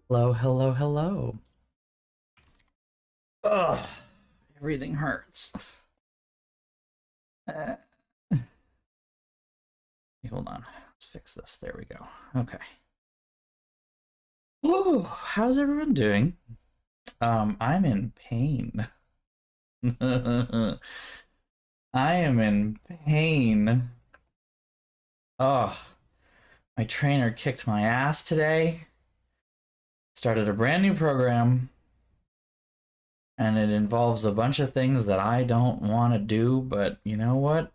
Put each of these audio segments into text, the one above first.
Hello, hello, hello. Ugh, everything hurts. Uh, hold on. Let's fix this. There we go. Okay. Whoa, how's everyone doing? I'm in pain. I am in pain. Oh, my trainer kicked my ass today. Started a brand new program, and it involves a bunch of things that I don't want to do, but you know what?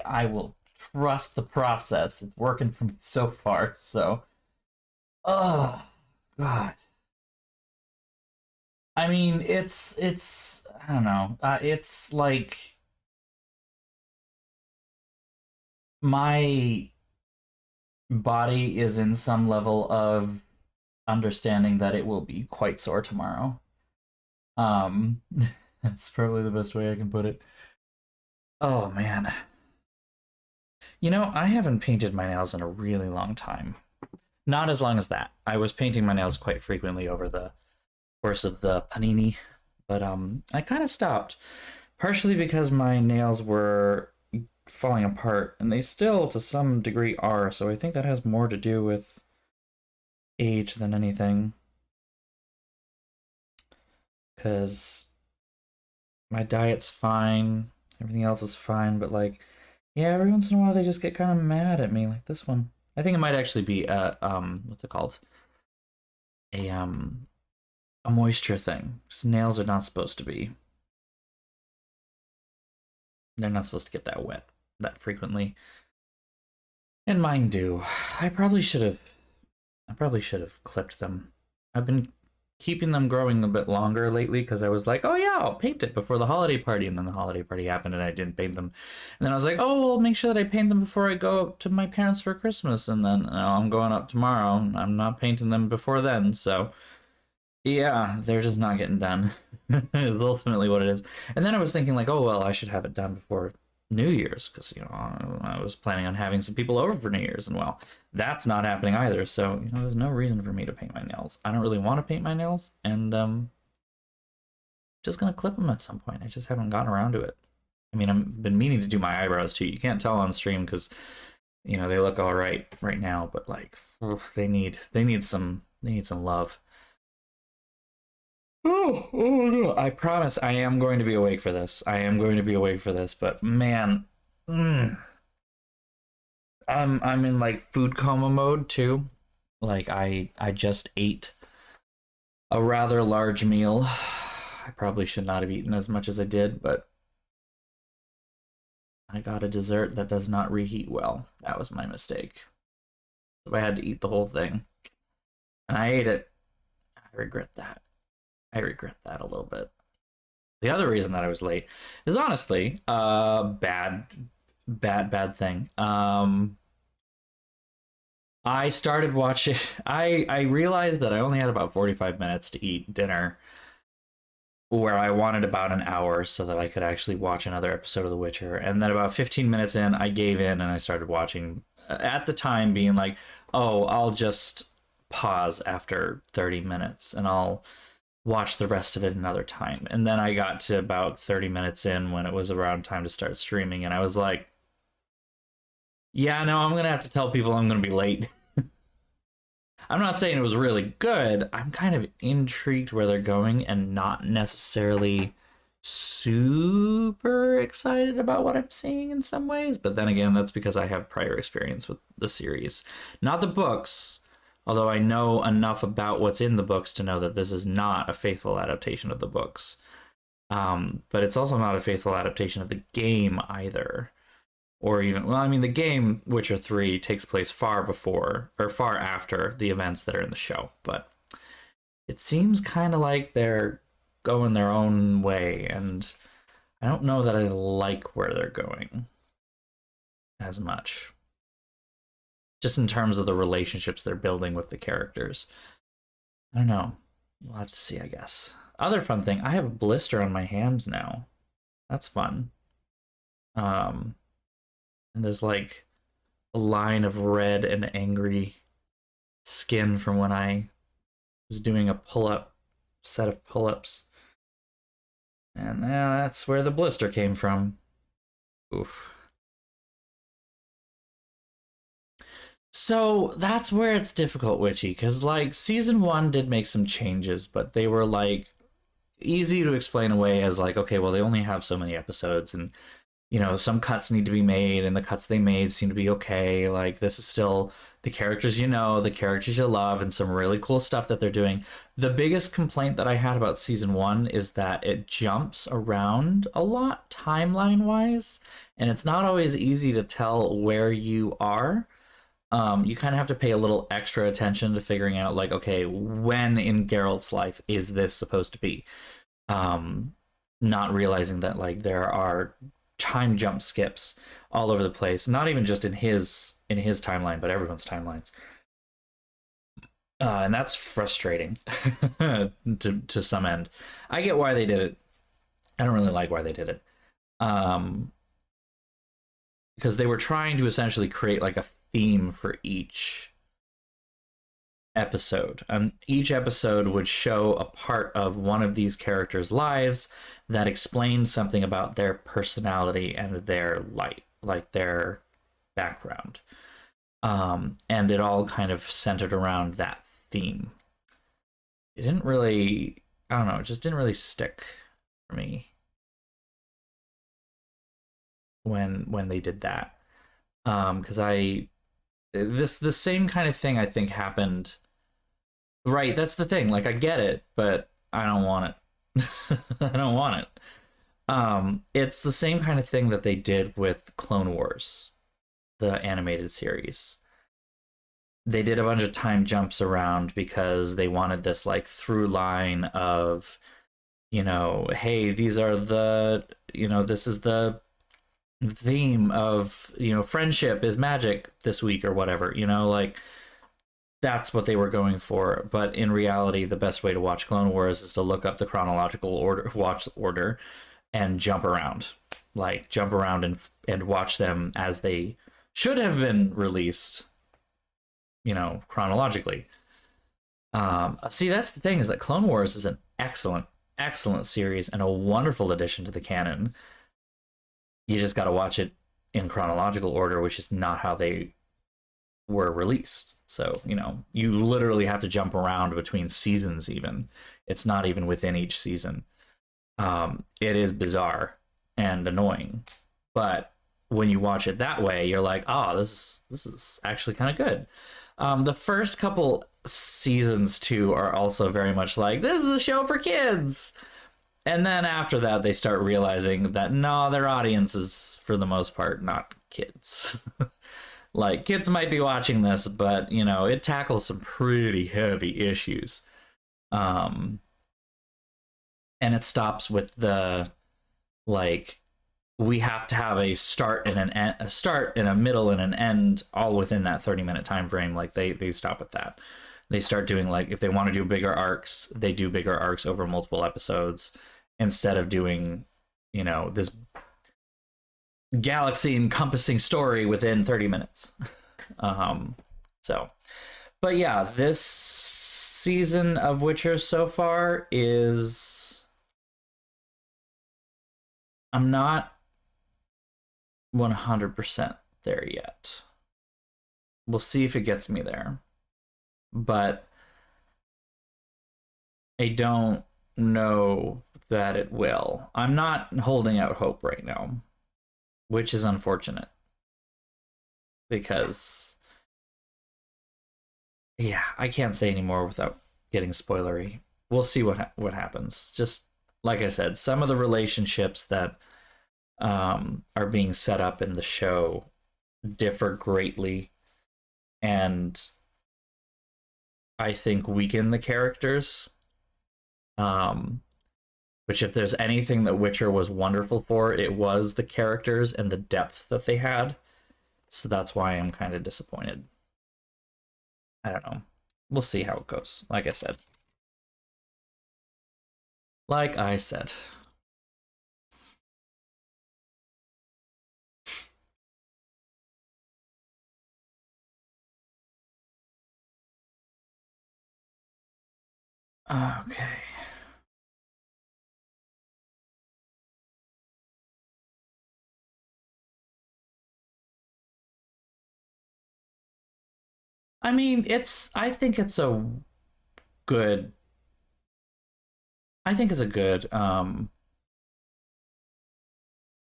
I will trust the process. It's working for me so far. So, oh God. I mean, it's I don't know. It's like my body is in some level of understanding that it will be quite sore tomorrow. Um, that's probably the best way I can put it. Oh man. I haven't painted my nails in a really long time. Not as long as that. I was painting my nails quite frequently over the course of the panini, but I kind of stopped, partially because my nails were falling apart, and they still to some degree are, so I think that has more to do with age than anything, because my diet's fine, everything else is fine, but like, yeah, every once in a while they just get kind of mad at me, like this one. I think it might actually be what's it called, a a moisture thing. 'Cause nails are not supposed to be, they're not supposed to get that wet that frequently, and mine do. I probably should have I probably should have clipped them. I've been keeping them growing a bit longer lately because I was like, oh yeah, I'll paint it before the holiday party. And then the holiday party happened and I didn't paint them. And then I was like, oh, well, make sure that I paint them before I go up to my parents for Christmas. And then I'm going up tomorrow. I'm not painting them before then. So yeah, they're just not getting done, is ultimately what it is. And then I was thinking, like, oh, well, I should have it done before New Year's because, I was planning on having some people over for New Year's. And, well, that's not happening either. So, there's no reason for me to paint my nails. I don't really want to paint my nails. And just going to clip them at some point. I just haven't gotten around to it. I mean, I've been meaning to do my eyebrows too. You can't tell on stream because, they look all right now. But, like, they need some love. Oh no! I promise I am going to be awake for this. I am going to be awake for this. But man, mm, I'm in like food coma mode too. Like I just ate a rather large meal. I probably should not have eaten as much as I did, but I got a dessert that does not reheat well. That was my mistake. So I had to eat the whole thing, and I ate it. I regret that. I regret that a little bit. The other reason that I was late is honestly bad thing. I started watching. I realized that I only had about 45 minutes to eat dinner, where I wanted about an hour so that I could actually watch another episode of The Witcher. And then about 15 minutes in, I gave in and I started watching. At the time, being like, "Oh, I'll just pause after 30 minutes and I'll watch the rest of it another time." And then I got to about 30 minutes in when it was around time to start streaming, and I was like, yeah, no, I'm gonna have to tell people I'm gonna be late. I'm not saying it was really good. I'm kind of intrigued where they're going and not necessarily super excited about what I'm seeing in some ways. But then again, that's because I have prior experience with the series, not the books. Although I know enough about what's in the books to know that this is not a faithful adaptation of the books. But it's also not a faithful adaptation of the game either. Or even, well, I mean, the game Witcher 3 takes place far before or far after the events that are in the show. But it seems kind of like they're going their own way. And I don't know that I like where they're going as much. Just in terms of the relationships they're building with the characters. I don't know. We'll have to see, I guess. Other fun thing, I have a blister on my hand now. That's fun. And there's like a line of red and angry skin from when I was doing a pull-up set of pull-ups. And that's where the blister came from. Oof. So that's where it's difficult, Witchy, because like season one did make some changes, but they were like easy to explain away as like, okay, well, they only have so many episodes, and you know, some cuts need to be made, and the cuts they made seem to be okay. Like, this is still the characters you know, the characters you love, and some really cool stuff that they're doing. The biggest complaint that I had about season one is that it jumps around a lot timeline wise, and it's not always easy to tell where you are. You kind of have to pay a little extra attention to figuring out, like, okay, when in Geralt's life is this supposed to be? Um, Not realizing that like there are time jump skips all over the place, not even just in his timeline, but everyone's timelines. And that's frustrating to some end. I get why they did it. I don't really like why they did it. Um, because they were trying to essentially create like a theme for each episode, and each episode would show a part of one of these characters' lives that explained something about their personality and their light, like their background. And it all kind of centered around that theme. It didn't really, I don't know, it just didn't really stick for me when they did that. Because the same kind of thing I think happened. Right, that's the thing. Like, I get it, but I don't want it. I don't want it. It's the same kind of thing that they did with Clone Wars, the animated series. They did a bunch of time jumps around because they wanted this like through line of, you know, hey, these are the, you know, this is the theme of, you know, friendship is magic this week or whatever, you know, like that's what they were going for. But in reality, the best way to watch Clone Wars is to look up the chronological order, watch order, and jump around, like jump around and watch them as they should have been released, you know, chronologically. See, that's the thing, is that Clone Wars is an excellent series and a wonderful addition to the canon. You just got to watch it in chronological order, which is not how they were released. So, you know, you literally have to jump around between seasons, even. It's not even within each season. It is bizarre and annoying. But when you watch it that way, you're like, oh, this is actually kind of good. The first couple seasons, too, are also very much like, this is a show for kids. And then after that, they start realizing that, no, their audience is, for the most part, not kids. Like, kids might be watching this, but, you know, it tackles some pretty heavy issues. Um, and it stops with the, like, we have to have a start and a start and a middle and an end all within that 30-minute time frame. Like, they stop at that. They start doing, like, if they want to do bigger arcs, they do bigger arcs over multiple episodes instead of doing, you know, this galaxy encompassing story within 30 minutes. um so but yeah, this season of Witcher so far is, I'm not 100% there yet. We'll see if it gets me there, but I don't know that it will. I'm not holding out hope right now, which is unfortunate because, yeah, I can't say anymore without getting spoilery. We'll see what happens. Just like I said, some of the relationships that are being set up in the show differ greatly, and I think weaken the characters. Um, which, if there's anything that Witcher was wonderful for, it was the characters and the depth that they had. So that's why I'm kind of disappointed. I don't know. We'll see how it goes. Like I said. Like I said. Okay. I mean, I think it's a good I think it's a good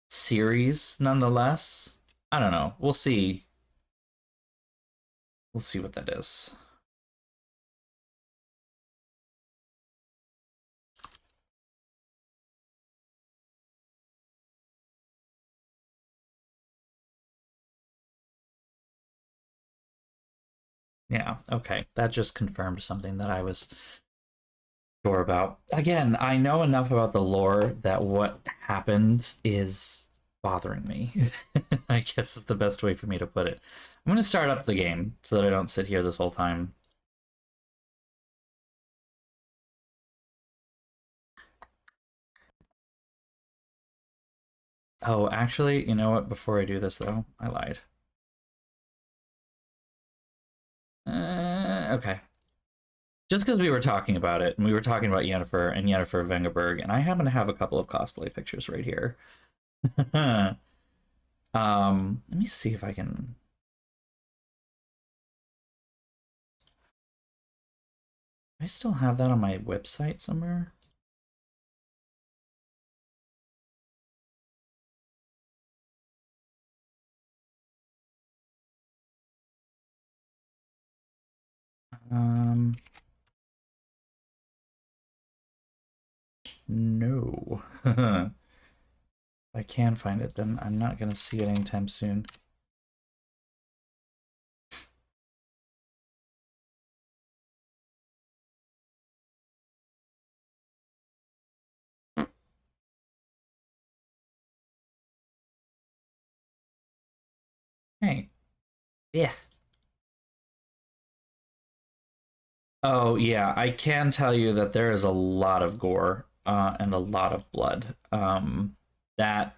series nonetheless. I don't know. We'll see. We'll see what that is. Yeah, okay. That just confirmed something that I was sure about. Again, I know enough about the lore that what happened is bothering me. I guess is the best way for me to put it. I'm going to start up the game so that I don't sit here this whole time. Oh, actually, you know what? Before I do this, though, I lied. Okay. Just because we were talking about it, and we were talking about Yennefer and Yennefer Vengerberg, and I happen to have a couple of cosplay pictures right here. Let me see if I can. I still have that on my website somewhere. No. If I can find it, then I'm not gonna see it anytime soon. Hey. Yeah. Oh, yeah, I can tell you that there is a lot of gore and a lot of blood. That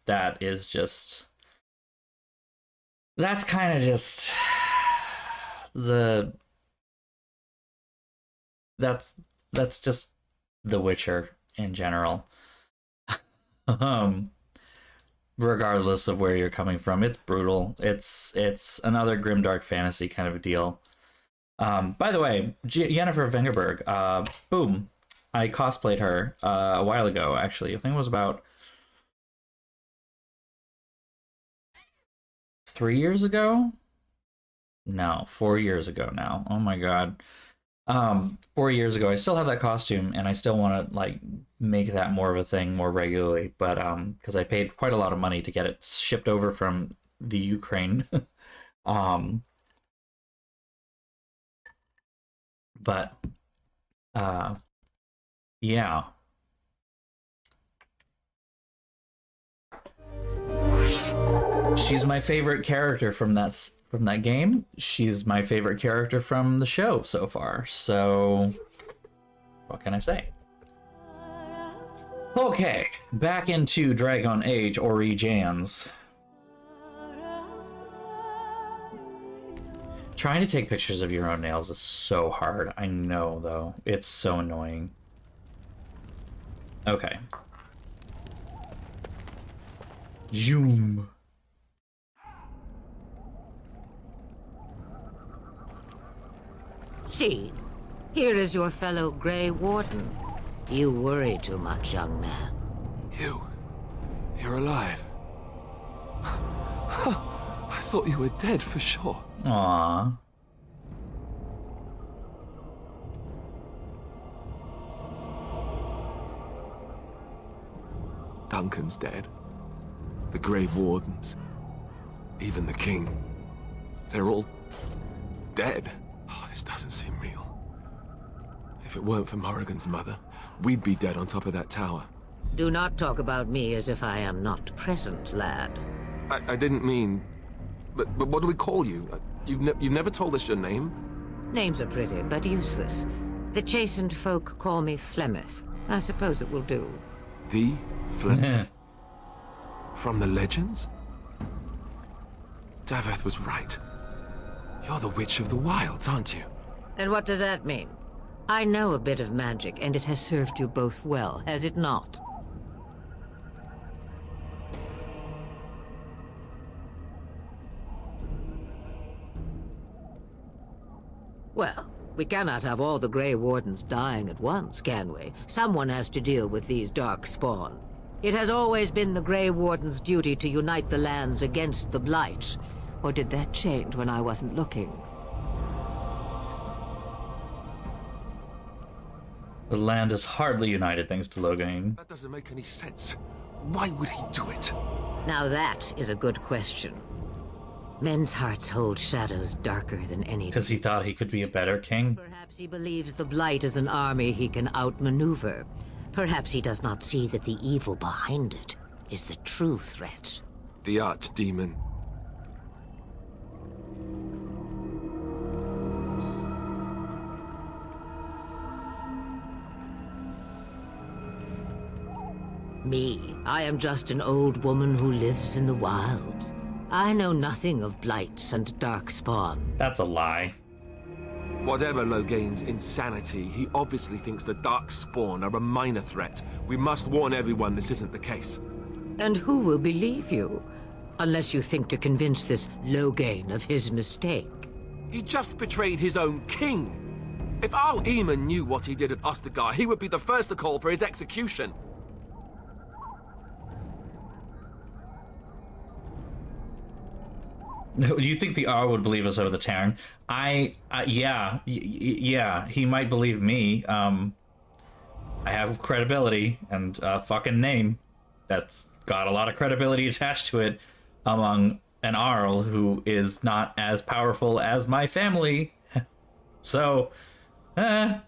that is just that's kind of just the that's that's just The Witcher in general. um Regardless of where you're coming from, it's brutal. It's another grimdark fantasy kind of a deal. By the way, Yennefer Vengerberg, boom, I cosplayed her a while ago. Actually, I think it was about 3 years ago. No, 4 years ago now. Oh my god. 4 years ago. I still have that costume, and I still want to like make that more of a thing more regularly. But because I paid quite a lot of money to get it shipped over from the Ukraine. um, but yeah. She's my favorite character from that game. She's my favorite character from the show so far. So what can I say? Okay, back into Dragon Age Origins. Trying to take pictures of your own nails is so hard. I know, though. It's so annoying. Okay. Zoom. See, here is your fellow Grey Warden. You worry too much, young man. You're alive. I thought you were dead for sure. Aww. Duncan's dead. The Grey Wardens. Even the King. They're all dead. Oh, this doesn't seem real. If it weren't for Morrigan's mother, we'd be dead on top of that tower. Do not talk about me as if I am not present, lad. I didn't mean... But what do we call you? You've never told us your name? Names are pretty, but useless. The chastened folk call me Flemeth. I suppose it will do. The Flint? From the legends? Daveth was right. You're the Witch of the Wilds, aren't you? And what does that mean? I know a bit of magic, and it has served you both well, has it not? Well, we cannot have all the Grey Wardens dying at once, can we? Someone has to deal with these dark spawn. It has always been the Grey Warden's duty to unite the lands against the Blight. Or did that change when I wasn't looking? The land is hardly united thanks to Loghain. That doesn't make any sense. Why would he do it? Now that is a good question. Men's hearts hold shadows darker than any. Because he thought he could be a better king? Perhaps he believes the Blight is an army he can outmaneuver. Perhaps he does not see that the evil behind it is the true threat. The archdemon. Me, I am just an old woman who lives in the wilds. I know nothing of blights and darkspawn. That's a lie. Whatever Loghain's insanity, he obviously thinks the Darkspawn are a minor threat. We must warn everyone this isn't the case. And who will believe you? Unless you think to convince this Loghain of his mistake. He just betrayed his own king. If Al Eamon knew what he did at Ostagar, he would be the first to call for his execution. You think the R would believe us over the Terran? Yeah, he might believe me. I have credibility and a fucking name that's got a lot of credibility attached to it among an Arl who is not as powerful as my family. So, I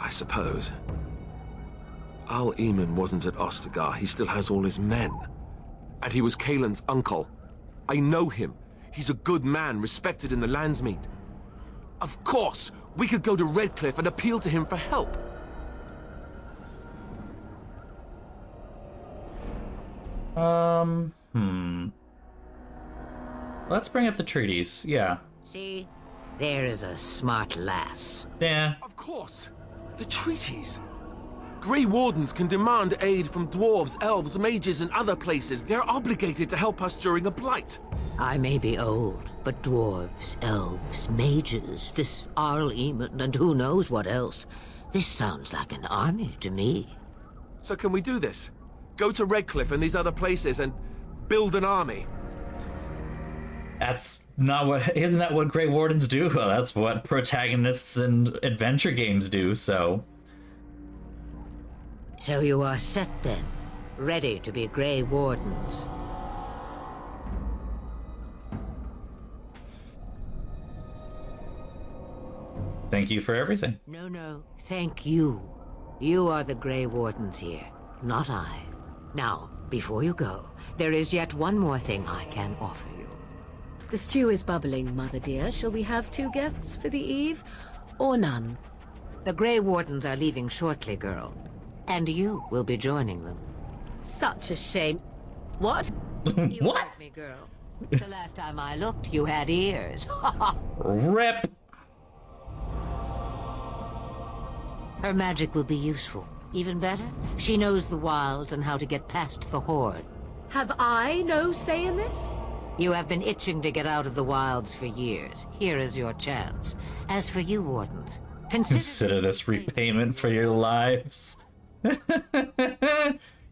suppose. Al Eamon wasn't at Ostagar. He still has all his men. And he was Kaelin's uncle. I know him. He's a good man, respected in the Landsmeet. Of course, we could go to Redcliffe and appeal to him for help. Let's bring up the treaties, yeah. See? There is a smart lass. Yeah. Of course. The treaties. Grey Wardens can demand aid from dwarves, elves, mages, and other places. They're obligated to help us during a blight. I may be old, but dwarves, elves, mages, this Arl Eamon, and who knows what else. This sounds like an army to me. So can we do this? Go to Redcliffe and these other places and build an army? That's not what... Isn't that what Grey Wardens do? Well, that's what protagonists in adventure games do, so... So you are set then, ready to be Grey Wardens. Thank you for everything. No, thank you. You are the Grey Wardens here, not I. Now, before you go, there is yet one more thing I can offer you. The stew is bubbling, Mother dear. Shall we have 2 guests for the eve, or none? The Grey Wardens are leaving shortly, girl. And you will be joining them. Such a shame. What? You What? heard me, girl. The last time I looked, you had ears. Rip! Her magic will be useful. Even better, she knows the wilds and how to get past the Horde. Have I no say in this? You have been itching to get out of the wilds for years. Here is your chance. As for you, Wardens, Consider this repayment for your lives.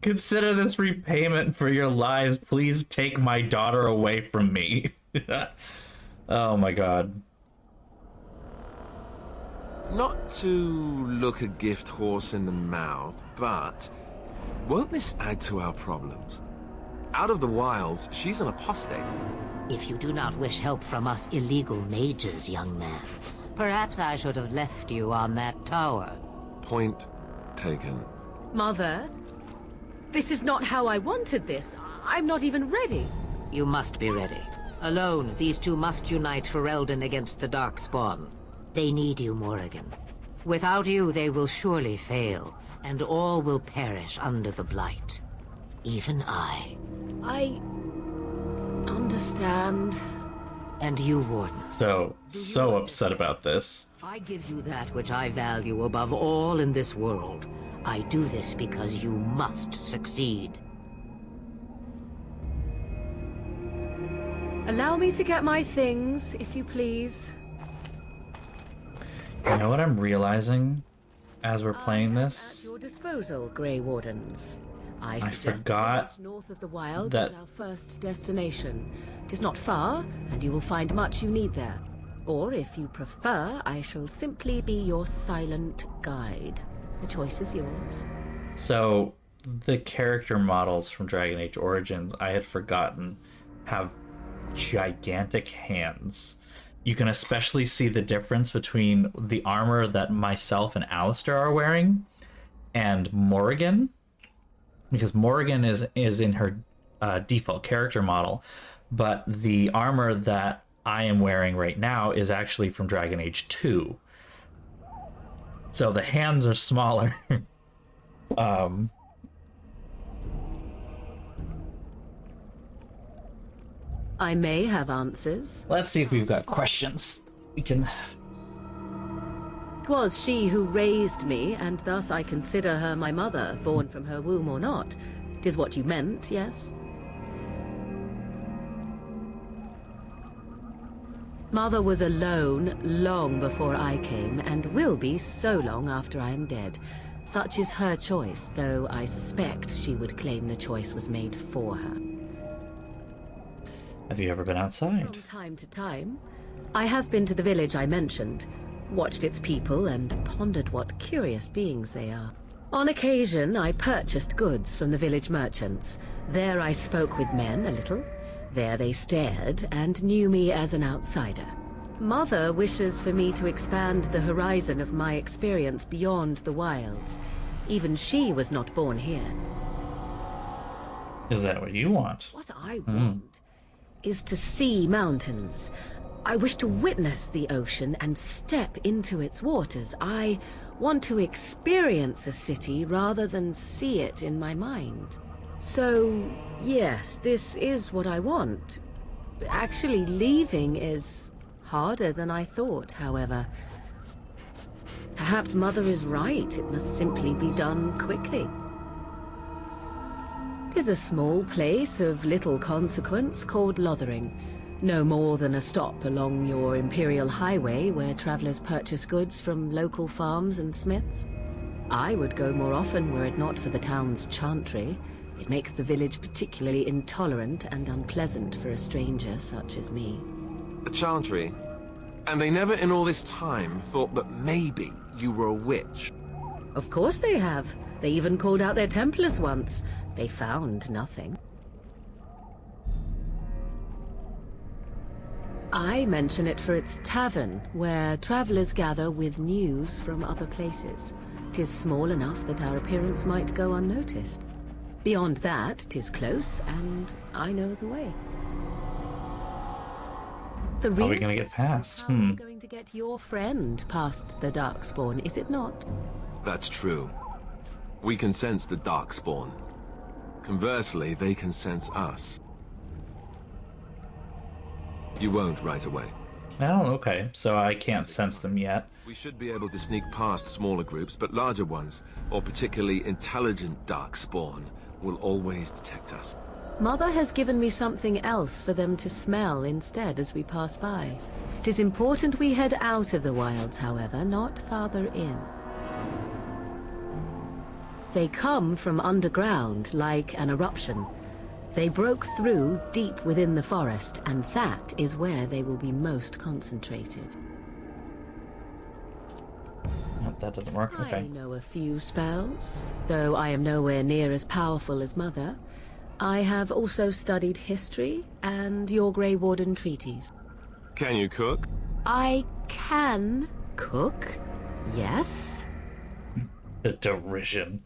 Consider this repayment for your lives. Please take my daughter away from me. Oh my god. Not to look a gift horse in the mouth, but won't this add to our problems? Out of the wilds, she's an apostate. If you do not wish help from us illegal mages, young man, perhaps I should have left you on that tower. Point taken. Mother, this is not how I wanted this. I'm not even ready. You must be ready. Alone, these two must unite Fereldan against the Darkspawn. They need you, Morrigan. Without you, they will surely fail, and all will perish under the Blight. Even I. I understand. And you, Warden. So upset about this. I give you that which I value above all in this world. I do this because you must succeed. Allow me to get my things, if you please. You know what I'm realizing as we're playing I am this? at your disposal, Grey Wardens. I suggest forgot the north of the wilds that- is our first destination. It is not far, and you will find much you need there. Or, if you prefer, I shall simply be your silent guide. The choice is yours. So, the character models from Dragon Age Origins, I had forgotten, have gigantic hands. You can especially see the difference between the armor that myself and Alistair are wearing and Morrigan, because Morrigan is in her default character model, but the armor that I am wearing right now is actually from Dragon Age 2. So the hands are smaller. I may have answers. Let's see if we've got questions. We can... 'Twas she who raised me, and thus I consider her my mother, born from her womb or not. 'Tis what you meant, yes? Mother was alone long before I came, and will be so long after I am dead. Such is her choice, though I suspect she would claim the choice was made for her. Have you ever been outside? From time to time, I have been to the village I mentioned, watched its people, and pondered what curious beings they are. On occasion, I purchased goods from the village merchants. There I spoke with men a little. There they stared and knew me as an outsider. Mother wishes for me to expand the horizon of my experience beyond the wilds. Even she was not born here. Is that what you want? What I want is to see mountains. I wish to witness the ocean and step into its waters. I want to experience a city rather than see it in my mind. So, yes, this is what I want. Actually, leaving is harder than I thought, however. Perhaps Mother is right. It must simply be done quickly. It is a small place of little consequence called Lothering. No more than a stop along your Imperial Highway where travelers purchase goods from local farms and smiths. I would go more often were it not for the town's chantry. It makes the village particularly intolerant and unpleasant for a stranger such as me. A chantry? And they never in all this time thought that maybe you were a witch? Of course they have. They even called out their Templars once. They found nothing. I mention it for its tavern, where travelers gather with news from other places. 'Tis small enough that our appearance might go unnoticed. Beyond that, 'tis close, and I know the way. The How are we real gonna get past? how we're going to get your friend past the Darkspawn, is it not? That's true. We can sense the Darkspawn. Conversely, they can sense us. You won't right away. Oh, okay. So I can't sense them yet. We should be able to sneak past smaller groups, but larger ones, or particularly intelligent Darkspawn, will always detect us. Mother has given me something else for them to smell instead as we pass by. It is important we head out of the wilds, however, not farther in. They come from underground, like an eruption. They broke through deep within the forest, and that is where they will be most concentrated. Nope, that doesn't work. I Okay. know a few spells, though I am nowhere near as powerful as Mother. I have also studied history and your Grey Warden treaties. Can you cook? I can cook, yes. The derision.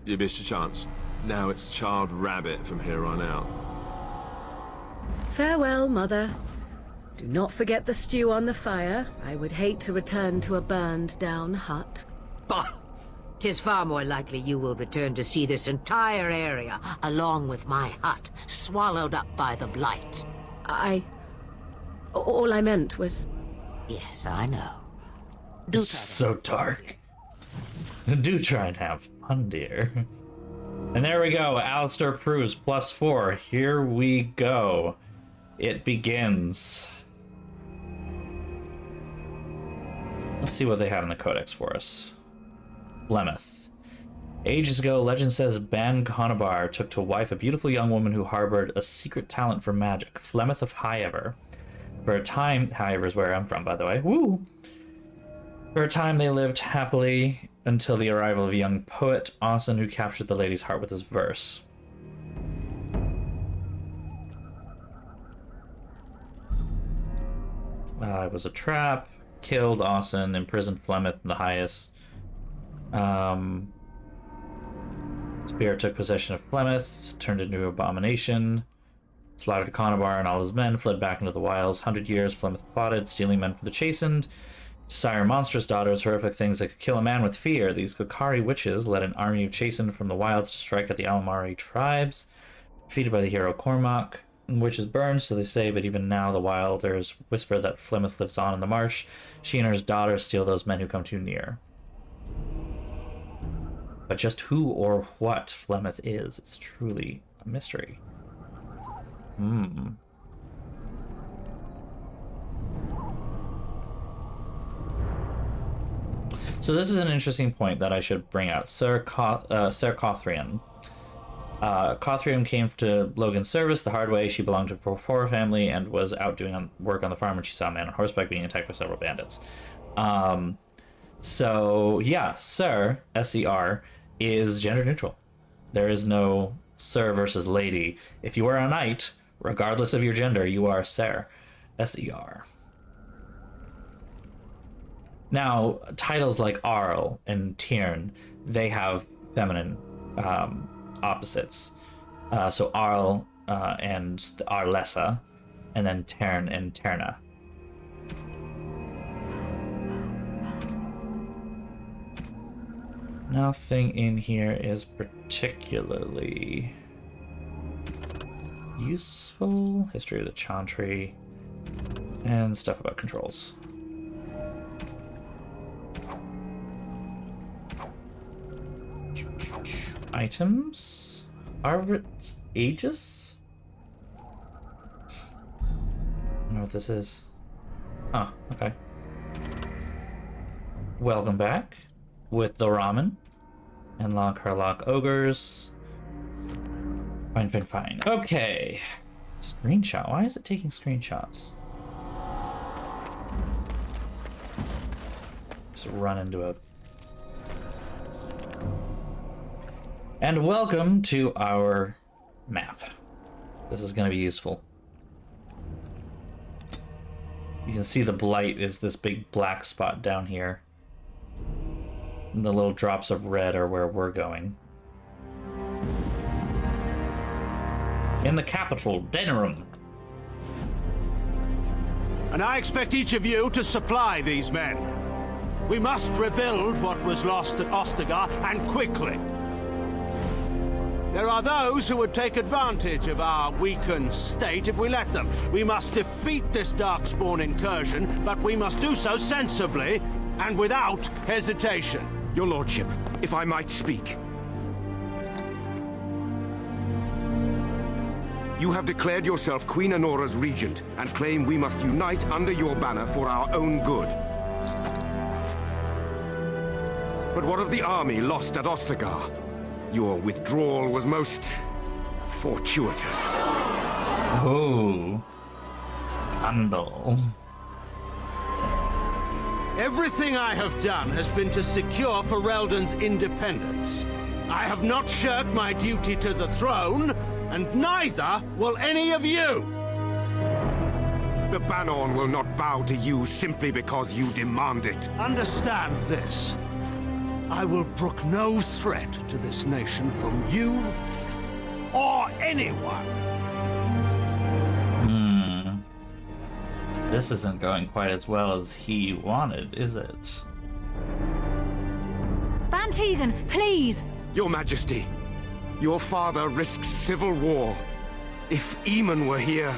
You missed your chance. Now it's Charred Rabbit from here on out. Farewell, Mother. Do not forget the stew on the fire. I would hate to return to a burned-down hut. Bah! 'Tis far more likely you will return to see this entire area, along with my hut, swallowed up by the blight. All I meant was... Yes, I know. Do It's so dark. Do try and have fun, dear. And there we go. Alistair proves +4. Here we go. It begins. Let's see what they have in the codex for us. Flemeth. Ages ago, legend says Ban Conabar took to wife a beautiful young woman who harbored a secret talent for magic. Flemeth of Highever. For a time, Highever is where I'm from, by the way. Woo! For a time, they lived happily until the arrival of a young poet, Austin, who captured the lady's heart with his verse. It was a trap. Killed Austin, imprisoned Flemeth in the highest. Spirit took possession of Flemeth, turned into an abomination, slaughtered Conabar and all his men, fled back into the wilds. 100 years, Flemeth plotted, stealing men from the chastened, to sire monstrous daughters, horrific things that could kill a man with fear. These Kokari witches led an army of chastened from the wilds to strike at the Alamari tribes, defeated by the hero Cormac. Witches burned, so they say, but even now the wilders whisper that Flemeth lives on in the marsh. She and her daughters steal those men who come too near. But just who or what Flemeth is truly a mystery. So this is an interesting point that I should bring out. Ser Cothrian. Cothrian came to Logan's service the hard way. She belonged to the Porpora family and was out doing work on the farm when she saw a man on horseback being attacked by several bandits. So yeah, Ser, S-E-R, is gender neutral. There is no Sir versus lady. If you are a knight, regardless of your gender, you are Ser, S-E-R. Now, titles like Arl and Tyrn, they have feminine opposites. So Arl and Arlessa, and then Tern and Terna. Nothing in here is particularly useful. History of the Chantry and stuff about controls. Items. Arvit's Aegis? I don't know what this is. Oh, okay. Welcome back with the ramen and Lock Harlock Ogres. Fine. Okay. Screenshot. Why is it taking screenshots? Just run into a... And welcome to our map. This is going to be useful. You can see the blight is this big black spot down here. And the little drops of red are where we're going. In the capital, Denerim. And I expect each of you to supply these men. We must rebuild what was lost at Ostagar, and quickly. There are those who would take advantage of our weakened state if we let them. We must defeat this Darkspawn incursion, but we must do so sensibly and without hesitation. Your Lordship, if I might speak. You have declared yourself Queen Anora's regent and claim we must unite under your banner for our own good. But what of the army lost at Ostagar? Your withdrawal was most fortuitous. Oh. Handle. Everything I have done has been to secure Fereldan's independence. I have not shirked my duty to the throne, and neither will any of you! The Banorn will not bow to you simply because you demand it. Understand this. I will brook no threat to this nation from you or anyone. This isn't going quite as well as he wanted, is it? Van Tegan, please! Your Majesty, your father risks civil war. If Eamon were here...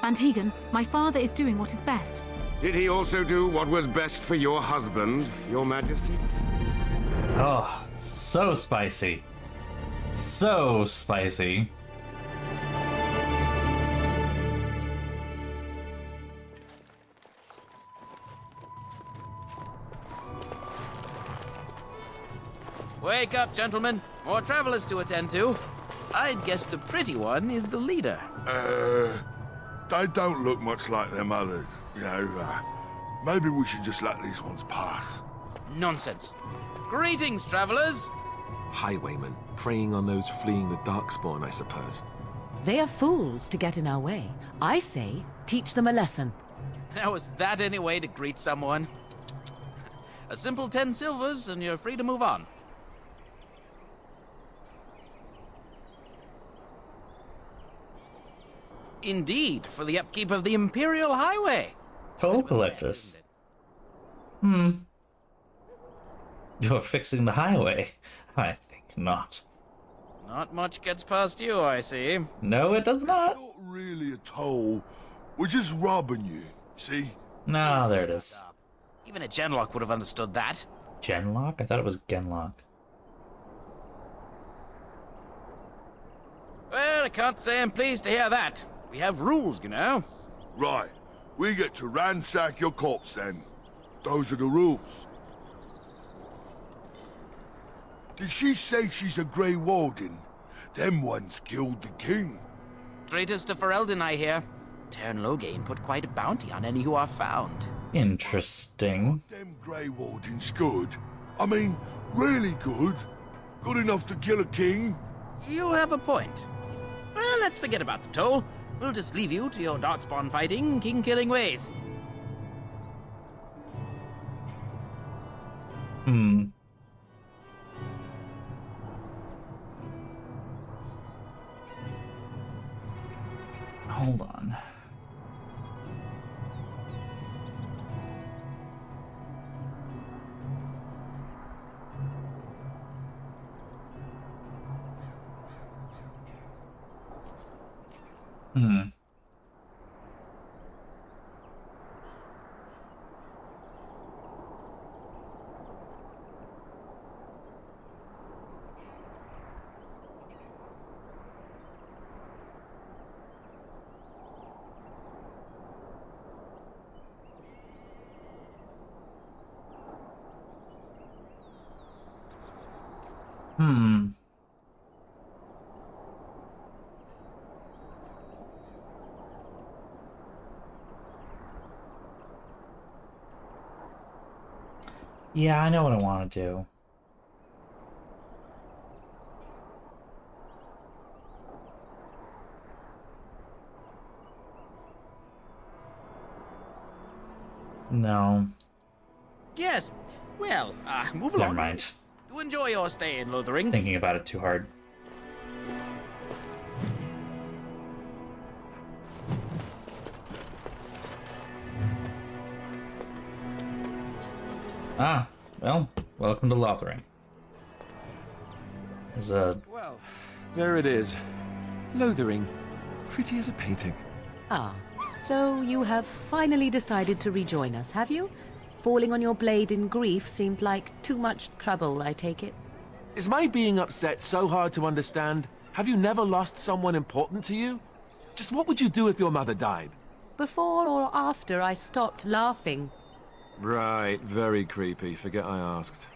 Van Tegan, my father is doing what is best. Did he also do what was best for your husband, your Majesty? Oh, so spicy. So spicy. Wake up, gentlemen. More travelers to attend to. I'd guess the pretty one is the leader. They don't look much like them others, you know. Maybe we should just let these ones pass. Nonsense. Greetings, travelers. Highwaymen, preying on those fleeing the Darkspawn, I suppose. They are fools to get in our way. I say, teach them a lesson. Now, is that any way to greet someone? A simple 10 silvers, and you're free to move on. Indeed, for the upkeep of the Imperial Highway. Toll collectors. You're fixing the highway? I think not. Not much gets past you, I see. No, it does not. Not really a toll. We're just robbing you, see? No, there it is. Even a Genlock would have understood that. Genlock? I thought it was Genlock. Well, I can't say I'm pleased to hear that. We have rules, you know. Right. We get to ransack your corpse then. Those are the rules. Did she say she's a Grey Warden? Them ones killed the king. Traitors to Fereldan, I hear. Tern Loghain put quite a bounty on any who are found. Interesting. Them Grey Wardens good. I mean, really good. Good enough to kill a king. You have a point. Well, let's forget about the toll. We'll just leave you to your darkspawn fighting, king-killing ways. Hold on. Yeah, I know what I want to do. No. Yes. Well, move Never along. mind. Do enjoy your stay in Lothering. Thinking about it too hard. Ah, well, welcome to Lothering. There's a... Well, there it is. Lothering. Pretty as a painting. Ah, so you have finally decided to rejoin us, have you? Falling on your blade in grief seemed like too much trouble, I take it. Is my being upset so hard to understand? Have you never lost someone important to you? Just what would you do if your mother died? Before or after I stopped laughing. Right, very creepy. Forget I asked.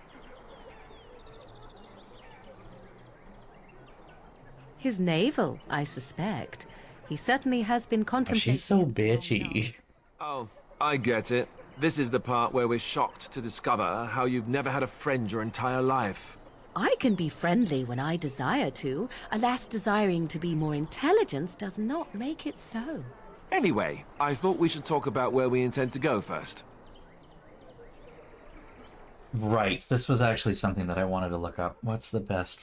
His navel, I suspect. He certainly has been Oh, contemplating... she's so bitchy. Oh, I get it. This is the part where we're shocked to discover how you've never had a friend your entire life. I can be friendly when I desire to. Alas, desiring to be more intelligent does not make it so. Anyway, I thought we should talk about where we intend to go first. Right, this was actually something that I wanted to look up. What's the best...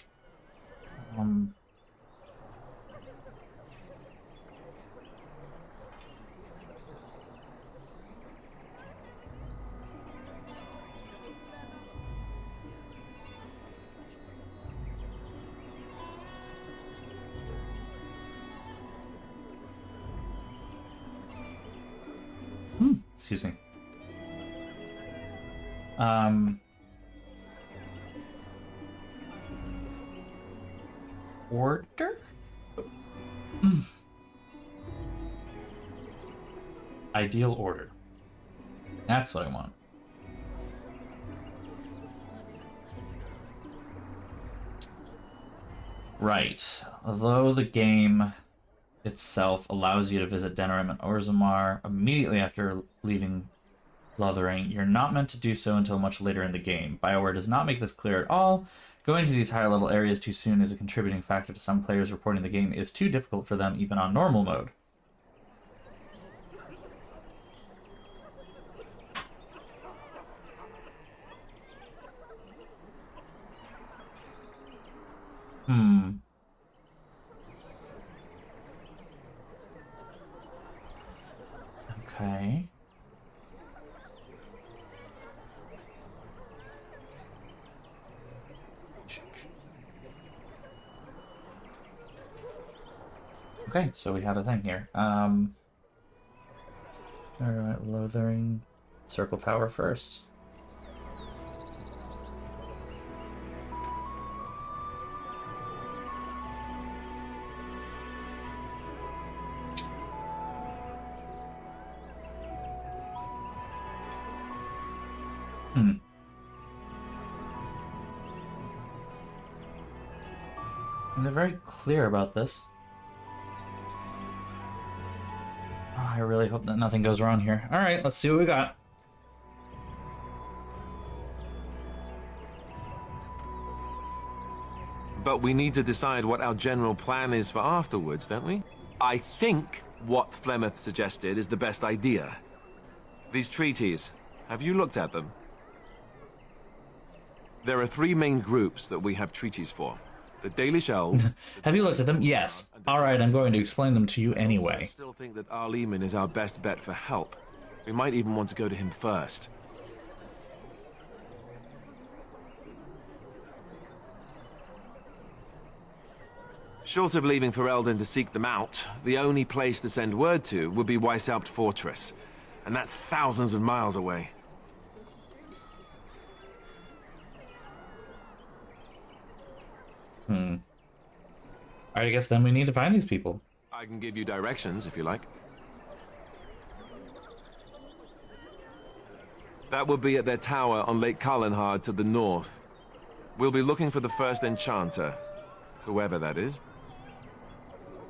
Excuse me. Order? Ideal order. That's what I want. Right. Although the game itself allows you to visit Denerim and Orzammar immediately after leaving Lothering, you're not meant to do so until much later in the game. BioWare does not make this clear at all. Going to these higher level areas too soon is a contributing factor to some players reporting the game is too difficult for them even on normal mode. Okay. Okay, so we have a thing here. Alright, Lothering Circle Tower first. And they're very clear about this. Oh, I really hope that nothing goes wrong here. Alright, let's see what we got. But we need to decide what our general plan is for afterwards, don't we? I think what Flemeth suggested is the best idea. These treaties, have you looked at them? There are three main groups that we have treaties for. The Dalish Elves... Have you looked at them? Yes. Alright, I'm going to explain them to you anyway. I still think that Arleman is our best bet for help. We might even want to go to him first. Short of leaving Fereldan to seek them out, the only place to send word to would be Weishaupt Fortress. And that's thousands of miles away. Alright, I guess then we need to find these people. I can give you directions, if you like. That would be at their tower on Lake Kalenhard to the north. We'll be looking for the first enchanter, whoever that is.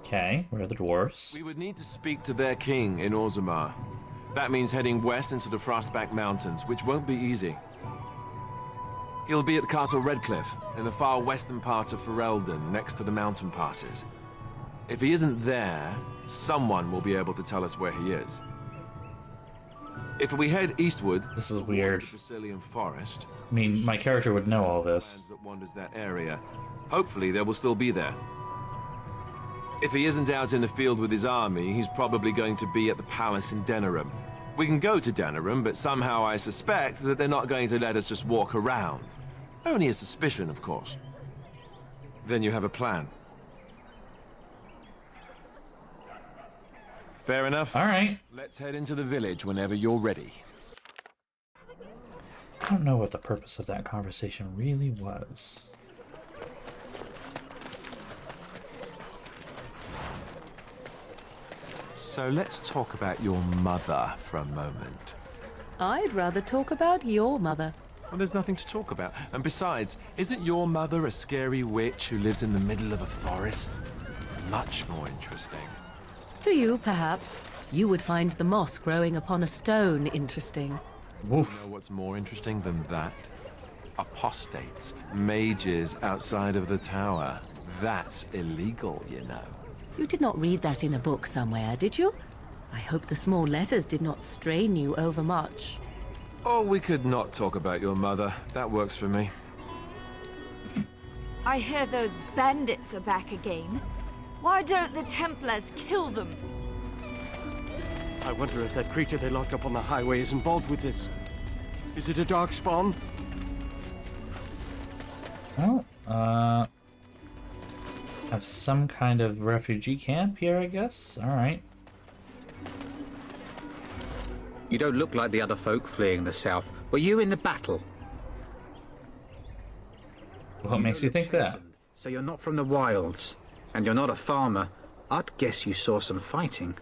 Okay, where are the dwarves? We would need to speak to their king in Orzammar. That means heading west into the Frostback Mountains, which won't be easy. He'll be at Castle Redcliffe, in the far western part of Fereldan, next to the mountain passes. If he isn't there, someone will be able to tell us where he is. If we head eastward... This is weird. The Brazilian forest... I mean, my character would know all this. ...that wanders that area. Hopefully, they will still be there. If he isn't out in the field with his army, he's probably going to be at the palace in Denerim. We can go to Denerim, but somehow I suspect that they're not going to let us just walk around. Only a suspicion, of course. Then you have a plan. Fair enough? All right. Let's head into the village whenever you're ready. I don't know what the purpose of that conversation really was. So let's talk about your mother for a moment. I'd rather talk about your mother. Well, there's nothing to talk about. And besides, isn't your mother a scary witch who lives in the middle of a forest? Much more interesting. To you, perhaps. You would find the moss growing upon a stone interesting. Woof. You know what's more interesting than that? Apostates, mages outside of the tower. That's illegal, you know. You did not read that in a book somewhere, did you? I hope the small letters did not strain you overmuch. Oh, we could not talk about your mother. That works for me. I hear those bandits are back again. Why don't the Templars kill them? I wonder if that creature they locked up on the highway is involved with this. Is it a darkspawn? Well, have some kind of refugee camp here, I guess. All right. You don't look like the other folk fleeing the south. Were you in the battle? What makes you think that? So you're not from the wilds, and you're not a farmer. I'd guess you saw some fighting.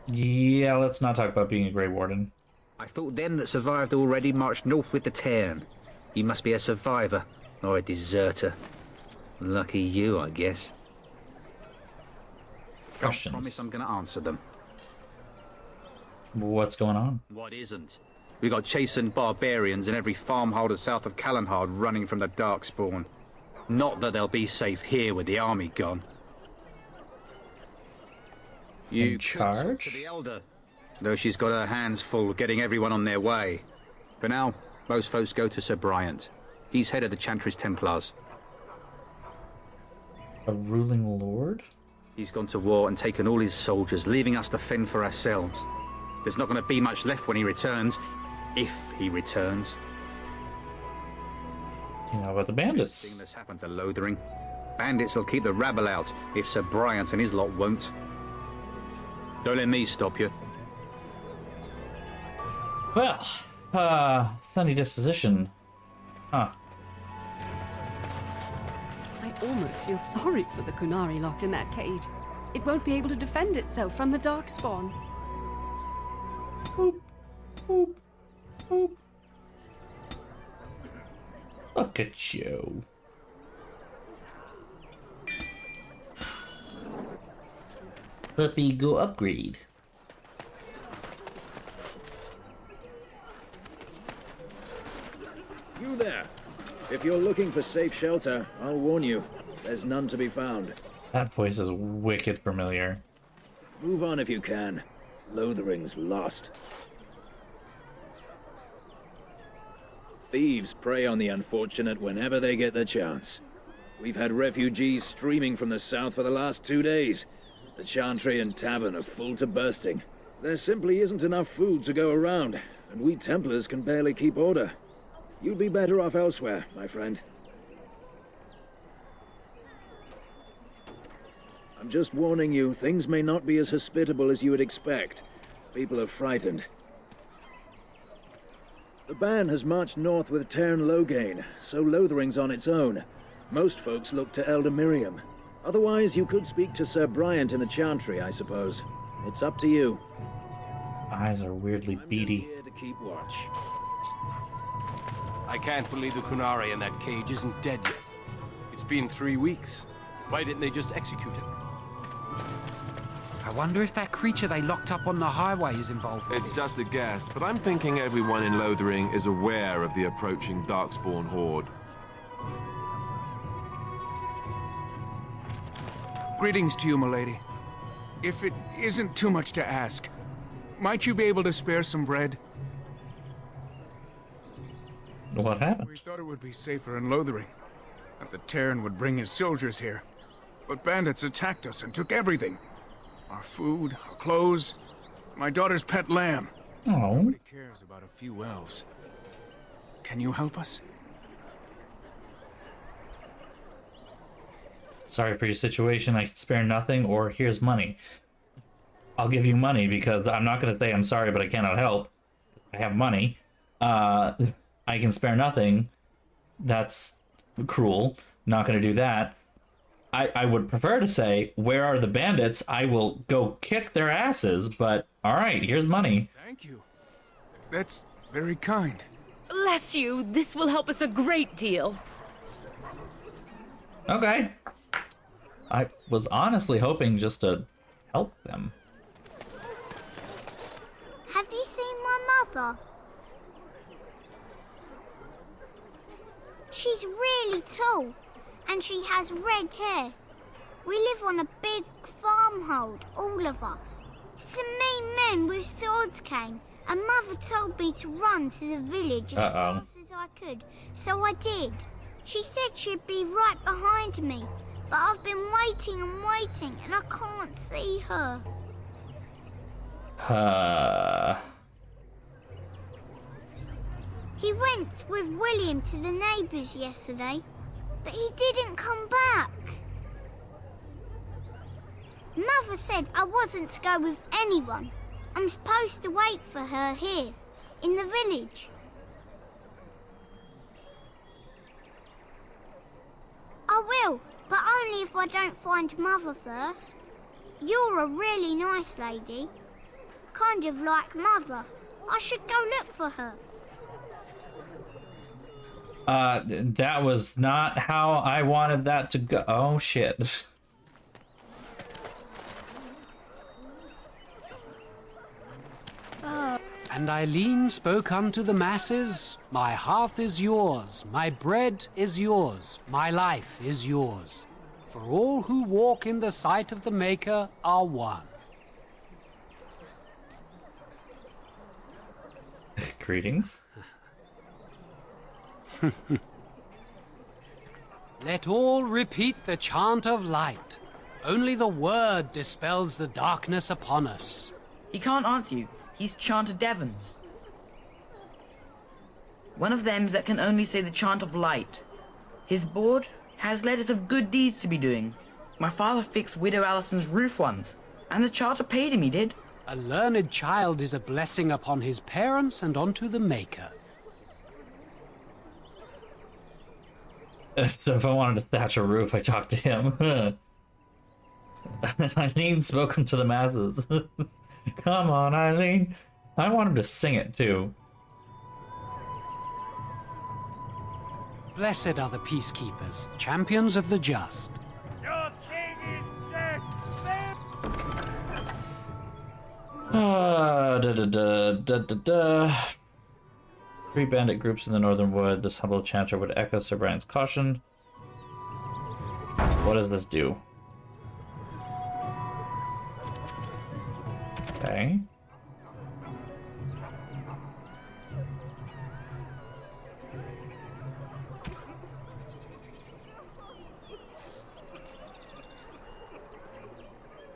Yeah, let's not talk about being a Grey Warden. I thought them that survived already marched north with the Cairn. You must be a survivor, or a deserter. Lucky you, I guess. Questions. I promise I'm going to answer them. What's going on? What isn't? We got chastened barbarians in every farmholder south of Callanhard running from the Darkspawn. Not that they'll be safe here with the army gone. You in charge? To the Elder, though she's got her hands full getting everyone on their way. For now, most folks go to Sir Bryant. He's head of the Chantry's Templars. A ruling lord? He's gone to war and taken all his soldiers, leaving us to fend for ourselves. There's not going to be much left when he returns, if he returns. You know about the bandits? Thing that's happened to Lothering. Bandits will keep the rabble out, if Sir Bryant and his lot won't. Don't let me stop you. Well, sunny disposition. Huh. I almost feel sorry for the Kunari locked in that cage. It won't be able to defend itself from the Darkspawn. Boop, boop, boop. Look at you. Puppy, go upgrade. You there. If you're looking for safe shelter, I'll warn you, there's none to be found. That voice is wicked familiar. Move on if you can. Lothering's lost. Thieves prey on the unfortunate whenever they get the chance. We've had refugees streaming from the south for the last 2 days. The Chantry and Tavern are full to bursting. There simply isn't enough food to go around, and we Templars can barely keep order. You'd be better off elsewhere, my friend. I'm just warning you, things may not be as hospitable as you would expect. People are frightened. The band has marched north with Tairn Loghain, so Lothering's on its own. Most folks look to Elder Miriam. Otherwise, you could speak to Sir Bryant in the Chantry, I suppose. It's up to you. Eyes are weirdly beady. I'm here to keep watch. I can't believe the Kunari in that cage isn't dead yet. It's been 3 weeks. Why didn't they just execute him? I wonder if that creature they locked up on the highway is involved. It's just a guess, but I'm thinking everyone in Lothering is aware of the approaching Darkspawn horde. Greetings to you, milady. If it isn't too much to ask, might you be able to spare some bread? What happened? We thought it would be safer in Lothering, that the Tairn would bring his soldiers here. But bandits attacked us and took everything. Our food, our clothes, my daughter's pet lamb. Oh. Nobody cares about a few elves. Can you help us? Sorry for your situation. I can spare nothing, or here's money. I'll give you money because I'm not going to say I'm sorry, but I cannot help. I have money. I can spare nothing. That's cruel. Not going to do that. I would prefer to say, where are the bandits? I will go kick their asses, but all right, here's money. Thank you. That's very kind. Bless you. This will help us a great deal. Okay. I was honestly hoping just to help them. Have you seen my mother? She's really tall, and she has red hair. We live on a big farmhold, all of us. Some mean men with swords came, and Mother told me to run to the village as fast as I could, so I did. She said she'd be right behind me, but I've been waiting and waiting, and I can't see her. He went with William to the neighbours yesterday, but he didn't come back. Mother Mother said I wasn't to go with anyone. I'm supposed to wait for her here, in the village. I will, but only if I don't find Mother first. You're a really nice lady. Kind of like Mother. I should go look for her. That was not how I wanted that to go. Oh, shit. And Eileen spoke unto the masses, my hearth is yours, my bread is yours, my life is yours. For all who walk in the sight of the Maker are one. Greetings. Let all repeat the chant of light. Only the word dispels the darkness upon us. He can't answer you. He's chanted Devons. One of them's that can only say the chant of light. His board has letters of good deeds to be doing. My father fixed Widow Allison's roof once, and the charter paid him, he did. A learned child is a blessing upon his parents and onto the Maker. So if I wanted to thatch a roof, I talked to him. Eileen spoke him to the masses. Come on, Eileen. I want him to sing it too. Blessed are the peacekeepers, champions of the just. Your king is dead! Three bandit groups in the northern wood. This humble chanter would echo Sir Brian's caution. What does this do? Okay.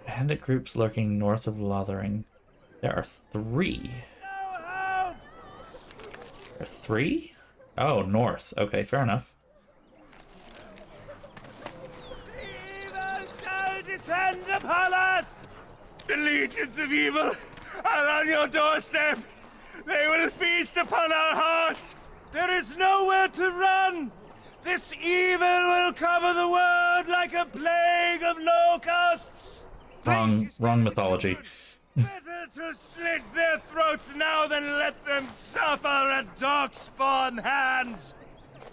Bandit groups lurking north of Lothering. There are three. There are three? Oh, north. Okay, fair enough. Evil shall descend upon us! The legions of evil are on your doorstep! They will feast upon our hearts! There is nowhere to run! This evil will cover the world like a plague of locusts! Wrong mythology. Better to slit their throats now than let them suffer at Darkspawn hands!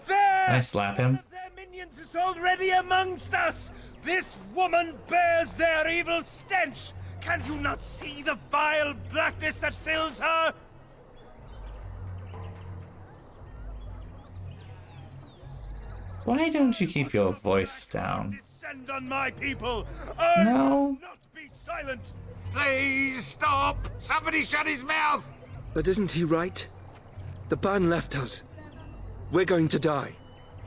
There! Can I slap him? Their minions is already amongst us! This woman bears their evil stench! Can you not see the vile blackness that fills her? Why don't you keep your voice down? Descend on my people! No. Not be silent! Please stop! Somebody shut his mouth! But isn't he right? The ban left us. We're going to die.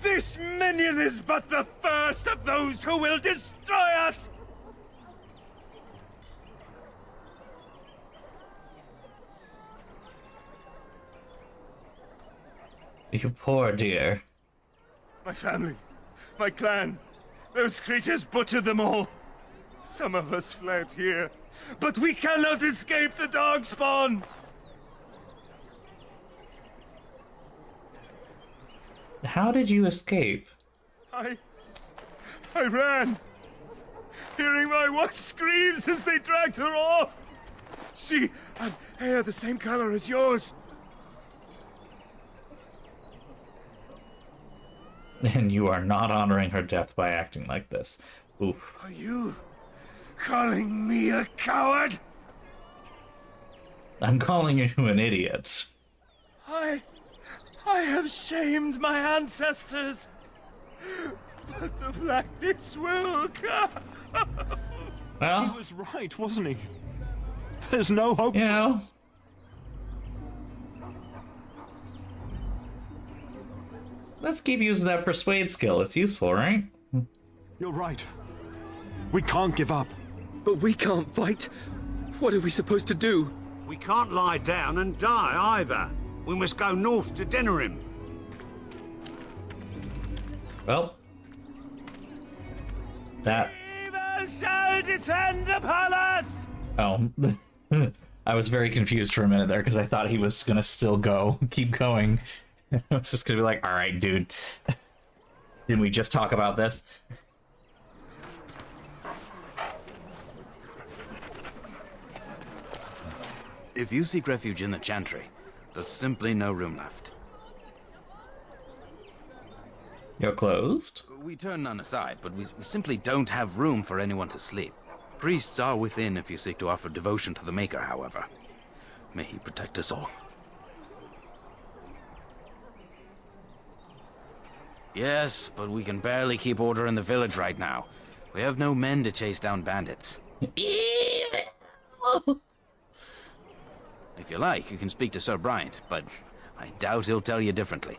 This minion is but the first of those who will destroy us! You poor dear. My family, my clan, those creatures butchered them all. Some of us fled here, but we cannot escape the Darkspawn! How did you escape? I ran, hearing my wife's screams as they dragged her off. She had hair the same color as yours. And you are not honoring her death by acting like this. Oof. Are you calling me a coward? I'm calling you an idiot. I have shamed my ancestors, but the blackness will come. Well, he was right, wasn't he? There's no hope. You know. Let's keep using that persuade skill. It's useful, right? You're right. We can't give up. But we can't fight. What are we supposed to do? We can't lie down and die either. We must go north to Denerim. Well, that shall descend upon us! Oh. I was very confused for a minute there because I thought he was gonna still keep going. I was just gonna be like, alright, dude. Didn't we just talk about this? If you seek refuge in the Chantry, there's simply no room left. You're closed? We turn none aside, but we simply don't have room for anyone to sleep. Priests are within if you seek to offer devotion to the Maker, however. May he protect us all. Yes, but we can barely keep order in the village right now. We have no men to chase down bandits. If you like, you can speak to Sir Bryant, but I doubt he'll tell you differently.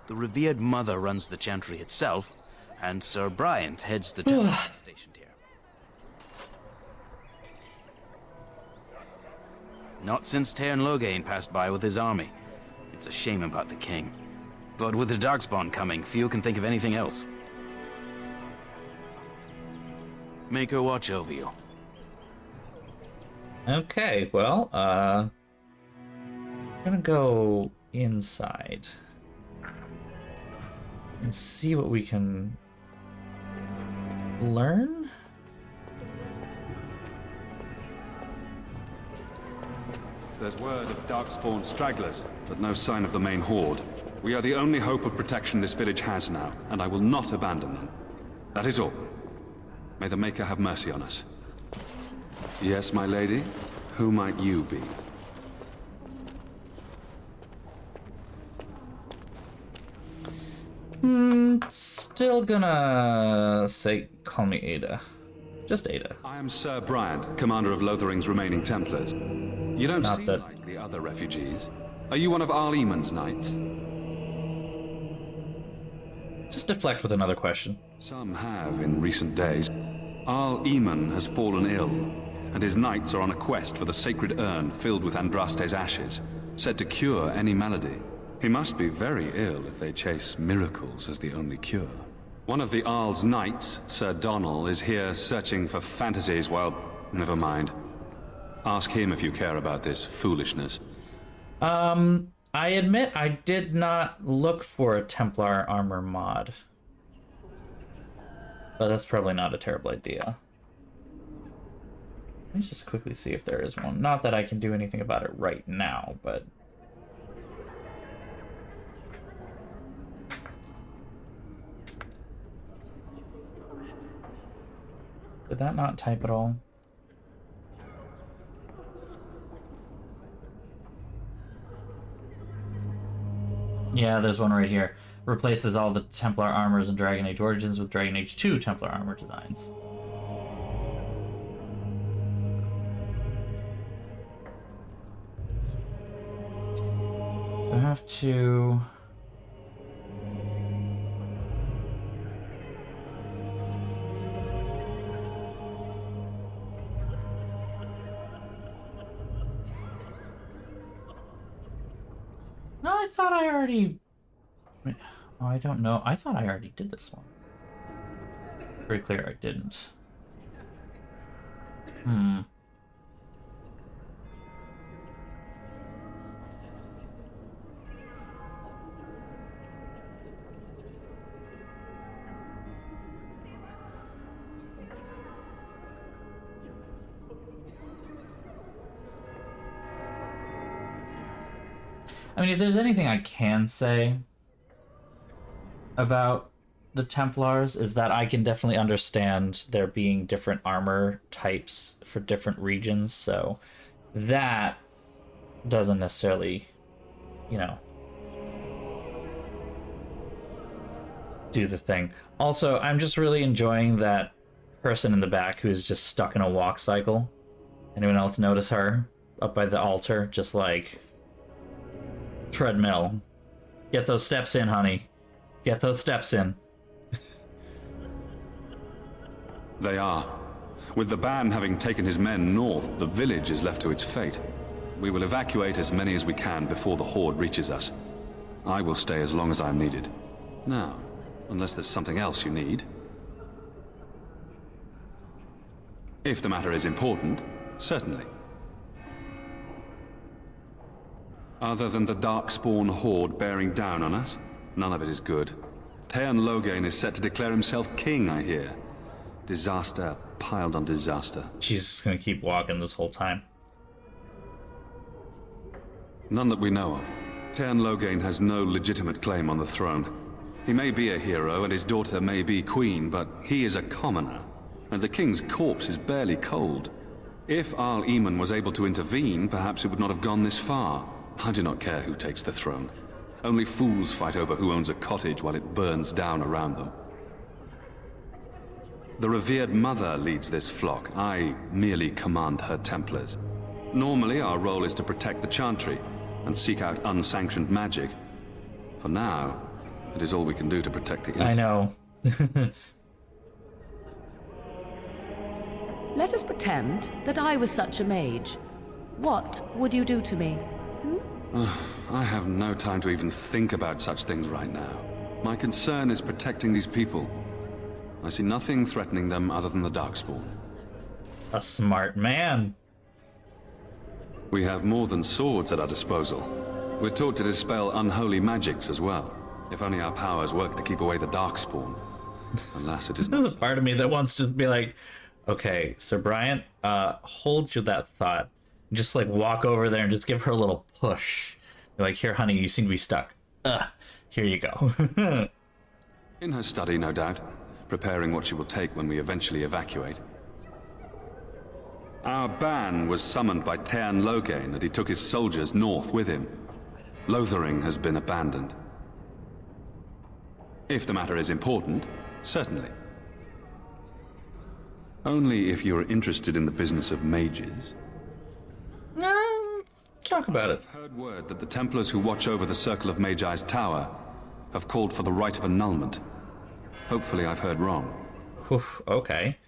The revered mother runs the Chantry itself, and Sir Bryant heads the temple stationed here. Not since Tairn Loghain passed by with his army. It's a shame about the king. But with the Darkspawn coming, few can think of anything else. Make her watch over you. Okay, well, I'm gonna go inside and see what we can learn. There's word of Darkspawn stragglers, but no sign of the main horde. We are the only hope of protection this village has now, and I will not abandon them. That is all. May the Maker have mercy on us. Yes, my lady? Who might you be? Still gonna say, call me Ada. Just Ada. I am Sir Bryant, commander of Lothering's remaining Templars. You don't seem like the other refugees. Are you one of Arl Eamon's knights? Just deflect with another question. Some have in recent days. Arl Eamon has fallen ill, and his knights are on a quest for the sacred urn filled with Andraste's ashes, said to cure any malady. He must be very ill if they chase miracles as the only cure. One of the Arl's knights, Sir Donnell, is here searching for fantasies while... Never mind. Ask him if you care about this foolishness. I admit I did not look for a Templar armor mod. But that's probably not a terrible idea. Let me just quickly see if there is one. Not that I can do anything about it right now, but... Did that not type at all? Yeah, there's one right here. Replaces all the Templar armors in Dragon Age Origins with Dragon Age 2 Templar armor designs. So I have to... No, I thought I already... Oh, I don't know. I thought I already did this one. Pretty clear I didn't. I mean, if there's anything I can say about the Templars is that I can definitely understand there being different armor types for different regions, so that doesn't necessarily, you know, do the thing. Also, I'm just really enjoying that person in the back who's just stuck in a walk cycle. Anyone else notice her up by the altar? Just like... treadmill. Get those steps in, honey. Get those steps in. They are. With the ban having taken his men north, the village is left to its fate. We will evacuate as many as we can before the horde reaches us. I will stay as long as I'm needed. Now, unless there's something else you need. If the matter is important, certainly. Other than the Darkspawn horde bearing down on us, none of it is good. Teyrn Loghain is set to declare himself king, I hear. Disaster piled on disaster. She's just gonna keep walking this whole time. None that we know of. Teyrn Loghain has no legitimate claim on the throne. He may be a hero and his daughter may be queen, but he is a commoner, and the king's corpse is barely cold. If Arl Eamon was able to intervene, perhaps it would not have gone this far. I do not care who takes the throne. Only fools fight over who owns a cottage while it burns down around them. The revered mother leads this flock. I merely command her Templars. Normally, our role is to protect the Chantry and seek out unsanctioned magic. For now, it is all we can do to protect the innocent. I know. Let us pretend that I was such a mage. What would you do to me? I have no time to even think about such things right now. My concern is protecting these people. I see nothing threatening them other than the Darkspawn. A smart man. We have more than swords at our disposal. We're taught to dispel unholy magics as well. If only our powers work to keep away the Darkspawn. Alas, it is not. There's a part of me that wants to be like, okay, Sir Bryant, hold you that thought. Just like walk over there and just give her a little push. You're like, here, honey, you seem to be stuck. Here you go. In her study, no doubt, preparing what she will take when we eventually evacuate. Our ban was summoned by Teyrn Loghain, and he took his soldiers north with him. Lothering has been abandoned. If the matter is important, certainly. Only if you are interested in the business of mages. No, let's talk about it. I've heard word that the Templars who watch over the Circle of Magi's tower have called for the rite of annulment. Hopefully I've heard wrong. Oof, okay.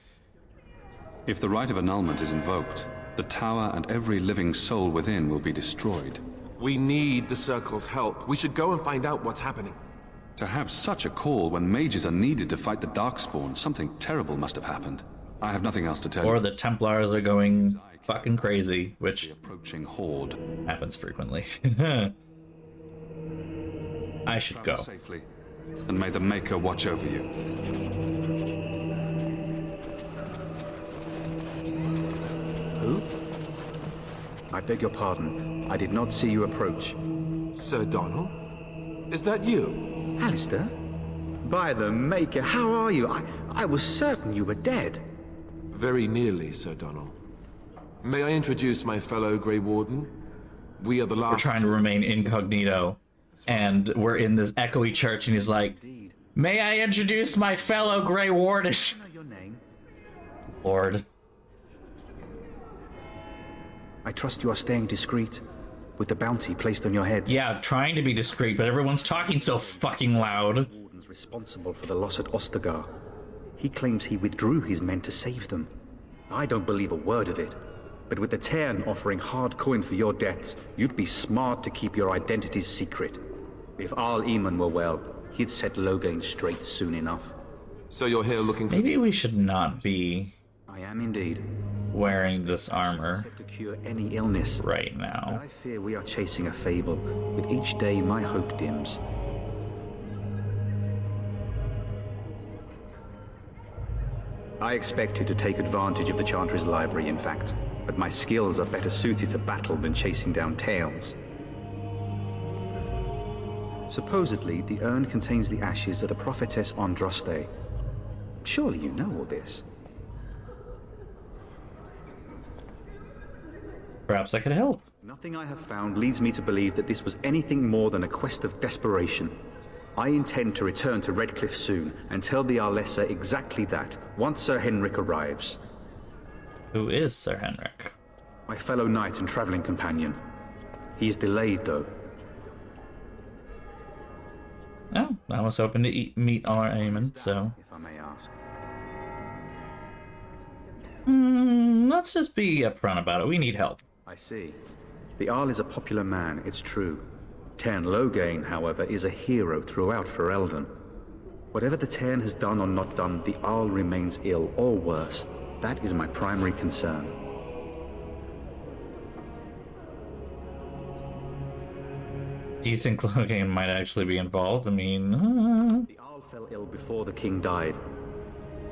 If the rite of annulment is invoked, the tower and every living soul within will be destroyed. We need the Circle's help. We should go and find out what's happening. To have such a call when mages are needed to fight the Darkspawn, something terrible must have happened. I have nothing else to tell you. Or the Templars are going fucking crazy, which approaching horde happens frequently. I should go. Safely, and may the Maker watch over you. Who? I beg your pardon. I did not see you approach. Sir Donald? Is that you? Alistair? By the Maker, how are you? I was certain you were dead. Very nearly, Sir Donald. May I introduce my fellow Grey Warden? We are the last... We're trying to remain incognito, and we're in this echoey church, and he's like, may I introduce my fellow Grey Warden? I know your name. Lord. I trust you are staying discreet, with the bounty placed on your heads. Yeah, trying to be discreet, but everyone's talking so fucking loud. The warden's responsible for the loss at Ostagar. He claims he withdrew his men to save them. I don't believe a word of it. But with the Teyrn offering hard coin for your deaths, you'd be smart to keep your identities secret. If Arl Eamon were well, he'd set Loghain straight soon enough. So you're here looking for... Maybe we should not be... I am indeed. Wearing this armor to cure any illness right now. But I fear we are chasing a fable. With each day, my hope dims. I expected to take advantage of the Chantry's library, in fact, but my skills are better suited to battle than chasing down tales. Supposedly, the urn contains the ashes of the prophetess Andraste. Surely you know all this. Perhaps I could help. Nothing I have found leads me to believe that this was anything more than a quest of desperation. I intend to return to Redcliffe soon and tell the Arlessa exactly that, once Sir Henrik arrives. Who is Sir Henrik? My fellow knight and traveling companion. He is delayed, though. Oh, I was hoping to meet our Eamon, so... If I may ask. Let's just be upfront about it. We need help. I see. The Arl is a popular man, it's true. Teyrn Loghain, however, is a hero throughout Fereldan. Whatever the Cairn has done or not done, the Arl remains ill, or worse. That is my primary concern. Do you think Logain might actually be involved? I mean... The Arl fell ill before the king died.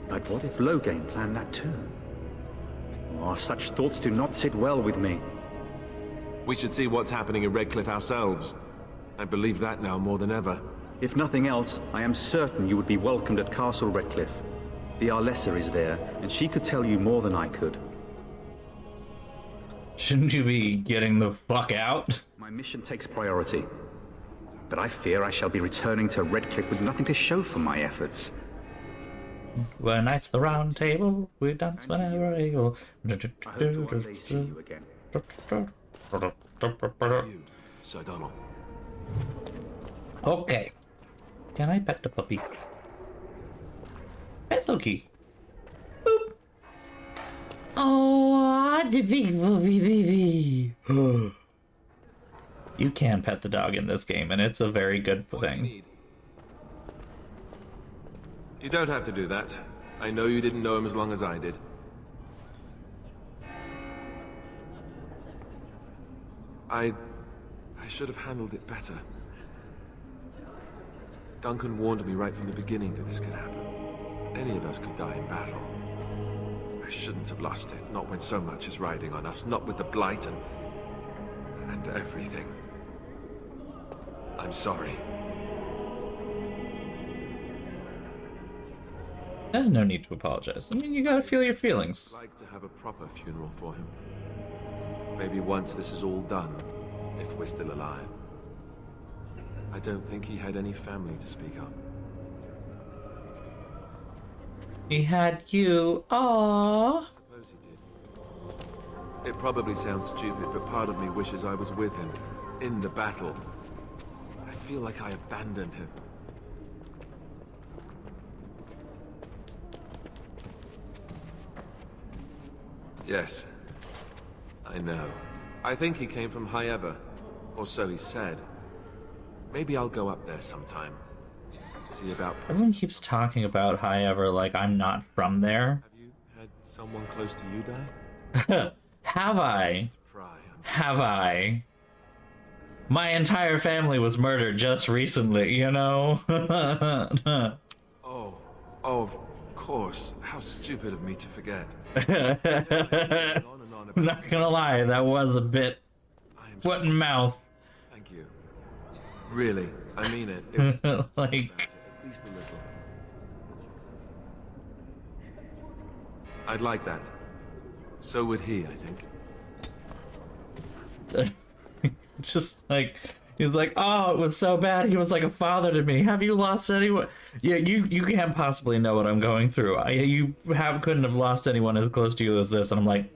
But what if Logain planned that too? Oh, such thoughts do not sit well with me. We should see what's happening in Redcliffe ourselves. I believe that now more than ever. If nothing else, I am certain you would be welcomed at Castle Redcliffe. The Arlessa is there, and she could tell you more than I could. Shouldn't you be getting the fuck out? My mission takes priority. But I fear I shall be returning to Redcliffe with nothing to show for my efforts. We're knights of the round table, we dance whenever we go. I hope to one day see you again. Sir Donald. Okay. Can I pet the puppy? Pet Loki. Boop. Oh, the big puppy baby. You can pet the dog in this game, and it's a very good thing. You don't have to do that. I know you didn't know him as long as I did. I should have handled it better. Duncan warned me right from the beginning that this could happen. Any of us could die in battle. I shouldn't have lost it, not when so much is riding on us, not with the Blight and everything. I'm sorry. There's no need to apologize. I mean, you gotta feel your feelings. I'd like to have a proper funeral for him. Maybe once this is all done, if we're still alive. I don't think he had any family to speak of. He had you. Aww. Suppose he did. It probably sounds stupid, but part of me wishes I was with him, in the battle. I feel like I abandoned him. Yes, I know. I think he came from High Ever, or so he said. Maybe I'll go up there sometime. See about... Everyone keeps talking about High Ever like I'm not from there. Have you had someone close to you die? Have I? Have I? My entire family was murdered just recently, you know? Oh, of course. How stupid of me to forget. I'm not gonna lie, that was a bit foot and mouth. Thank you. Really, I mean it. It was like, at least a little. I'd like that. So would he, I think. just like, he's like, oh, it was so bad. He was like a father to me. Have you lost anyone? Yeah, you can't possibly know what I'm going through. Couldn't have lost anyone as close to you as this. And I'm like,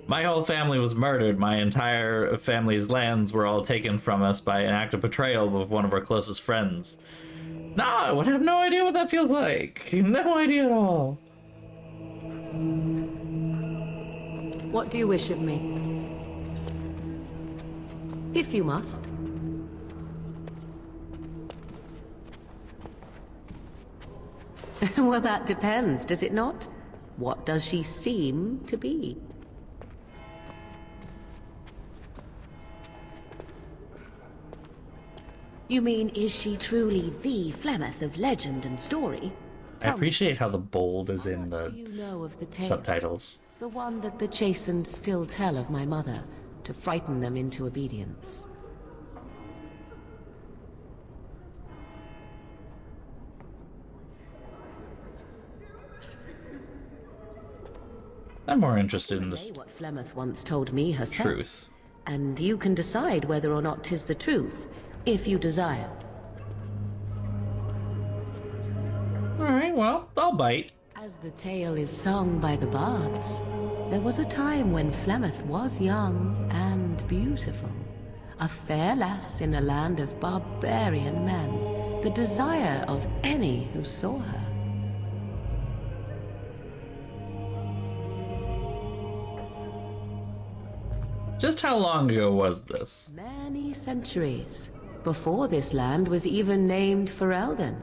my whole family was murdered. My entire family's lands were all taken from us by an act of betrayal of one of our closest friends. No, I would have no idea what that feels like. No idea at all. What do you wish of me? If you must. Well, that depends, does it not? What does she seem to be? You mean, is she truly the Flemeth of legend and story? I appreciate how the bold is in the You know of the tale, subtitles. the one that the chastened still tell of my mother, to frighten them into obedience. I'm more interested in the What Flemeth once told me herself. truth. And you can decide whether or not 'tis the truth, if you desire. Alright, well, I'll bite. As the tale is sung by the bards, there was a time when Flemeth was young and beautiful. A fair lass in a land of barbarian men, the desire of any who saw her. Just how long ago was this? Many centuries, before this land was even named Fereldan.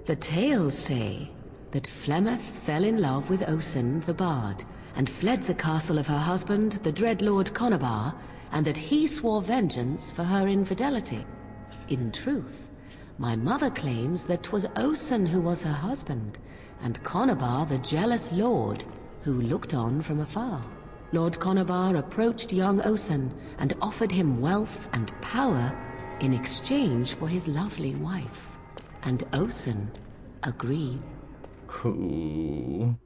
The tales say that Flemeth fell in love with Osen the Bard, and fled the castle of her husband, the Dreadlord Conabar, and that he swore vengeance for her infidelity. In truth, my mother claims that 'twas Osen who was her husband, and Conabar the jealous lord, who looked on from afar. Lord Conabar approached young Osen and offered him wealth and power in exchange for his lovely wife. And Osen agreed. Who?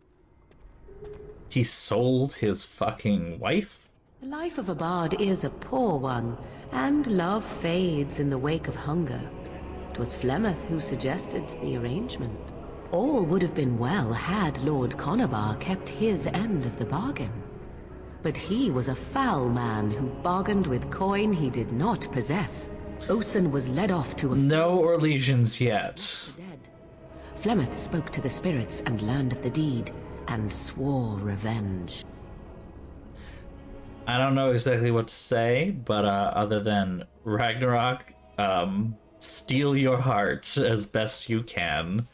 He sold his fucking wife? The life of a bard is a poor one, and love fades in the wake of hunger. 'Twas Flemeth who suggested the arrangement. All would have been well had Lord Conabar kept his end of the bargain. But he was a foul man who bargained with coin he did not possess. Osen was led off to a... No Orlesians yet. Flemeth spoke to the spirits and learned of the deed, and swore revenge. I don't know exactly what to say, but other than Ragnarok, steal your heart as best you can.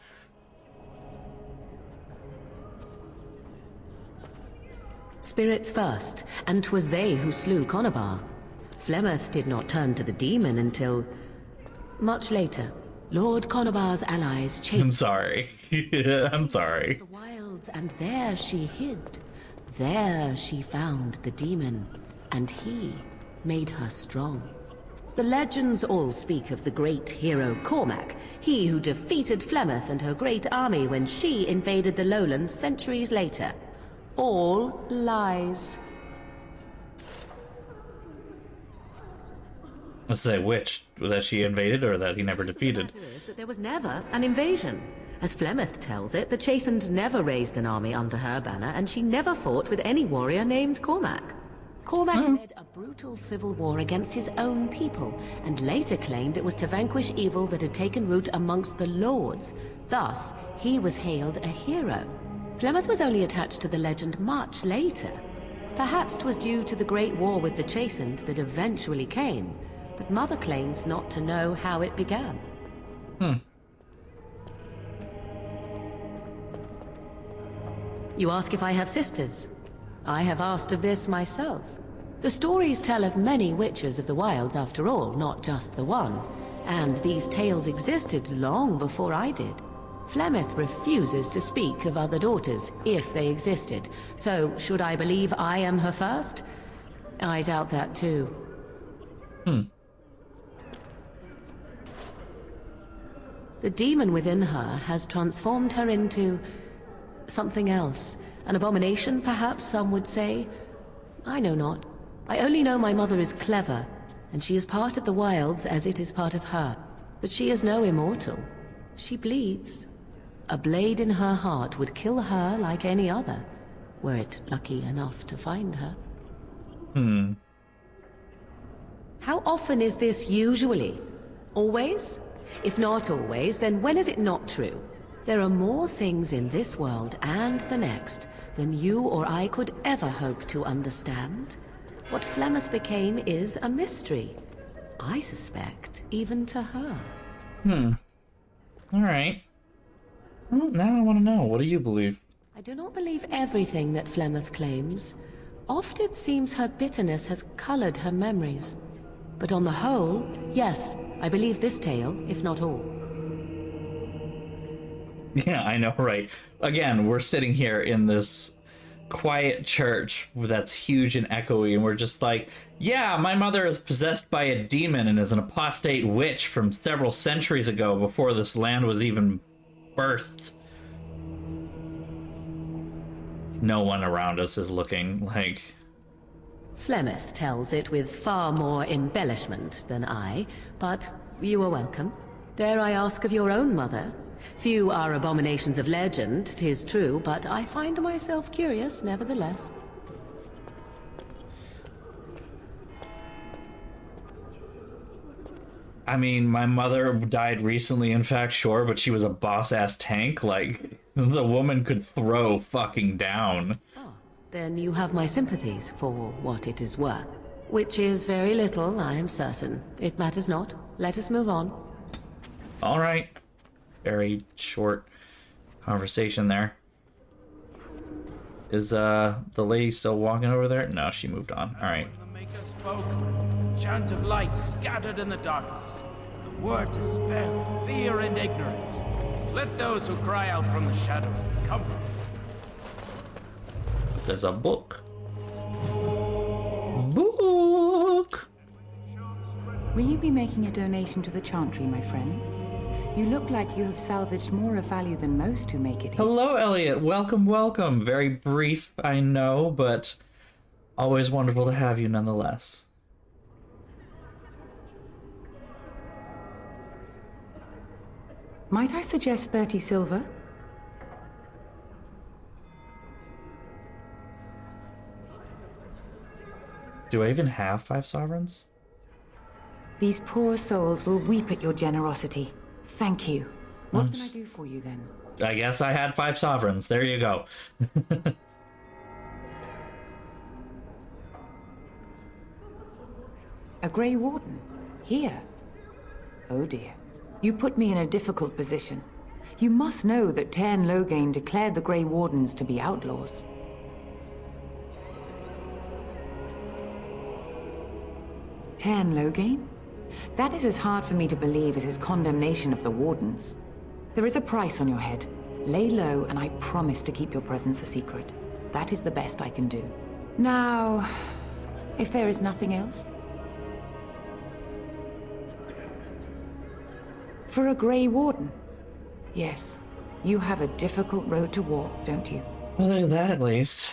Spirits first, and 'twas they who slew Conabar. Flemeth did not turn to the demon until... much later. Lord Conabar's allies chased... I'm sorry. I'm sorry. ...the wilds, and there she hid. There she found the demon, and he made her strong. The legends all speak of the great hero Cormac, he who defeated Flemeth and her great army when she invaded the lowlands centuries later. All lies. Let's say which? That she invaded or that he never defeated? The matter is that there was never an invasion. As Flemeth tells it, the Chastened never raised an army under her banner, and she never fought with any warrior named Cormac. Cormac led a brutal civil war against his own people, and later claimed it was to vanquish evil that had taken root amongst the lords. Thus, he was hailed a hero. Flemeth was only attached to the legend much later. Perhaps 'twas due to the great war with the Chastened that eventually came, but Mother claims not to know how it began. You ask if I have sisters? I have asked of this myself. The stories tell of many witches of the wilds after all, not just the one, and these tales existed long before I did. Flemeth refuses to speak of other daughters, if they existed, so should I believe I am her first? I doubt that too. The demon within her has transformed her into... something else. An abomination, perhaps some would say. I know not. I only know my mother is clever, and she is part of the wilds as it is part of her. But she is no immortal. She bleeds. A blade in her heart would kill her like any other, were it lucky enough to find her. How often is this usually? Always? If not always, then when is it not true? There are more things in this world and the next than you or I could ever hope to understand. What Flemeth became is a mystery. I suspect, even to her. Alright. Well, now I want to know. What do you believe? I do not believe everything that Flemeth claims. Oft it seems her bitterness has colored her memories. But on the whole, yes, I believe this tale, if not all. Yeah, I know, right? Again, we're sitting here in this quiet church that's huge and echoey, and we're just like, yeah, my mother is possessed by a demon and is an apostate witch from several centuries ago before this land was even birthed. No one around us is looking like... Flemeth tells it with far more embellishment than I, but you are welcome. Dare I ask of your own mother? Few are abominations of legend, 'tis true, but I find myself curious nevertheless. I mean, my mother died recently, in fact, sure, but she was a boss-ass tank. Like, the woman could throw fucking down. Then you have my sympathies for what it is worth. Which is very little, I am certain. It matters not. Let us move on. All right. very short conversation there. Is the lady still walking over there? No, she moved on. All right. The Maker spoke. Chant of light scattered in the darkness. The word dispelled fear and ignorance. Let those who cry out from the shadows be comforted. There's a book. Book! Will you be making a donation to the Chantry, my friend? You look like you have salvaged more of value than most who make it here. Hello, Elliot. Welcome, welcome. Very brief, I know, but always wonderful to have you nonetheless. Might I suggest 30 silver? Do I even have 5 sovereigns? These poor souls will weep at your generosity. Thank you. What can I do for you then? I guess I had 5 sovereigns. There you go. A Grey Warden? Here? Oh dear. You put me in a difficult position. You must know that Tairn Loghain declared the Grey Wardens to be outlaws. Tairn Loghain? That is as hard for me to believe as his condemnation of the Wardens. There is a price on your head. Lay low, and I promise to keep your presence a secret. That is the best I can do. Now, if there is nothing else? For a Grey Warden? Yes, you have a difficult road to walk, don't you? Well, there's that at least.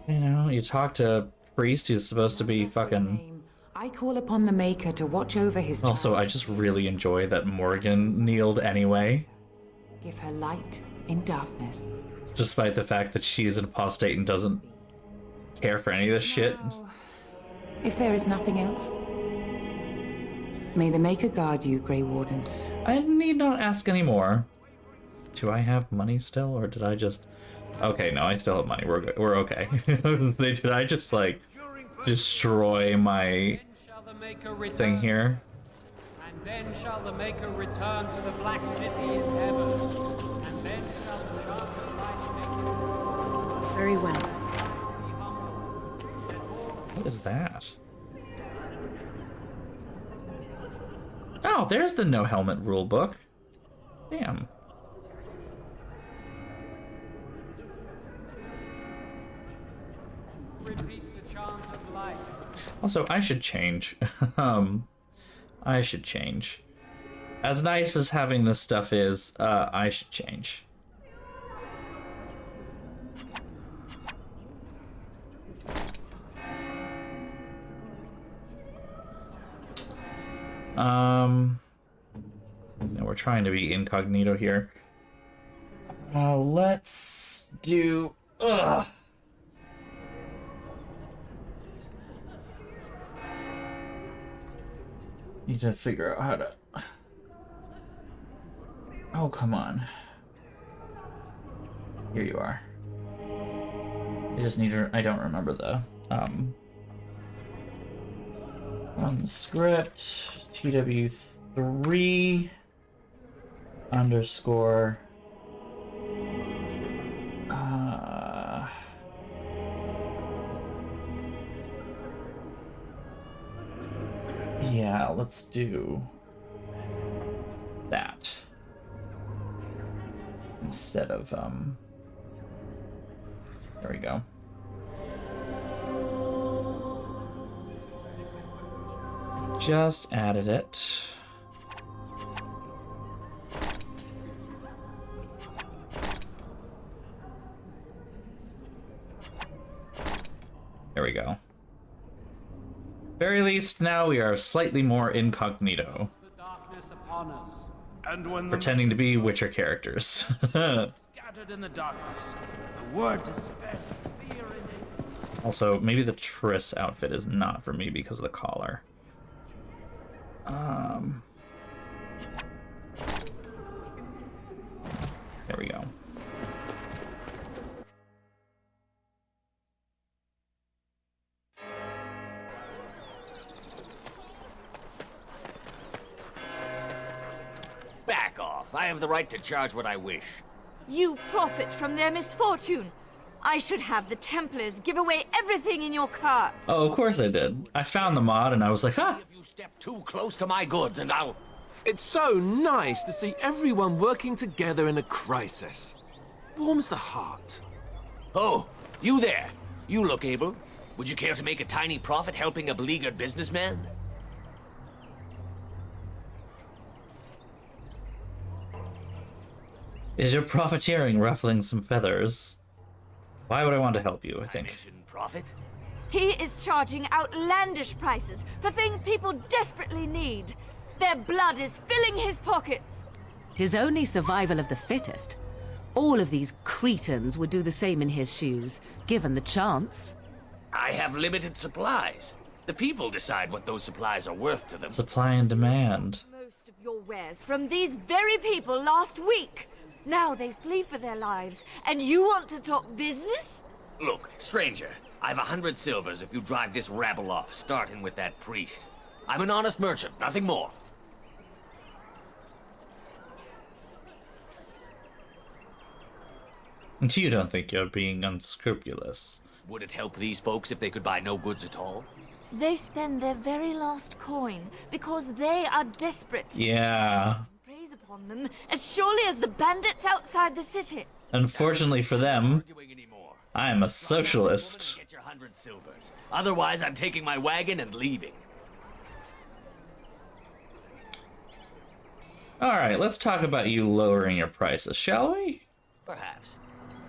You know, you talk to a priest who's supposed to be fucking... I call upon the Maker to watch over his Also, I just really enjoy that Morgan kneeled anyway. Give her light in darkness. Despite the fact that she's an apostate and doesn't care for any of this shit. If there is nothing else, may the Maker guard you, Grey Warden. I need not ask anymore. Do I have money still, or did I just... Okay, no, I still have money. We're good. We're okay. Did I just, like, destroy my thing here? And then shall the Maker return to the Black City in heaven. And then shall the chant of light make it... Very well. What is that? Oh, there's the no helmet rulebook. Damn. Repeat the chant of light. Also, I should change. I should change. As nice as having this stuff is, I should change. No, we're trying to be incognito here. Let's do... Need to figure out how to... Oh, come on. Here you are. I just need to... I don't remember the... on the script, TW3 underscore yeah, let's do that instead of there we go. Just added it. There we go. Very least now we are slightly more incognito. And when Pretending to be Witcher characters. scattered in the darkness, the word dispelled fear and ignorance. Also, maybe the Triss outfit is not for me because of the collar. There we go. Back off. I have the right to charge what I wish. You profit from their misfortune. I should have the Templars give away everything in your carts. Oh, of course I did. I found the mod and I was like, huh. If you step too close to my goods and I'll... It's so nice to see everyone working together in a crisis. Warms the heart. Oh, you there. You look able. Would you care to make a tiny profit helping a beleaguered businessman? Is your profiteering ruffling some feathers? Why would I want to help you, I think? Profit? He is charging outlandish prices for things people desperately need. Their blood is filling his pockets. 'Tis only survival of the fittest. All of these cretins would do the same in his shoes, given the chance. I have limited supplies. The people decide what those supplies are worth to them. Supply and demand. Most of your wares from these very people last week. Now they flee for their lives, and you want to talk business? Look, stranger, I've 100 silvers if you drive this rabble off, starting with that priest. I'm an honest merchant, nothing more. You don't think you're being unscrupulous. Would it help these folks if they could buy no goods at all? They spend their very last coin because they are desperate. Yeah. Preys upon them as surely as the bandits outside the city. Unfortunately for them, I'm a socialist. Get your 100 silvers. Otherwise, I'm taking my wagon and leaving. Alright, let's talk about you lowering your prices, shall we? Perhaps.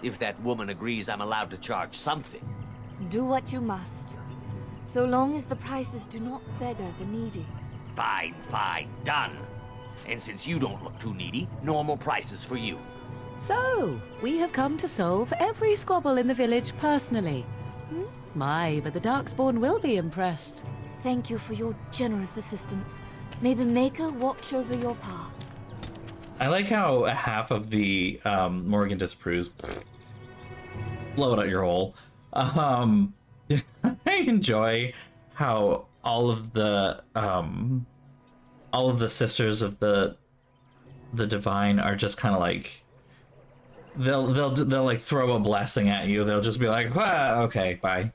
If that woman agrees I'm allowed to charge something. Do what you must. So long as the prices do not beggar the needy. Fine, fine, done. And since you don't look too needy, normal prices for you. So, we have come to solve every squabble in the village personally. My, but the Darkspawn will be impressed. Thank you for your generous assistance. May the Maker watch over your path. I like how half of the Morgan disapproves. Blow it out your hole. I enjoy how all of the sisters of the divine are just kind of like they'll like throw a blessing at you. They'll just be like, ah, okay, bye.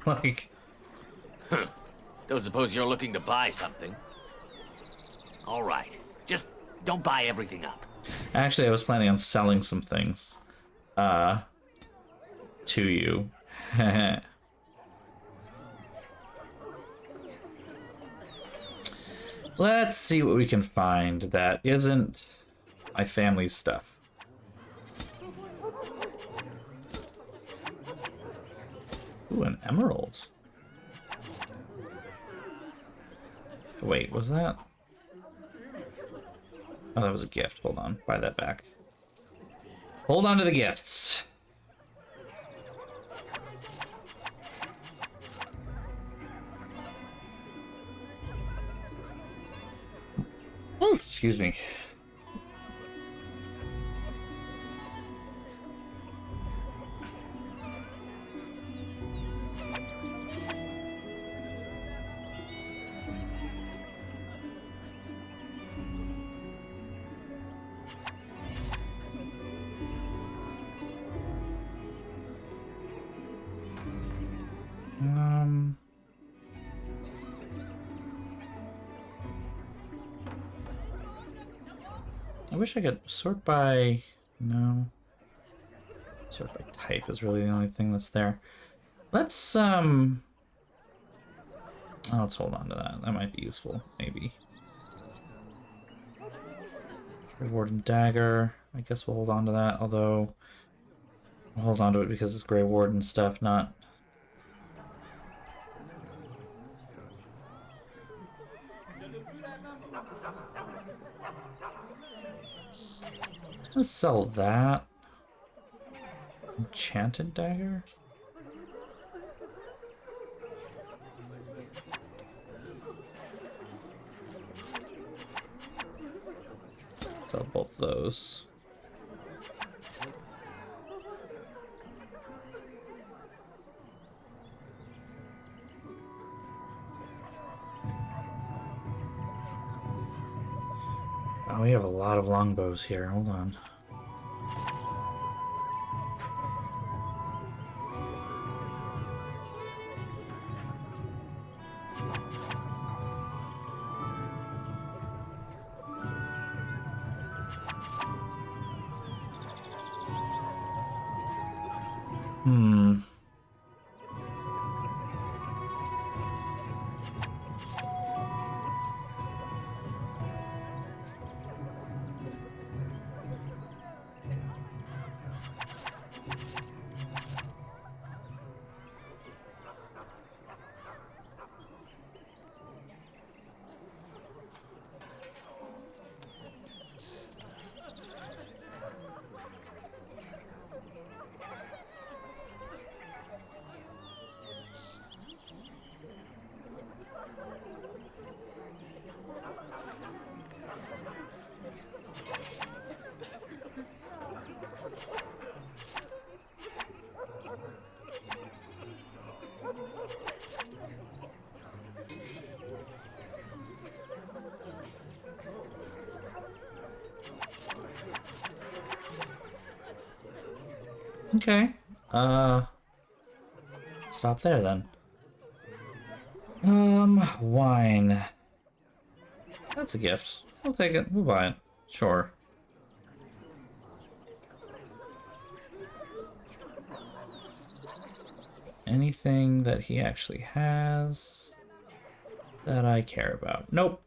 Like, don't suppose you're looking to buy something. All right, just don't buy everything up. Actually, I was planning on selling some things to you. Let's see what we can find that isn't my family's stuff. Ooh, an emerald. Wait, was that? Oh, that was a gift. Hold on. Buy that back. Hold on to the gifts. Oh, excuse me. I wish I could sort by... No. Sort by type is really the only thing that's there. Let's, oh, let's hold on to that. That might be useful, maybe. Reward and dagger. I guess we'll hold on to that, although... We'll hold on to it because it's Grey Warden stuff, not... Let's sell that. Enchanted dagger? Sell both those. Oh, we have a lot of longbows here. Hold on. Hmm. Okay. Stop there then. Wine. That's a gift. We'll take it. We'll buy it. Sure. Anything that he actually has that I care about? Nope.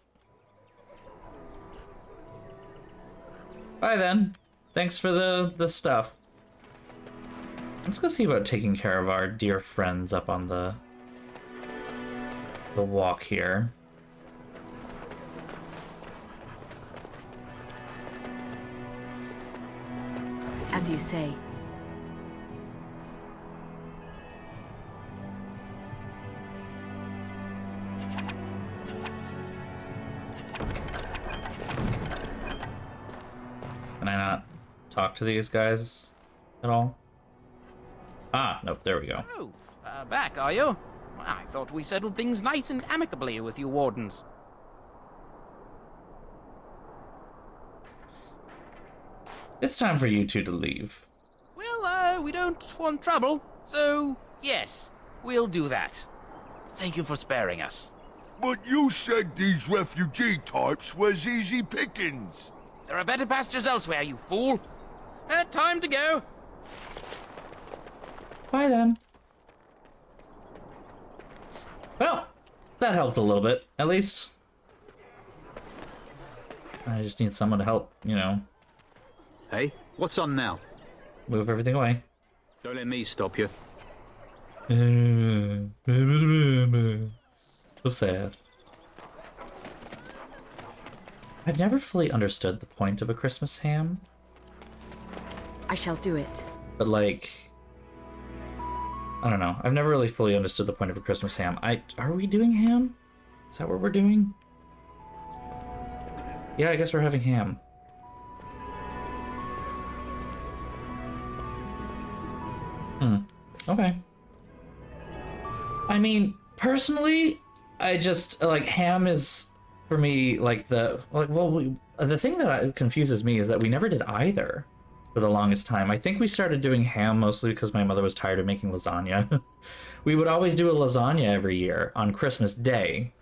Bye then. Thanks for the stuff. Let's go see about taking care of our dear friends up on the walk here. As you say. Can I not talk to these guys at all? Ah, nope, there we go. Oh, back, are you? I thought we settled things nice and amicably with you wardens. It's time for you two to leave. Well, we don't want trouble, so yes, we'll do that. Thank you for sparing us. But you said these refugee types was easy pickings. There are better pastures elsewhere, you fool. Time to go. Bye then. Well, that helped a little bit, at least. I just need someone to help, you know. Hey, what's on now? Move everything away. Don't let me stop you. So sad. I've never fully understood the point of a Christmas ham. I shall do it. But like, I don't know. I've never really fully understood the point of a Christmas ham. Are we doing ham? Is that what we're doing? Yeah, I guess we're having ham. Okay. I mean, personally, I just like ham is for me like the thing that confuses me is that we never did either for the longest time. I think we started doing ham mostly because my mother was tired of making lasagna. We would always do a lasagna every year on Christmas Day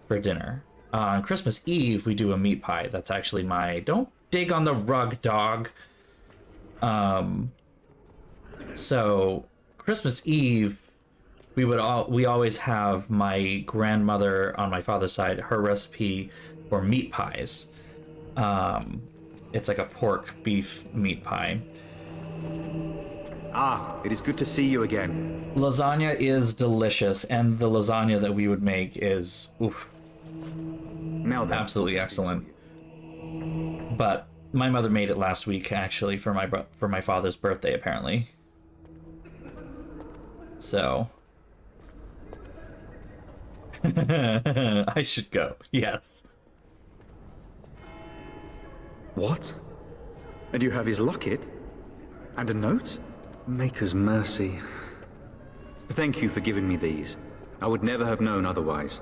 for dinner. On Christmas Eve, we do a meat pie. That's actually my... Don't dig on the rug, dog. So Christmas Eve, we always have my grandmother on my father's side, her recipe for meat pies. It's like a pork beef meat pie. Ah, it is good to see you again. Lasagna is delicious, and the lasagna that we would make is oof. Now then, absolutely excellent. But my mother made it last week, actually, for my father's birthday, apparently. So I should go. Yes. What? And you have his locket? And a note? Maker's mercy. Thank you for giving me these. I would never have known otherwise.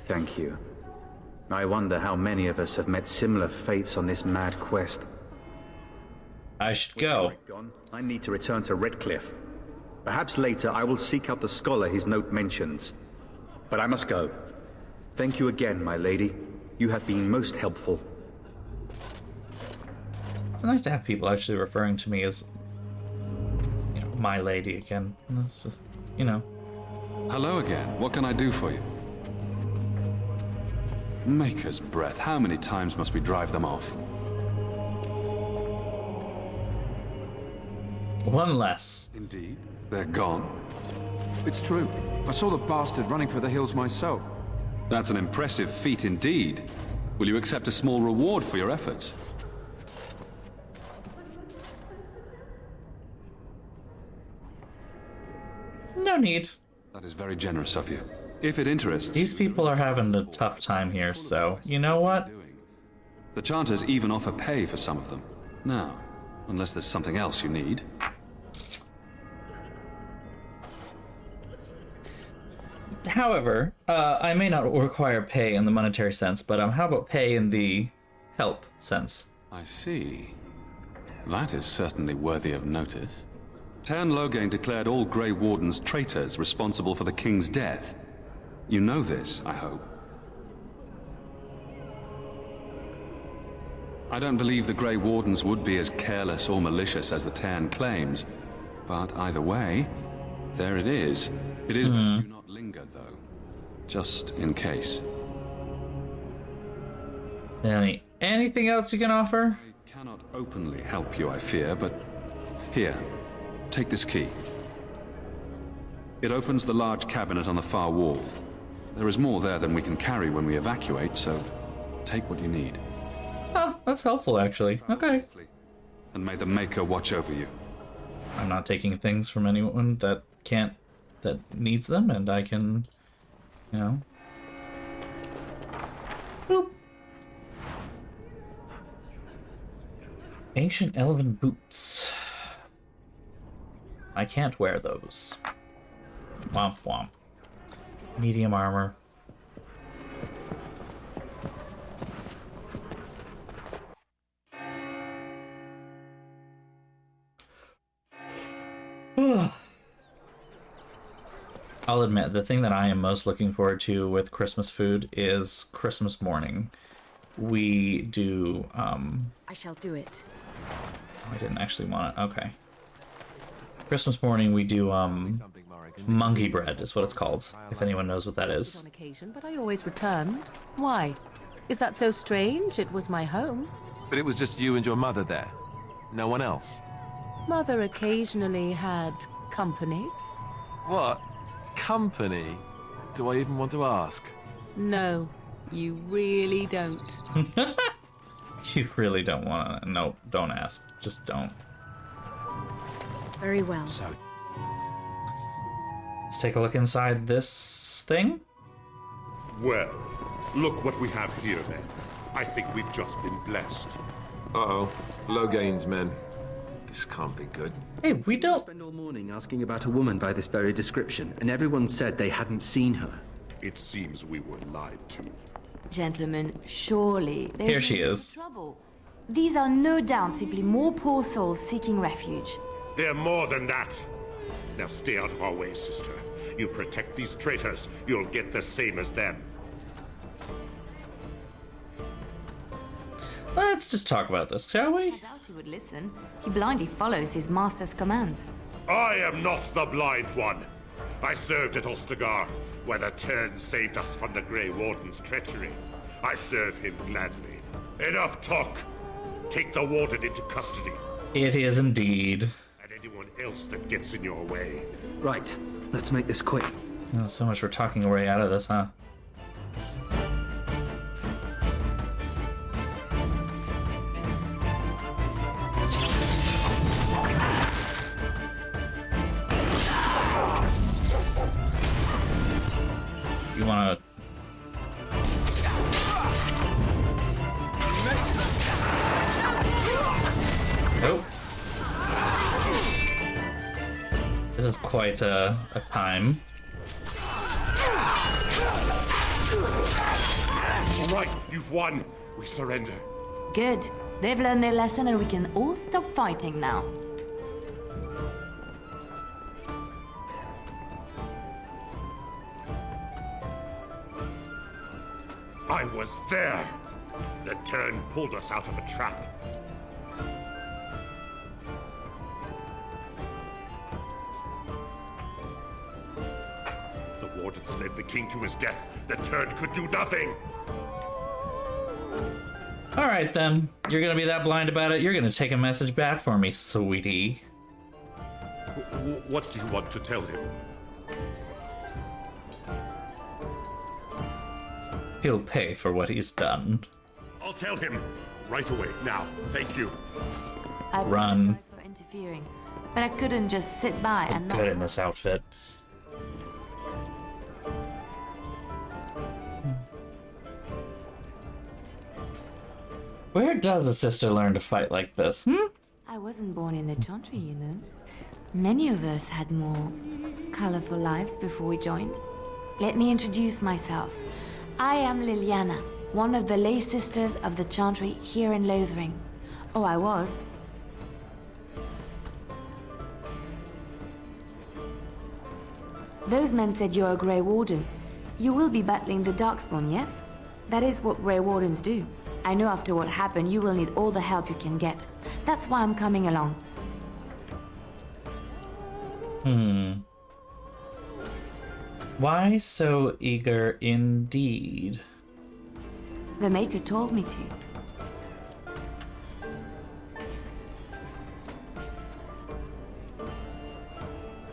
Thank you. I wonder how many of us have met similar fates on this mad quest. I should go. I need to return to Redcliffe. Perhaps later I will seek out the scholar his note mentions. But I must go. Thank you again, my lady. You have been most helpful. It's nice to have people actually referring to me as, you know, my lady again. It's just, you know. Hello again. What can I do for you? Maker's breath. How many times must we drive them off? One less. Indeed. They're gone. It's true. I saw the bastard running for the hills myself. That's an impressive feat indeed. Will you accept a small reward for your efforts? No need. That is very generous of you. If it interests... These people are having a tough time here, so you know what? The Chanters even offer pay for some of them. Now, unless there's something else you need. However, I may not require pay in the monetary sense, but how about pay in the help sense? I see. That is certainly worthy of notice. Tern Loghain declared all Grey Wardens traitors responsible for the King's death. You know this, I hope. I don't believe the Grey Wardens would be as careless or malicious as the Tern claims, but either way, there it is. It is best you not linger, though, just in case. Anything else you can offer? I cannot openly help you, I fear, but here, take this key. It opens the large cabinet on the far wall. There is more there than we can carry when we evacuate, so take what you need. Oh, that's helpful, actually. Okay. And may the Maker watch over you. I'm not taking things from anyone that needs them, and I can, you know. Boop. Ancient elven boots. I can't wear those. Womp womp. Medium armor. I'll admit, the thing that I am most looking forward to with Christmas food is Christmas morning. We do, I shall do it. I didn't actually want it. Okay. Christmas morning we do, monkey bread is what it's called, if anyone knows what that is. On occasion, but I always returned. Why? Is that so strange? It was my home. But it was just you and your mother there? No one else? Mother occasionally had company. What? Company? Do I even want to ask? No, you really don't. You really don't want to. No, don't ask. Just don't. Very well. So, let's take a look inside this thing. Well, look what we have here, then. I think we've just been blessed. Uh-oh. Loghain's men. This can't be good. Hey, we don't spend all morning asking about a woman by this very description, and everyone said they hadn't seen her. It seems we were lied to. Gentlemen, surely there's Here she is. trouble. These are no doubt simply more poor souls seeking refuge. They're more than that. Now stay out of our way, sister. You protect these traitors, you'll get the same as them. Let's just talk about this, shall we? I doubt he would listen. He blindly follows his master's commands. I am not the blind one. I served at Ostagar, where the Tern saved us from the Grey Warden's treachery. I serve him gladly. Enough talk. Take the Warden into custody. It is indeed. And anyone else that gets in your way. Right, let's make this quick. Oh, so much for talking our way out of this, huh? You wanna... Nope. This is quite a time. All right, you've won. We surrender. Good. They've learned their lesson and we can all stop fighting now. I was there. The turn pulled us out of a trap. The wardens led the king to his death. The turn could do nothing. All right, then. You're gonna be that blind about it? You're gonna take a message back for me, sweetie. What do you want to tell him? He'll pay for what he's done. I'll tell him right away. Now, thank you. I Run. apologize for interfering, but I couldn't just sit by and not. Good in this outfit. Where does a sister learn to fight like this? I wasn't born in the Chantry, you know. Many of us had more colorful lives before we joined. Let me introduce myself. I am Liliana, one of the lay sisters of the Chantry here in Lothering. Oh, I was. Those men said you're a Grey Warden. You will be battling the Darkspawn, yes? That is what Grey Wardens do. I know after what happened, you will need all the help you can get. That's why I'm coming along. Why so eager indeed? The Maker told me to.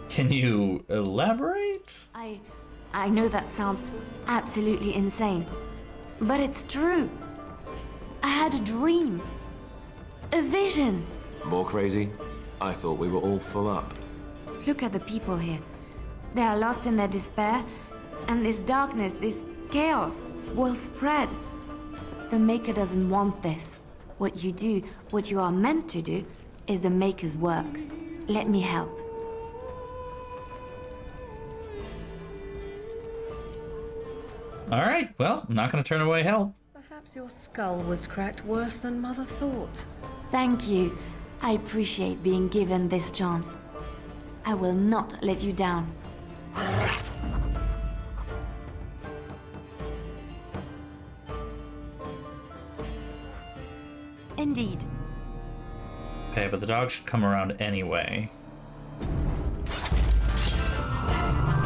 Can you elaborate? I know that sounds absolutely insane, but it's true. I had a dream. A vision. More crazy? I thought we were all full up. Look at the people here. They are lost in their despair, and this darkness, this chaos, will spread. The Maker doesn't want this. What you do, what you are meant to do, is the Maker's work. Let me help. Alright, well, I'm not gonna turn away help. Perhaps your skull was cracked worse than Mother thought. Thank you. I appreciate being given this chance. I will not let you down. Indeed. Okay, but the dog should come around anyway.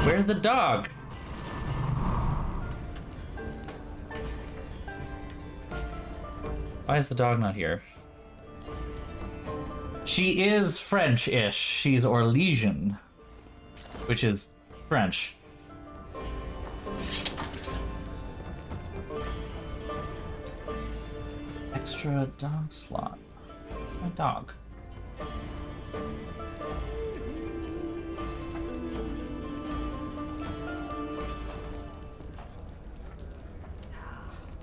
Where's the dog? Why is the dog not here? She is French-ish. She's Orlesian, which is French. Extra dog slot. My dog.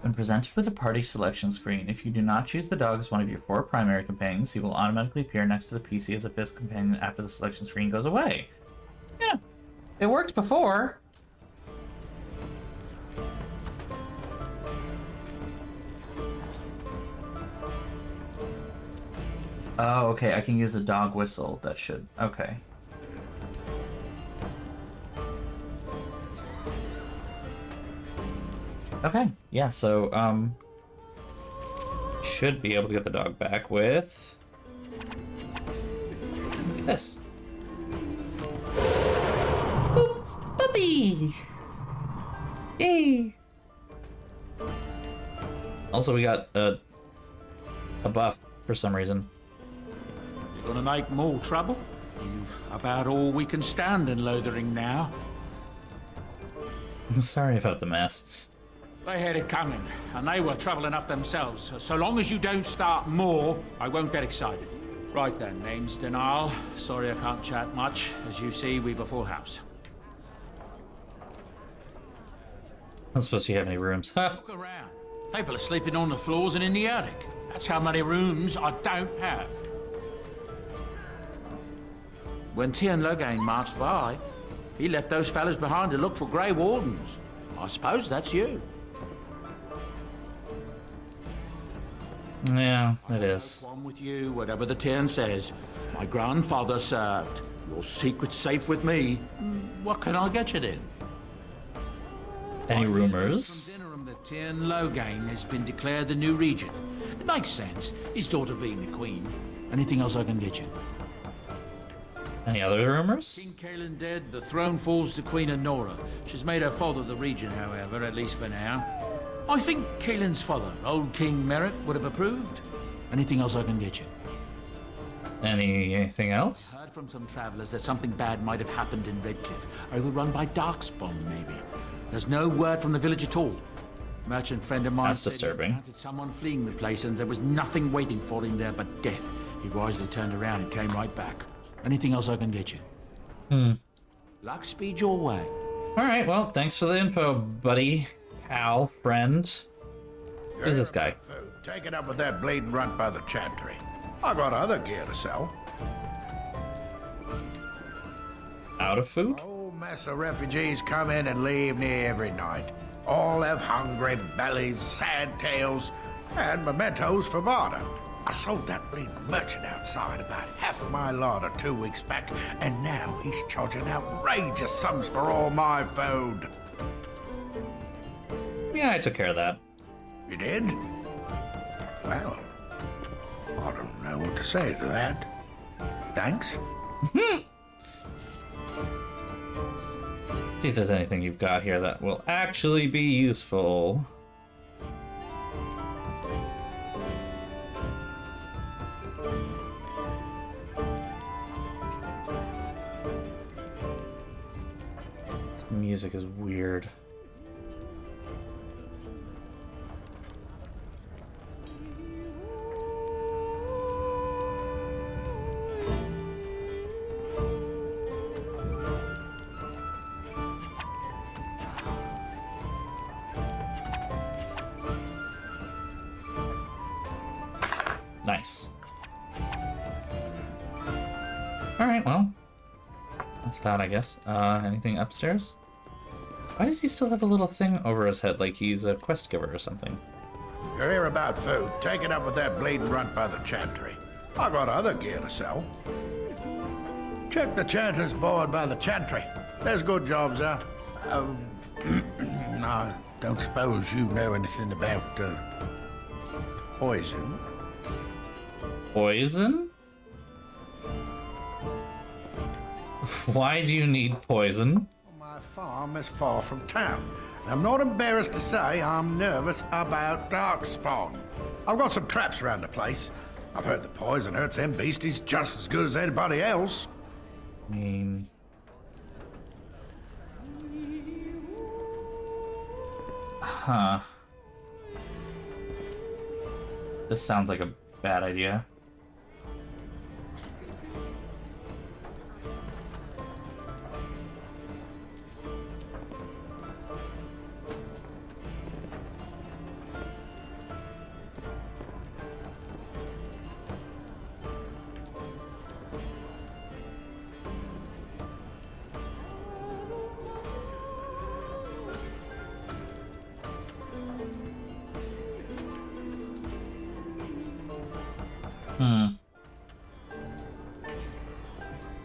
When presented with a party selection screen, if you do not choose the dog as one of your 4 primary companions, he will automatically appear next to the PC as a 5th companion after the selection screen goes away. Yeah, it worked before. Oh, okay, I can use the dog whistle. That should... okay. Okay, yeah, so, should be able to get the dog back with... this. Boop, puppy! Yay! Also, we got a buff for some reason. You're gonna make more trouble? You've about all we can stand in Lothering now. I'm sorry about the mess. They had it coming, and they were trouble enough themselves. So long as you don't start more, I won't get excited. Right then, name's Denal. Sorry I can't chat much. As you see, we've a full house. I don't suppose you have any rooms. Huh? Look around. People are sleeping on the floors and in the attic. That's how many rooms I don't have. When Tian Logain marched by, he left those fellas behind to look for Grey Wardens. I suppose that's you. Yeah, it is. No qualm with you, whatever the Tern says. My grandfather served. Your secret's safe with me. What can I get you then? Any rumors? From Dinnerham that Tern Loghain has been declared the new regent. It makes sense, his daughter being the queen. Anything else I can get you? Any other rumors? King Caelan dead, the throne falls to Queen Honora. She's made her father the regent, however, at least for now. I think Caelan's father, old King Merrick, would have approved. Anything else I can get you? Anything else? I heard from some travelers that something bad might have happened in Redcliffe, overrun by Darkspawn, maybe. There's no word from the village at all. Merchant friend of mine That's disturbing. He encountered someone fleeing the place, and there was nothing waiting for him there but death. He wisely turned around and came right back. Anything else I can get you? Luck speed your way. All right, well, thanks for the info, buddy, pal, friend. Who's this guy? Take it up with that bleeding runt by the chantry. I got other gear to sell. Out of food? A whole mess of refugees come in and leave near every night. All have hungry bellies, sad tales, and mementos for barter. I sold that bleeding merchant outside about half my larder 2 weeks back, and now he's charging outrageous sums for all my food. Yeah, I took care of that. You did? Well, I don't know what to say to that. Thanks. See if there's anything you've got here that will actually be useful. This music is weird. Nice. Alright, well. That's that, I guess. Anything upstairs? Why does he still have a little thing over his head like he's a quest giver or something? You're here about food. Take it up with that bleeding runt by the chantry. I got other gear to sell. Check the chanter's board by the chantry. There's good jobs there. I don't suppose you know anything about poison. Poison? Why do you need poison? My farm is far from town. I'm not embarrassed to say I'm nervous about Darkspawn. I've got some traps around the place. I've heard the poison hurts them beasties just as good as anybody else. I mean... Huh. This sounds like a bad idea.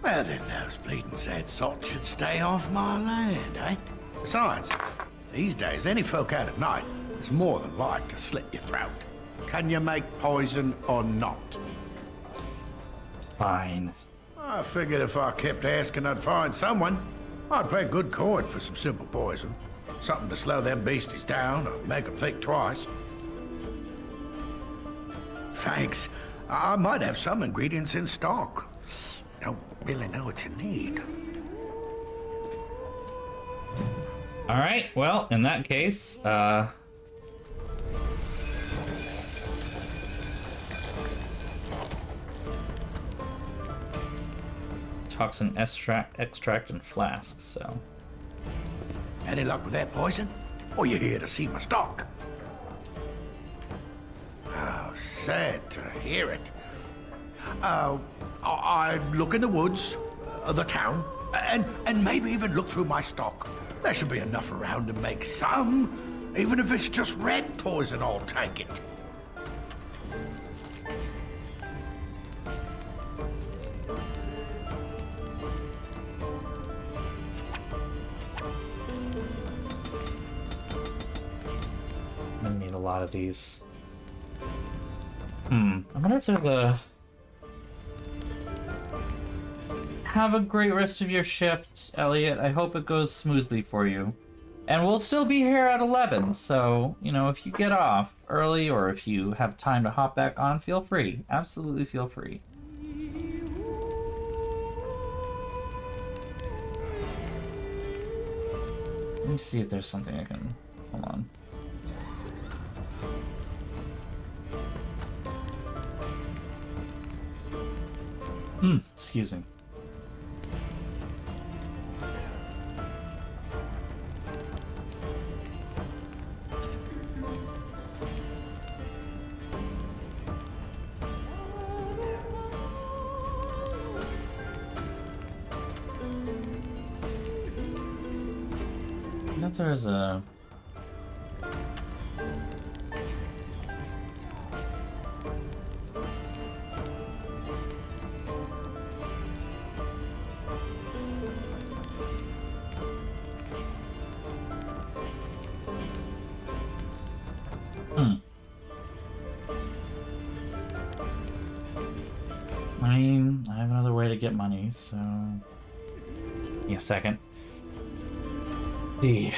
Well, then those bleeding sad sots should stay off my land, eh? Besides, these days, any folk out at night is more than like to slit your throat. Can you make poison or not? Fine. I figured if I kept asking, I'd find someone. I'd pay good coin for some simple poison. Something to slow them beasties down or make them think twice. Thanks. I might have some ingredients in stock. Don't really know what you need. Alright, well, in that case, toxin extract and flasks, so... Any luck with that poison? Or you here to see my stock? Oh, sad to hear it. I'd look in the woods, the town, and maybe even look through my stock. There should be enough around to make some. Even if it's just red poison, I'll take it. I'm gonna need a lot of these. I wonder if there's a... Have a great rest of your shift, Elliot. I hope it goes smoothly for you. And we'll still be here at 11, so, you know, if you get off early or if you have time to hop back on, feel free. Absolutely feel free. Let me see if there's something I can... Hold on. Excuse me. I know there's a... I mean, I have another way to get money, so... Give me a second. See.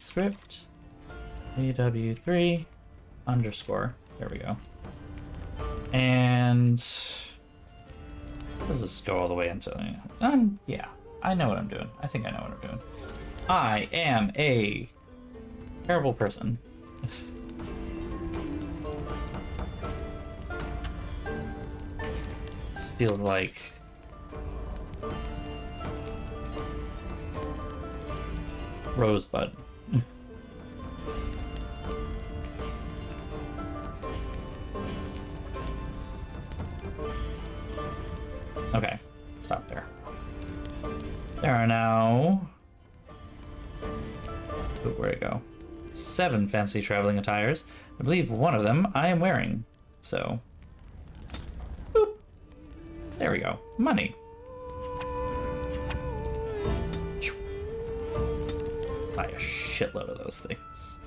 Script AW3 underscore. There we go. And does this go all the way into? Yeah, I know what I'm doing. I think I know what I'm doing. I am a terrible person. This feels like Rosebud. Okay, stop there. There are now... Ooh, where'd it go? 7 fancy traveling attires. I believe one of them I am wearing. So... Boop. There we go. Money. Buy a shitload of those things.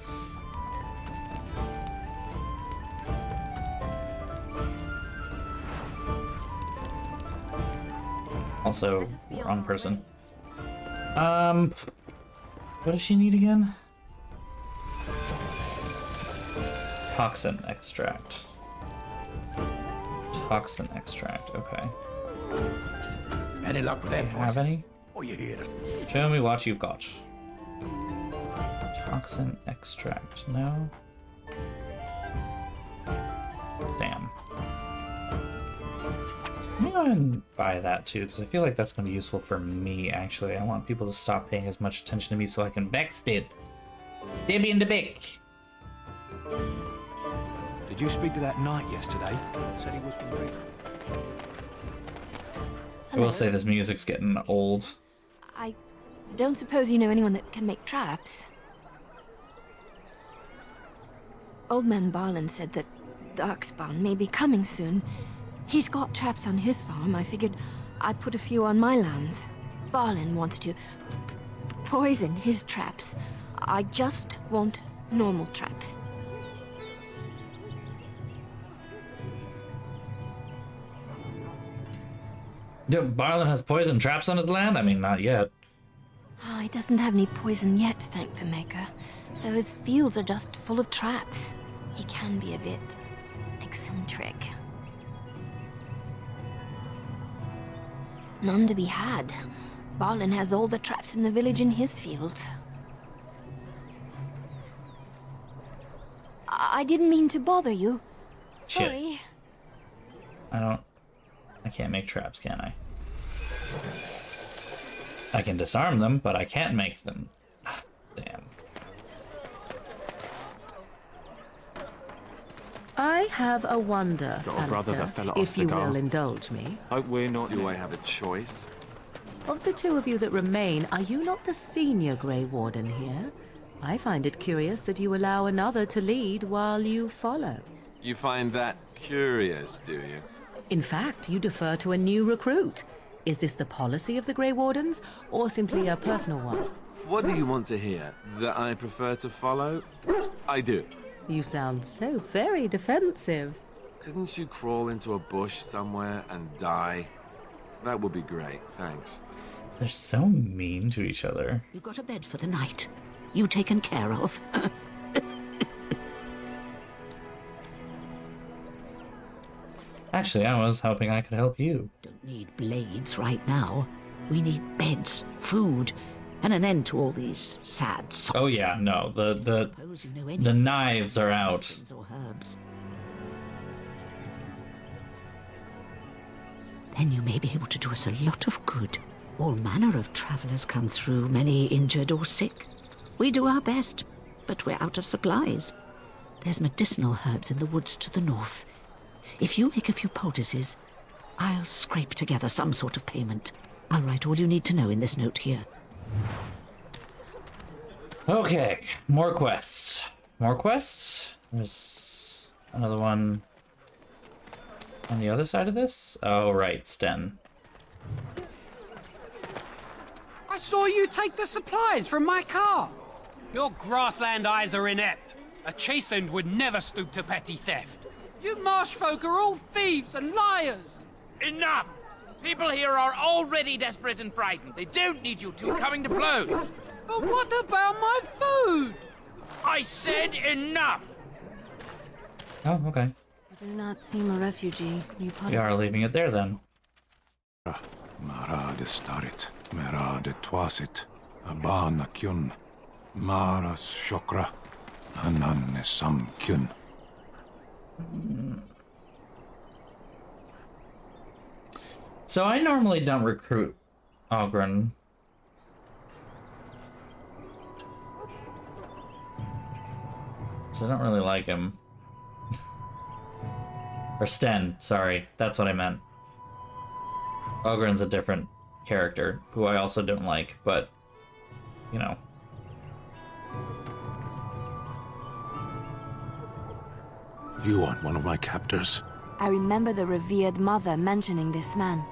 Also, wrong person. What does she need again? Toxin extract. Toxin extract, okay. Any luck with that? Have any? Oh, you hear this? Show me what you've got. Toxin extract, no? Damn. I'm gonna buy that too, because I feel like that's going to be useful for me, actually. I want people to stop paying as much attention to me so I can backstab. Debbie and the Bick. Did you speak to that knight yesterday? Said he was from Greece. I will say this music's getting old. I don't suppose you know anyone that can make traps? Old man Barlin said that Darkspawn may be coming soon. He's got traps on his farm. I figured I'd put a few on my lands. Barlin wants to poison his traps. I just want normal traps. Barlin has poison traps on his land? I mean, not yet. Oh, he doesn't have any poison yet, thank the Maker. So his fields are just full of traps. He can be a bit eccentric. None to be had. Barlin has all the traps in the village in his fields. I didn't mean to bother you. Shit. Sorry. I can't make traps, can I? I can disarm them, but I can't make them. Damn. I have a wonder, Got a brother that fell Alistair, at if you Ostagar. will indulge me. Hope we're not. Do I have a choice? Of the two of you that remain, are you not the senior Grey Warden here? I find it curious that you allow another to lead while you follow. You find that curious, do you? In fact, you defer to a new recruit. Is this the policy of the Grey Wardens, or simply a personal one? What do you want to hear? That I prefer to follow? I do. You sound so very defensive. Couldn't you crawl into a bush somewhere and die? That would be great, thanks. They're so mean to each other. You got a bed for the night. You taken care of. Actually, I was hoping I could help you. Don't need blades right now. We need beds, food, and an end to all these sad songs. Oh yeah, no, the knives are out. Or herbs. Then you may be able to do us a lot of good. All manner of travelers come through, many injured or sick. We do our best, but we're out of supplies. There's medicinal herbs in the woods to the north. If you make a few poultices, I'll scrape together some sort of payment. I'll write all you need to know in this note here. Okay, more quests. More quests? There's another one on the other side of this? Oh, right, Sten. I saw you take the supplies from my car. Your grassland eyes are inept. A chastened would never stoop to petty theft. You marsh folk are all thieves and liars. Enough! People here are already desperate and frightened. They don't need you two coming to blows. But what about my food? I said enough! Oh, okay. You do not seem a refugee. You We are leaving it there then. Mara de starit, mera de twasit, abana kyun, mara shokra, anan sam kyun. So I normally don't recruit Ogren. So I don't really like him. Or Sten, sorry. That's what I meant. Ogren's a different character, who I also don't like, but, you know. You aren't one of my captors. I remember the revered mother mentioning this man.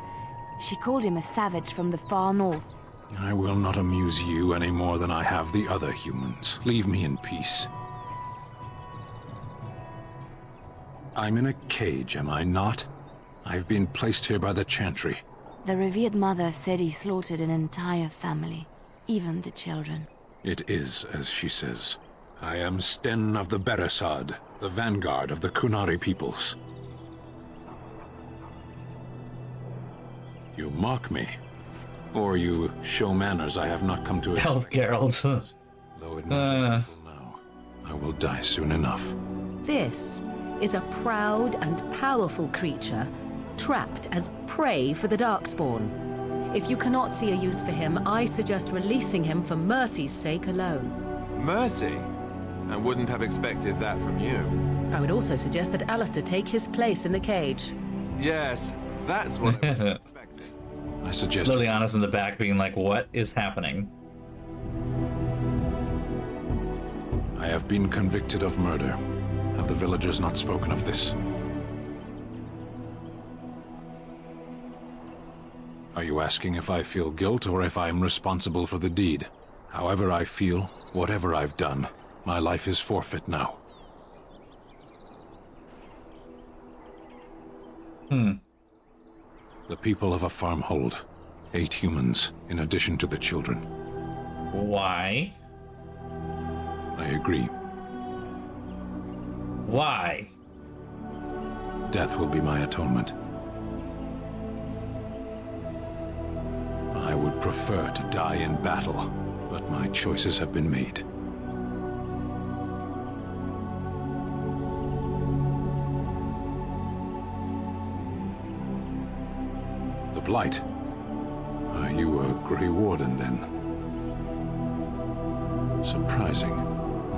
She called him a savage from the far north. I will not amuse you any more than I have the other humans. Leave me in peace. I'm in a cage, am I not? I've been placed here by the Chantry. The revered mother said he slaughtered an entire family, even the children. It is as she says. I am Sten of the Beresad, the vanguard of the Kunari peoples. You mock me, or you show manners I have not come to expect. Help, Geralt. Though it now, I will die soon enough. This is a proud and powerful creature, trapped as prey for the Darkspawn. If you cannot see a use for him, I suggest releasing him for mercy's sake alone. Mercy? I wouldn't have expected that from you. I would also suggest that Alistair take his place in the cage. Yes, that's what I was expecting. I suggest Liliana's in the back being like, what is happening? I have been convicted of murder. Have the villagers not spoken of this? Are you asking if I feel guilt or if I'm responsible for the deed? However I feel, whatever I've done, my life is forfeit now. The people of a farmhold. 8 humans, in addition to the children. Why? I agree. Why? Death will be my atonement. I would prefer to die in battle, but my choices have been made. the Blight. Are you a Grey Warden, then? Surprising.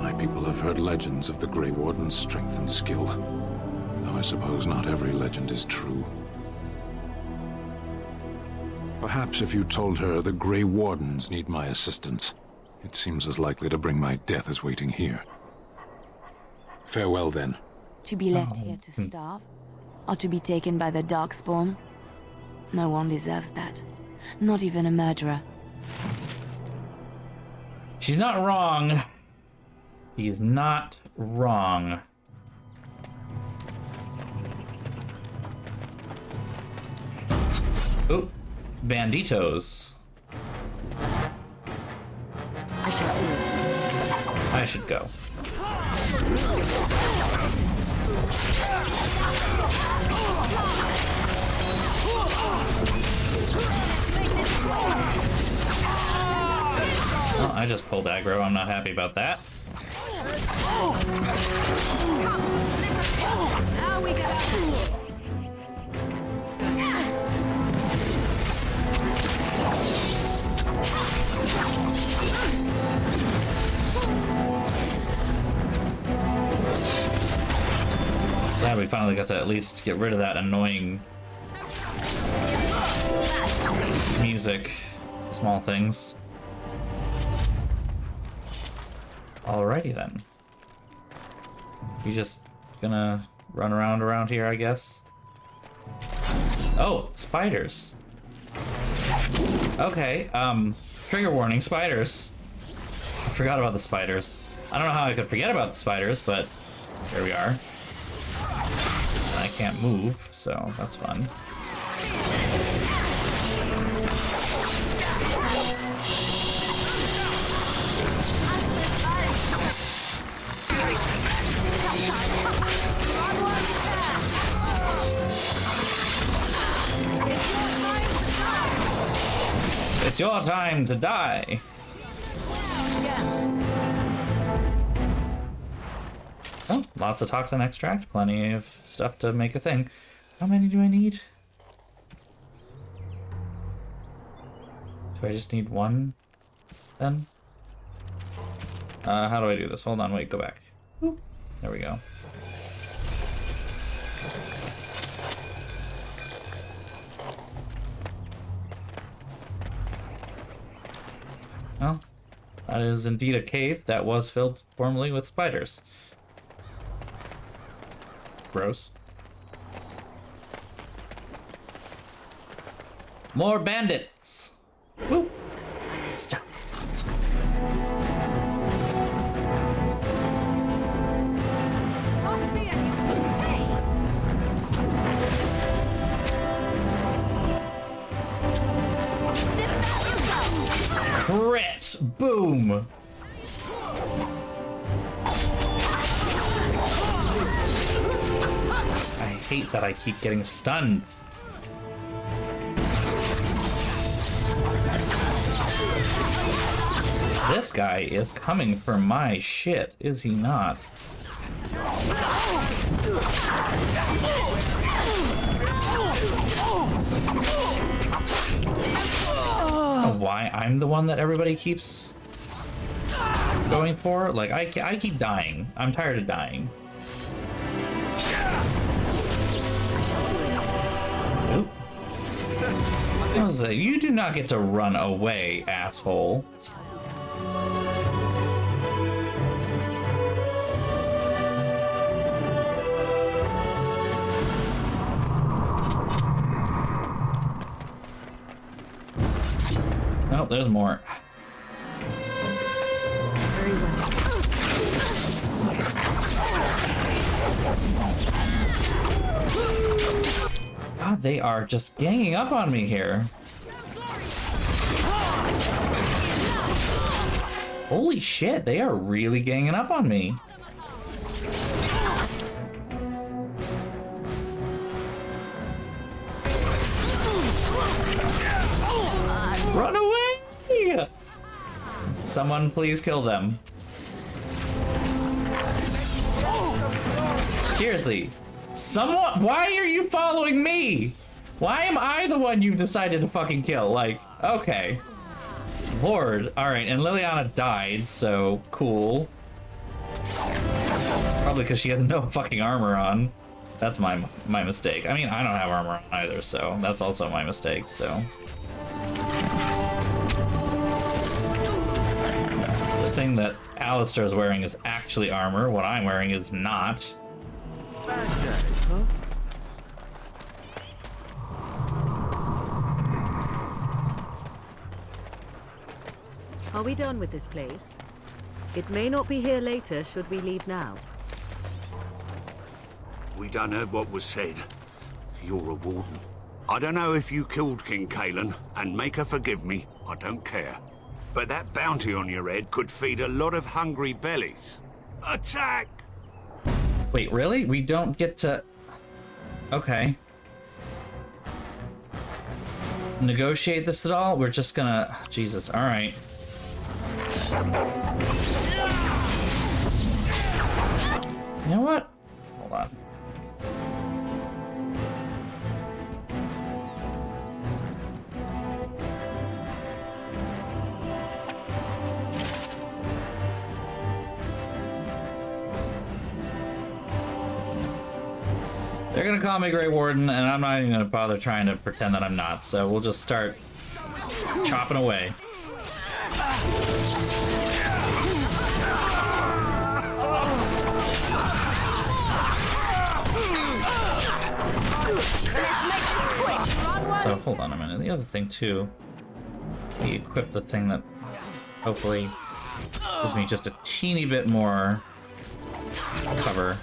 My people have heard legends of the Grey Warden's strength and skill. Though I suppose not every legend is true. Perhaps if you told her the Grey Wardens need my assistance, it seems as likely to bring my death as waiting here. Farewell, then. To be left here to starve? Or to be taken by the Darkspawn? No one deserves that. Not even a murderer. She's not wrong. He's not wrong. Oh, banditos. I should go. Well, I just pulled aggro. I'm not happy about that. Glad we finally got to at least get rid of that annoying music. Small things. Alrighty then. We just gonna run around here, I guess. Oh, spiders. Okay, trigger warning, spiders. I forgot about the spiders. I don't know how I could forget about the spiders, but there we are. I can't move, so that's fun. It's your time to die. Oh, lots of toxin extract, plenty of stuff to make a thing. How many do I need? Do I just need one then? How do I do this? Hold on, wait, go back. Oop. There we go. Well, that is indeed a cave that was filled formerly with spiders. Gross. More bandits! Woo! Stop. Crit! Boom! I hate that I keep getting stunned. This guy is coming for my shit, is he not? Oh, why I'm the one that everybody keeps going for? Like, I keep dying. I'm tired of dying. Oop. I was like, you do not get to run away, asshole. Oh, there's more. Very well. God, they are just ganging up on me here. Holy shit, they are really ganging up on me. Run away! Someone please kill them. Seriously. Someone, why are you following me? Why am I the one you decided to fucking kill? Like, okay. Lord. Alright, and Liliana died, so cool. Probably because she has no fucking armor on. That's my mistake. I mean, I don't have armor on either, so that's also my mistake, so. The thing that Alistair is wearing is actually armor. What I'm wearing is not. Are we done with this place? It may not be here later should we leave now. We done heard what was said. You're a warden. I don't know if you killed King Kalen, and make her forgive me, I don't care. But that bounty on your head could feed a lot of hungry bellies. Attack! Wait, really? We don't get to... Okay. Negotiate this at all? We're just gonna... Jesus, alright. You know what? Hold on. They're gonna call me Grey Warden, and I'm not even gonna bother trying to pretend that I'm not, so we'll just start chopping away. So hold on a minute. The other thing too, we equip the thing that hopefully gives me just a teeny bit more cover.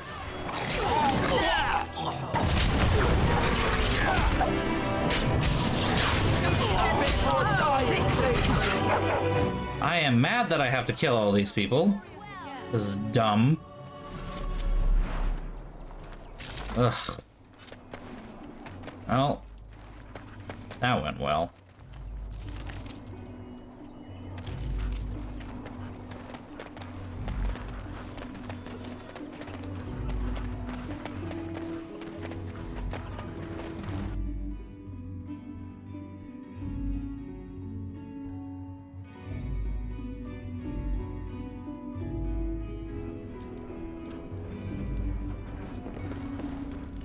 I am mad that I have to kill all these people. This is dumb. Ugh. Well, that went well.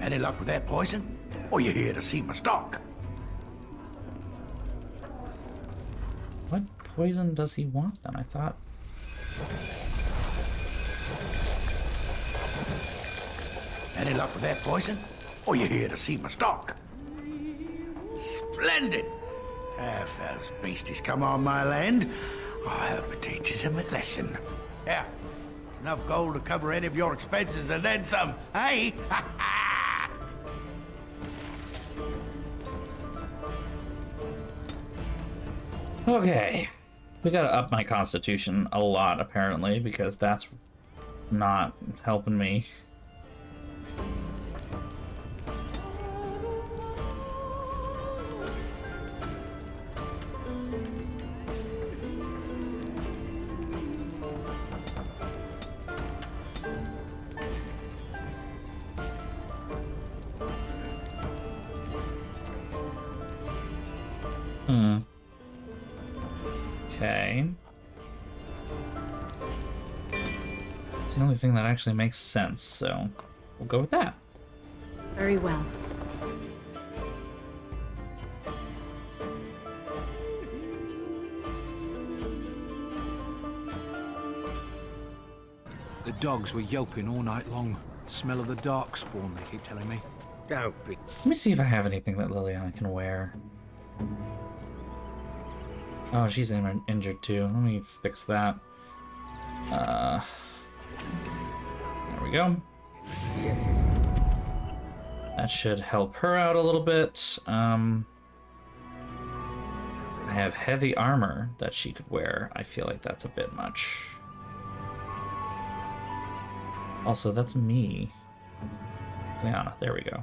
Any luck with that poison? Or you here to see my stock? What poison does he want then? I thought... Any luck with that poison? Or you here to see my stock? Splendid! If those beasties come on my land, I hope it teaches them a lesson. Yeah, enough gold to cover any of your expenses and then some, hey? Okay, we gotta up my constitution a lot apparently, because that's not helping me. Okay. It's the only thing that actually makes sense, so we'll go with that. Very well. The dogs were yelping all night long. Smell of the dark spawn, they keep telling me. Don't be. Let me see if I have anything that Liliana can wear. Oh, she's injured too. Let me fix that. There we go. That should help her out a little bit. I have heavy armor that she could wear. I feel like that's a bit much. Also, that's me. Liana, there we go.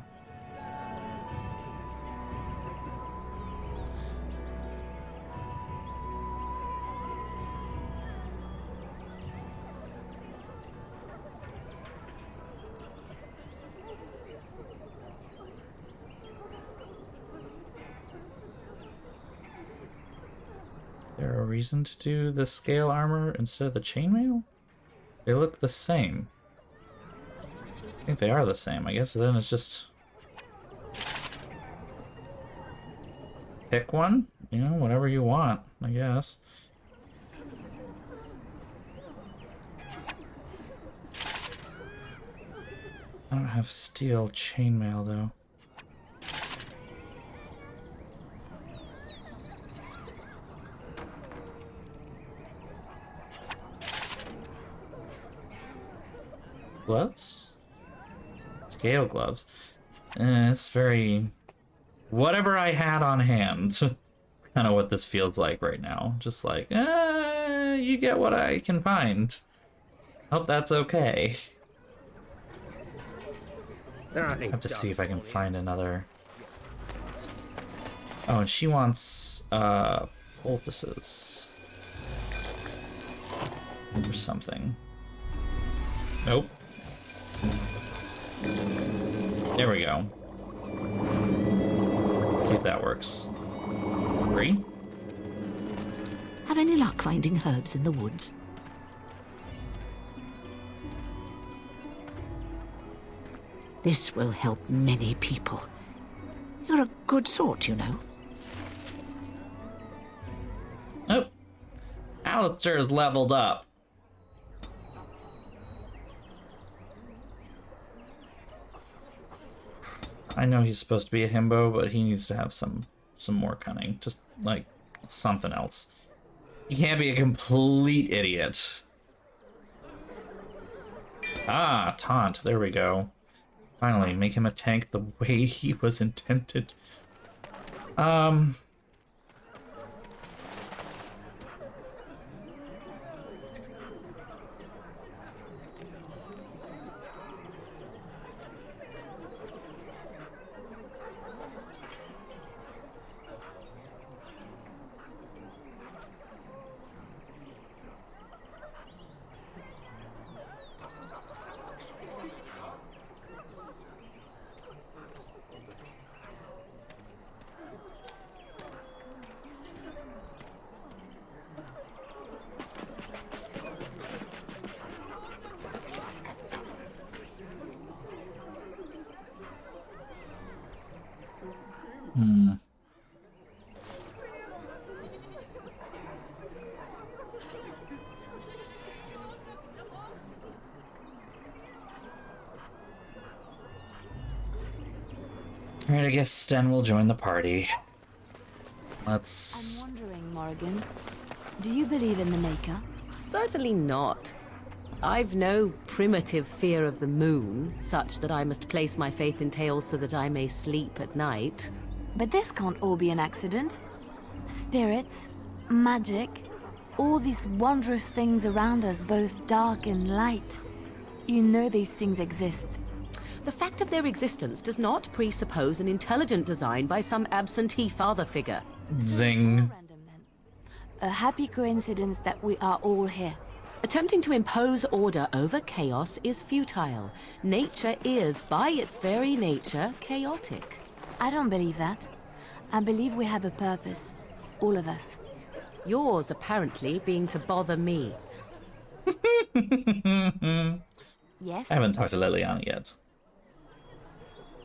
reason to do the scale armor instead of the chainmail? They look the same. I think they are the same. I guess then it's just... pick one? You know, whatever you want, I guess. I don't have steel chainmail, though. Gloves? Scale gloves. It's very... whatever I had on hand. Kind of what this feels like right now. Just like, you get what I can find. Hope that's okay. I have to see if I can find another... oh, and she wants, poultices. Or something. Nope. There we go. See if that works. 3? Have any luck finding herbs in the woods? This will help many people. You're a good sort, you know. Oh. Alistair is leveled up. I know he's supposed to be a himbo, but he needs to have some more cunning. Just, like, something else. He can't be a complete idiot. Ah, taunt. There we go. Finally, make him a tank the way he was intended. Alright, I guess Sten will join the party. Let's... I'm wondering, Morrigan, do you believe in the Maker? Certainly not. I've no primitive fear of the moon, such that I must place my faith in tales so that I may sleep at night. But this can't all be an accident. Spirits, magic, all these wondrous things around us, both dark and light. You know these things exist. The fact of their existence does not presuppose an intelligent design by some absentee father figure. Zing. A happy coincidence that we are all here. Attempting to impose order over chaos is futile. Nature is, by its very nature, chaotic. I don't believe that. I believe we have a purpose. All of us. Yours, apparently, being to bother me. Yes? I haven't talked to Liliana yet.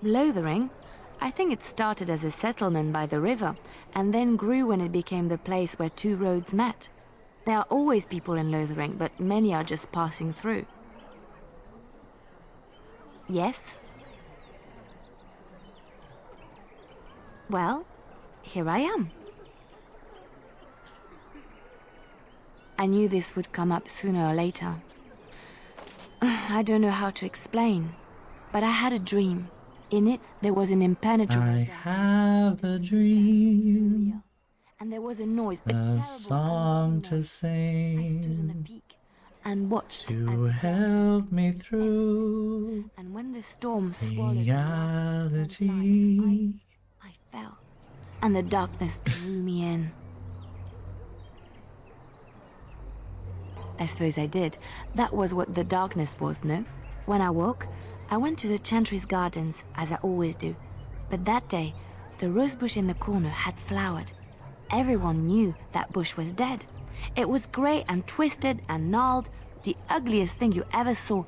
Lothering? I think it started as a settlement by the river, and then grew when it became the place where two roads met. There are always people in Lothering, but many are just passing through. Yes? Well, here I am. I knew this would come up sooner or later. I don't know how to explain, but I had a dream. In it, there was an impenetrable... I have a dream. And there was a noise, a song to sing. I stood on a peak and watched to help me through. And when the storm swallowed reality, I fell, and the darkness drew me in. I suppose I did. That was what the darkness was, no? When I woke, I went to the Chantry's gardens, as I always do. But that day, the rosebush in the corner had flowered. Everyone knew that bush was dead. It was grey and twisted and gnarled, the ugliest thing you ever saw.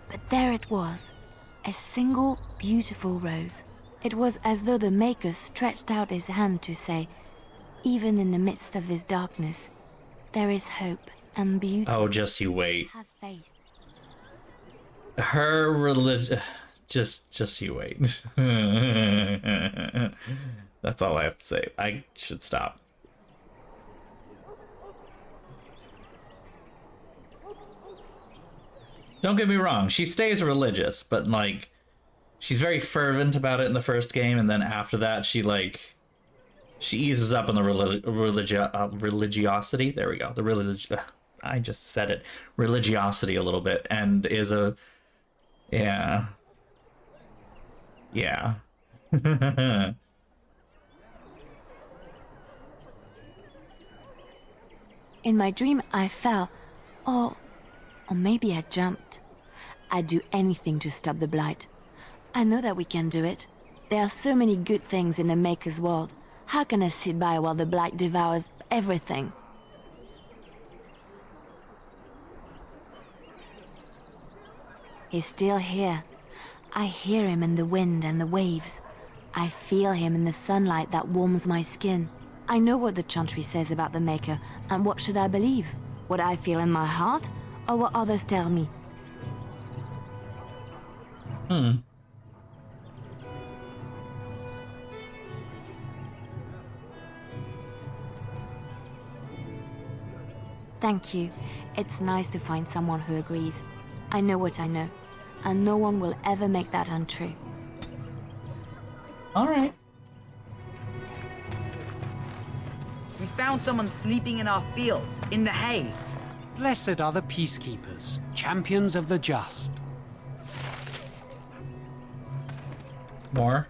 But there it was, a single beautiful rose. It was as though the Maker stretched out his hand to say, even in the midst of this darkness, there is hope and beauty. Oh, just you wait. Have faith. Her religion... Just you wait. That's all I have to say. I should stop. Don't get me wrong, she stays religious, but like, she's very fervent about it in the first game, and then after that, she eases up on the religiosity. There we go. I just said it. Religiosity a little bit, and is a, yeah. Yeah. In my dream, I fell. Or maybe I jumped. I'd do anything to stop the Blight. I know that we can do it. There are so many good things in the Maker's world. How can I sit by while the Blight devours everything? He's still here. I hear him in the wind and the waves. I feel him in the sunlight that warms my skin. I know what the Chantry says about the Maker, and what should I believe? What I feel in my heart, or what others tell me? Thank you. It's nice to find someone who agrees. I know what I know, and no one will ever make that untrue. All right. We found someone sleeping in our fields, in the hay. Blessed are the peacekeepers, champions of the just. More.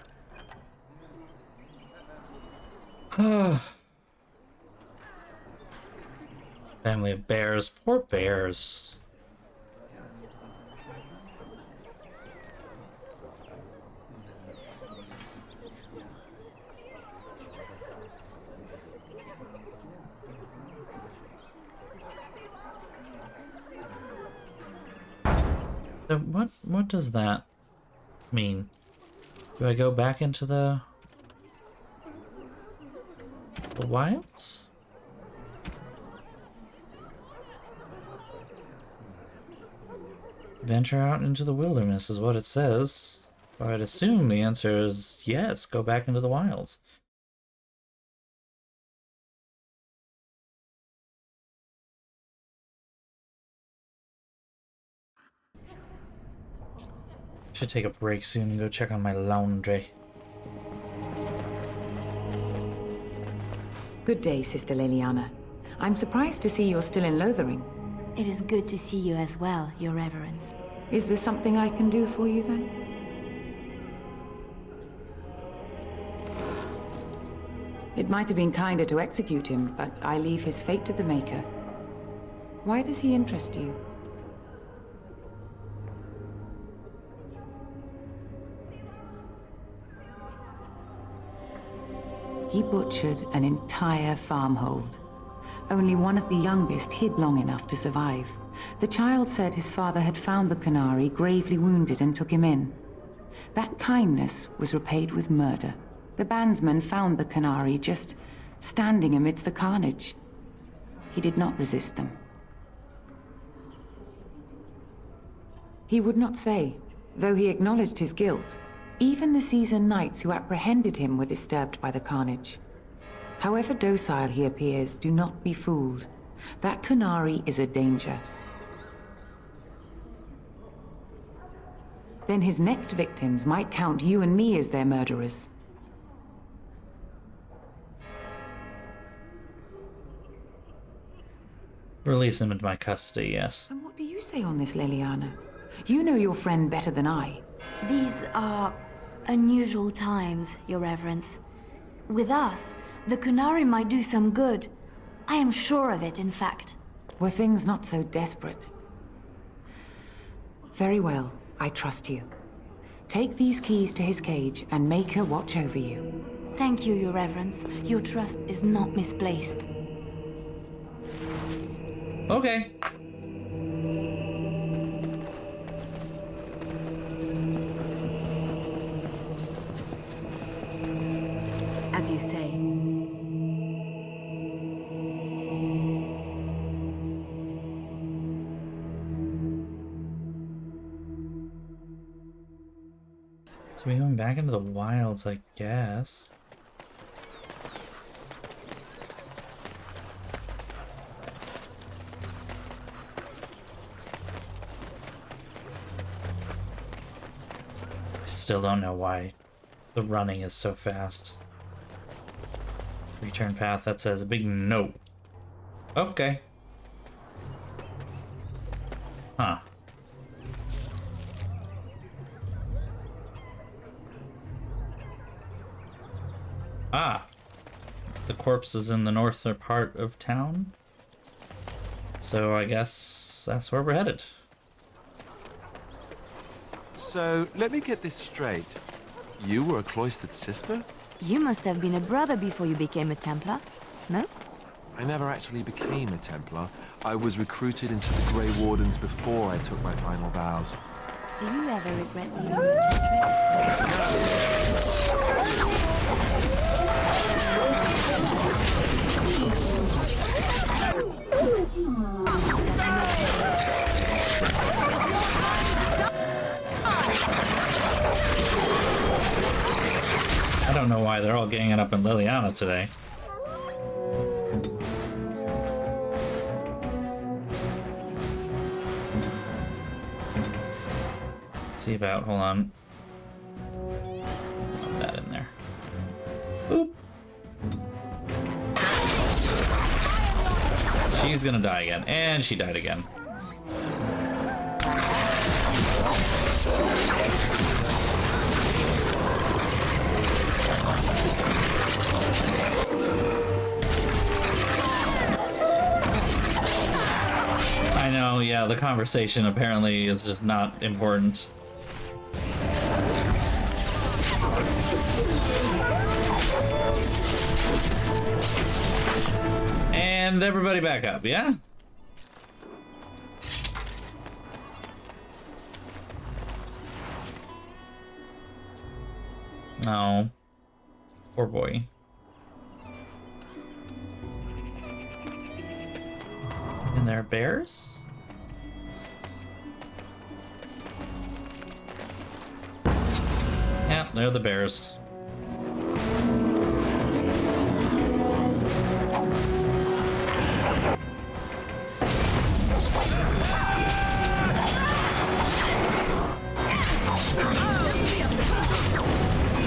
Family of bears. Poor bears. So what does that mean? Do I go back into the wilds? Venture out into the wilderness is what it says. But I'd assume the answer is yes, go back into the wilds. Should take a break soon and go check on my laundry. Good day, Sister Leliana. I'm surprised to see you're still in Lothering. It is good to see you as well, Your Reverence. Is there something I can do for you, then? It might have been kinder to execute him, but I leave his fate to the Maker. Why does he interest you? He butchered an entire farmhold. Only one of the youngest hid long enough to survive. The child said his father had found the Canary gravely wounded and took him in. That kindness was repaid with murder. The bandsman found the Canary just standing amidst the carnage. He did not resist them. He would not say, though he acknowledged his guilt. Even the seasoned knights who apprehended him were disturbed by the carnage. However docile he appears, do not be fooled. That Canary is a danger. Then his next victims might count you and me as their murderers. Release him into my custody, yes. And what do you say on this, Leliana? You know your friend better than I. These are unusual times, Your Reverence. With us, the Canary might do some good. I am sure of it, in fact. Were things not so desperate? Very well, I trust you. Take these keys to his cage and make her watch over you. Thank you, Your Reverence. Your trust is not misplaced. Okay. As you say. So we're going back into the wilds, I guess. Still don't know why the running is so fast. Return path, that says a big no. Okay. Huh. Ah. The corpse is in the northern part of town. So I guess that's where we're headed. So, let me get this straight. You were a cloistered sister? You must have been a brother before you became a Templar, no? I never actually became a Templar. I was recruited into the Grey Wardens before I took my final vows. Do you ever regret leaving the I don't know why they're all ganging up in Liliana today. Let's see about, hold on. Put that in there. Boop. She's gonna die again, and she died again. I know, yeah, the conversation apparently is just not important. And everybody back up, yeah? No. Poor boy. And there are bears? Yeah, they're the bears.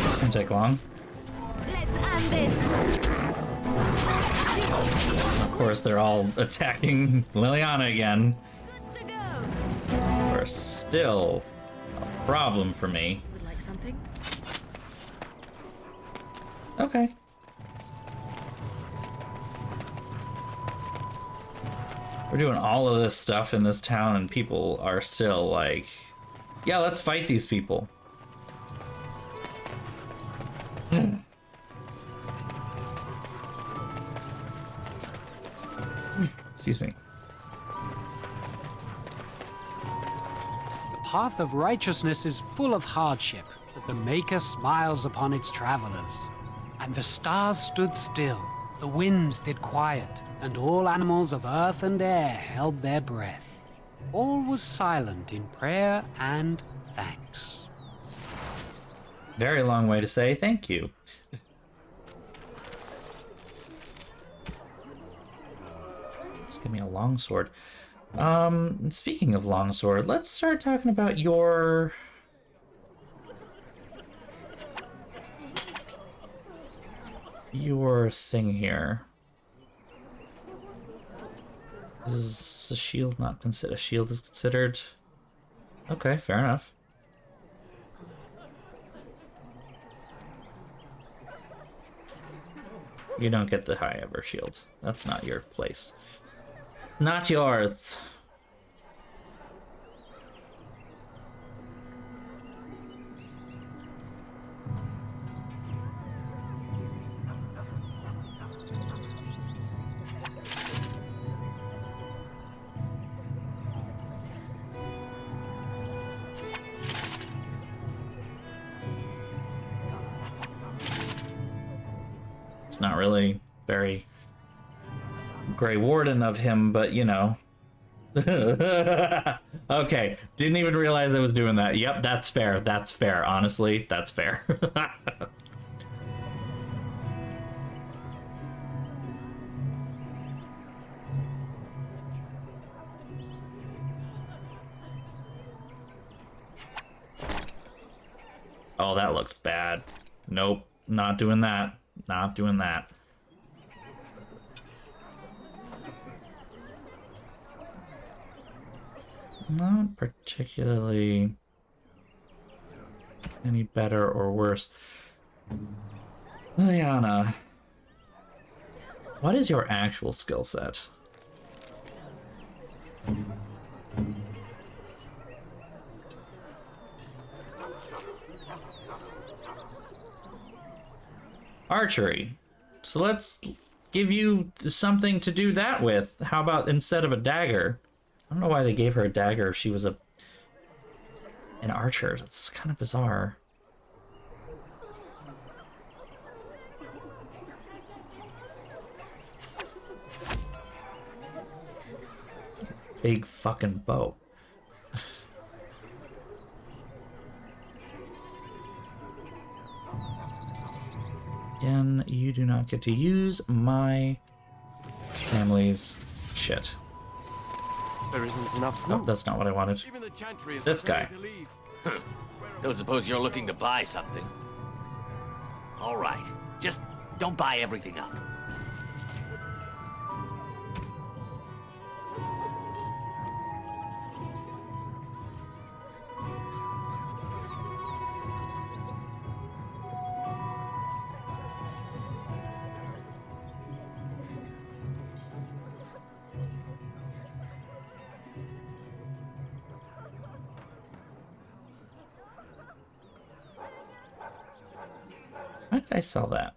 This can take long. Of course, they're all attacking Liliana again. We're still a problem for me. Would like something? Okay. We're doing all of this stuff in this town and people are still like, yeah, let's fight these people. Excuse me. The path of righteousness is full of hardship, but the Maker smiles upon its travelers. And the stars stood still, the winds did quiet, and all animals of earth and air held their breath. All was silent in prayer and thanks. Very long way to say thank you. Just give me a longsword. Speaking of longsword, let's start talking about your thing here. Is a shield not considered? A shield is considered. Okay, fair enough. You don't get the high ever shield. That's not your place. Not yours. It's not really very Grey Warden of him, but you know. Okay, didn't even realize I was doing that. Yep, that's fair. That's fair. Honestly, that's fair. Oh, that looks bad. Nope, not doing that. Not doing that. Not particularly any better or worse. Liliana, what is your actual skill set? Archery. So let's give you something to do that with. How about instead of a dagger? I don't know why they gave her a dagger if she was an archer. That's kind of bizarre. Big fucking bow. Again, you do not get to use my family's shit. There isn't enough. Oh, that's not what I wanted. This guy. Don't suppose you're looking to buy something? All right, just don't buy everything up. Why did I sell that?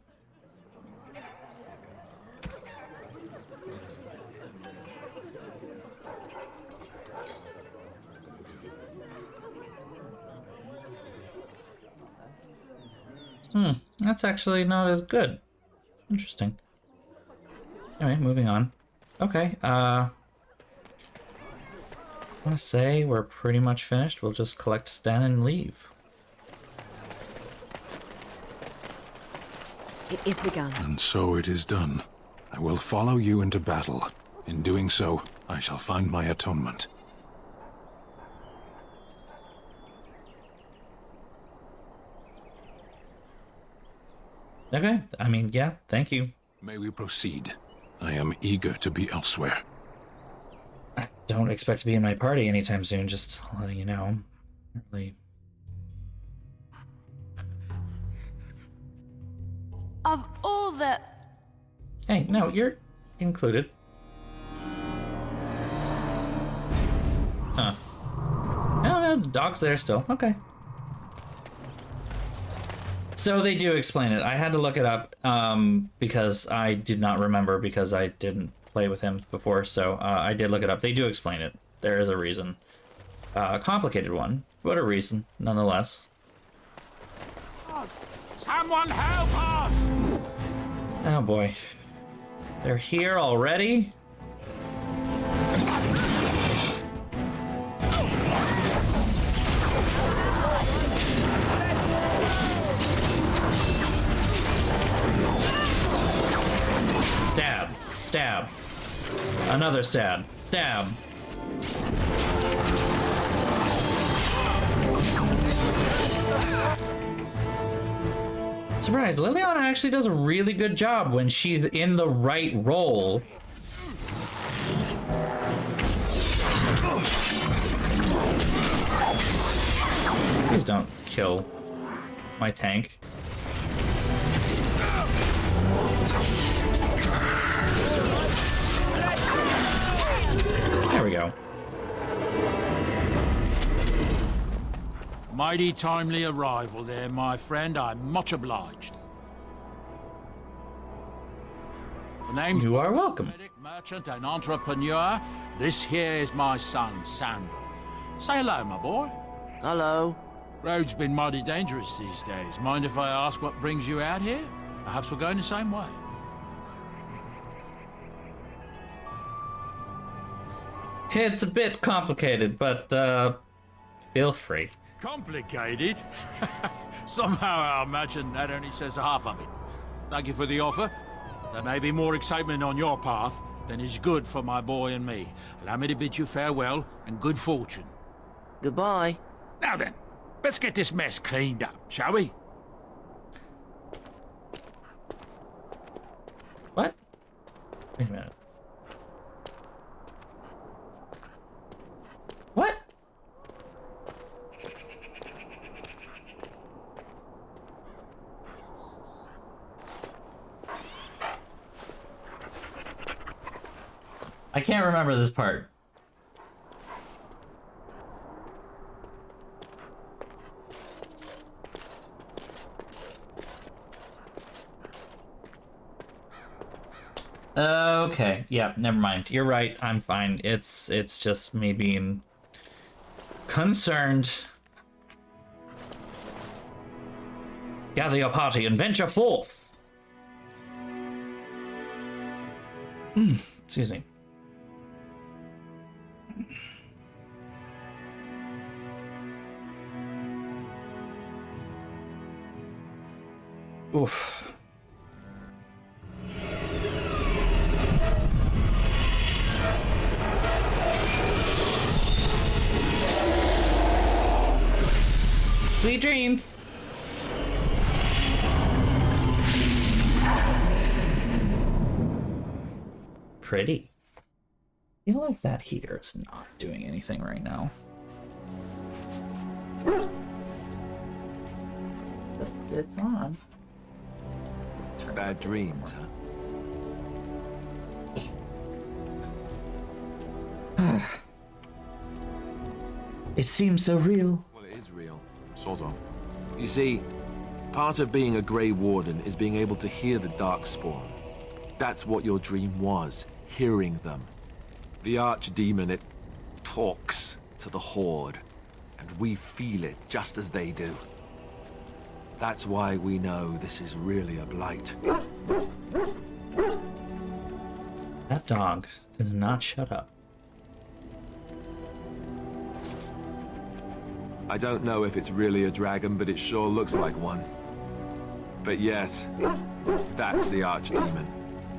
That's actually not as good. Interesting. Anyway, moving on. Okay, I want to say we're pretty much finished. We'll just collect Sten and leave. It is begun. And so it is done. I will follow you into battle. In doing so, I shall find my atonement. Okay, I mean, yeah, thank you. May we proceed? I am eager to be elsewhere. I don't expect to be in my party anytime soon, just letting you know. Really. Of all the... Hey, no, you're included. Huh. No, the dog's there still. Okay. So they do explain it. I had to look it up because I did not remember because I didn't play with him before. So I did look it up. They do explain it. There is a reason. A complicated one, but a reason nonetheless. Someone help us! Oh boy. They're here already? Stab. Stab. Another stab. Stab. Surprise, Liliana actually does a really good job when she's in the right role. Please don't kill my tank. There we go. Mighty timely arrival there, my friend. I'm much obliged. The name's You are welcome. merchant and entrepreneur. This here is my son, Sandra. Say hello, my boy. Hello. Road's been mighty dangerous these days. Mind if I ask what brings you out here? Perhaps we're going the same way. It's a bit complicated, but feel free. Complicated? Somehow I imagine that only says half of it. Thank you for the offer. There may be more excitement on your path than is good for my boy and me. Allow me to bid you farewell and good fortune. Goodbye. Now then, let's get this mess cleaned up, shall we? What? Wait a minute. What? I can't remember this part. Okay, yeah, never mind. You're right. I'm fine. It's just me being concerned. Gather your party and venture forth. Excuse me. Oof. Sweet dreams. Pretty. I feel like that heater is not doing anything right now. It's on. Bad dreams, huh? It seems so real. Well, it is real. Sort of. You see, part of being a Grey Warden is being able to hear the Darkspawn. That's what your dream was, hearing them. The Archdemon, it talks to the Horde, and we feel it just as they do. That's why we know this is really a blight. That dog does not shut up. I don't know if it's really a dragon, but it sure looks like one. But yes, that's the Archdemon.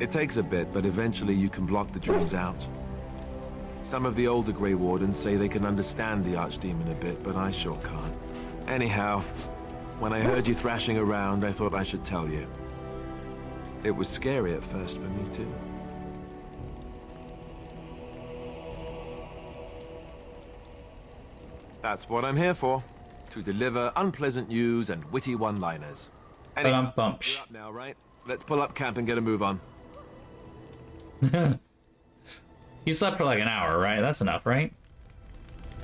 It takes a bit, but eventually you can block the dreams out. Some of the older Grey Wardens say they can understand the Archdemon a bit, but I sure can't. Anyhow, when I heard you thrashing around, I thought I should tell you. It was scary at first for me, too. That's what I'm here for. To deliver unpleasant news and witty one-liners. Anyway, we're up now, right? Let's pull up camp and get a move on. You slept for like an hour, right? That's enough, right?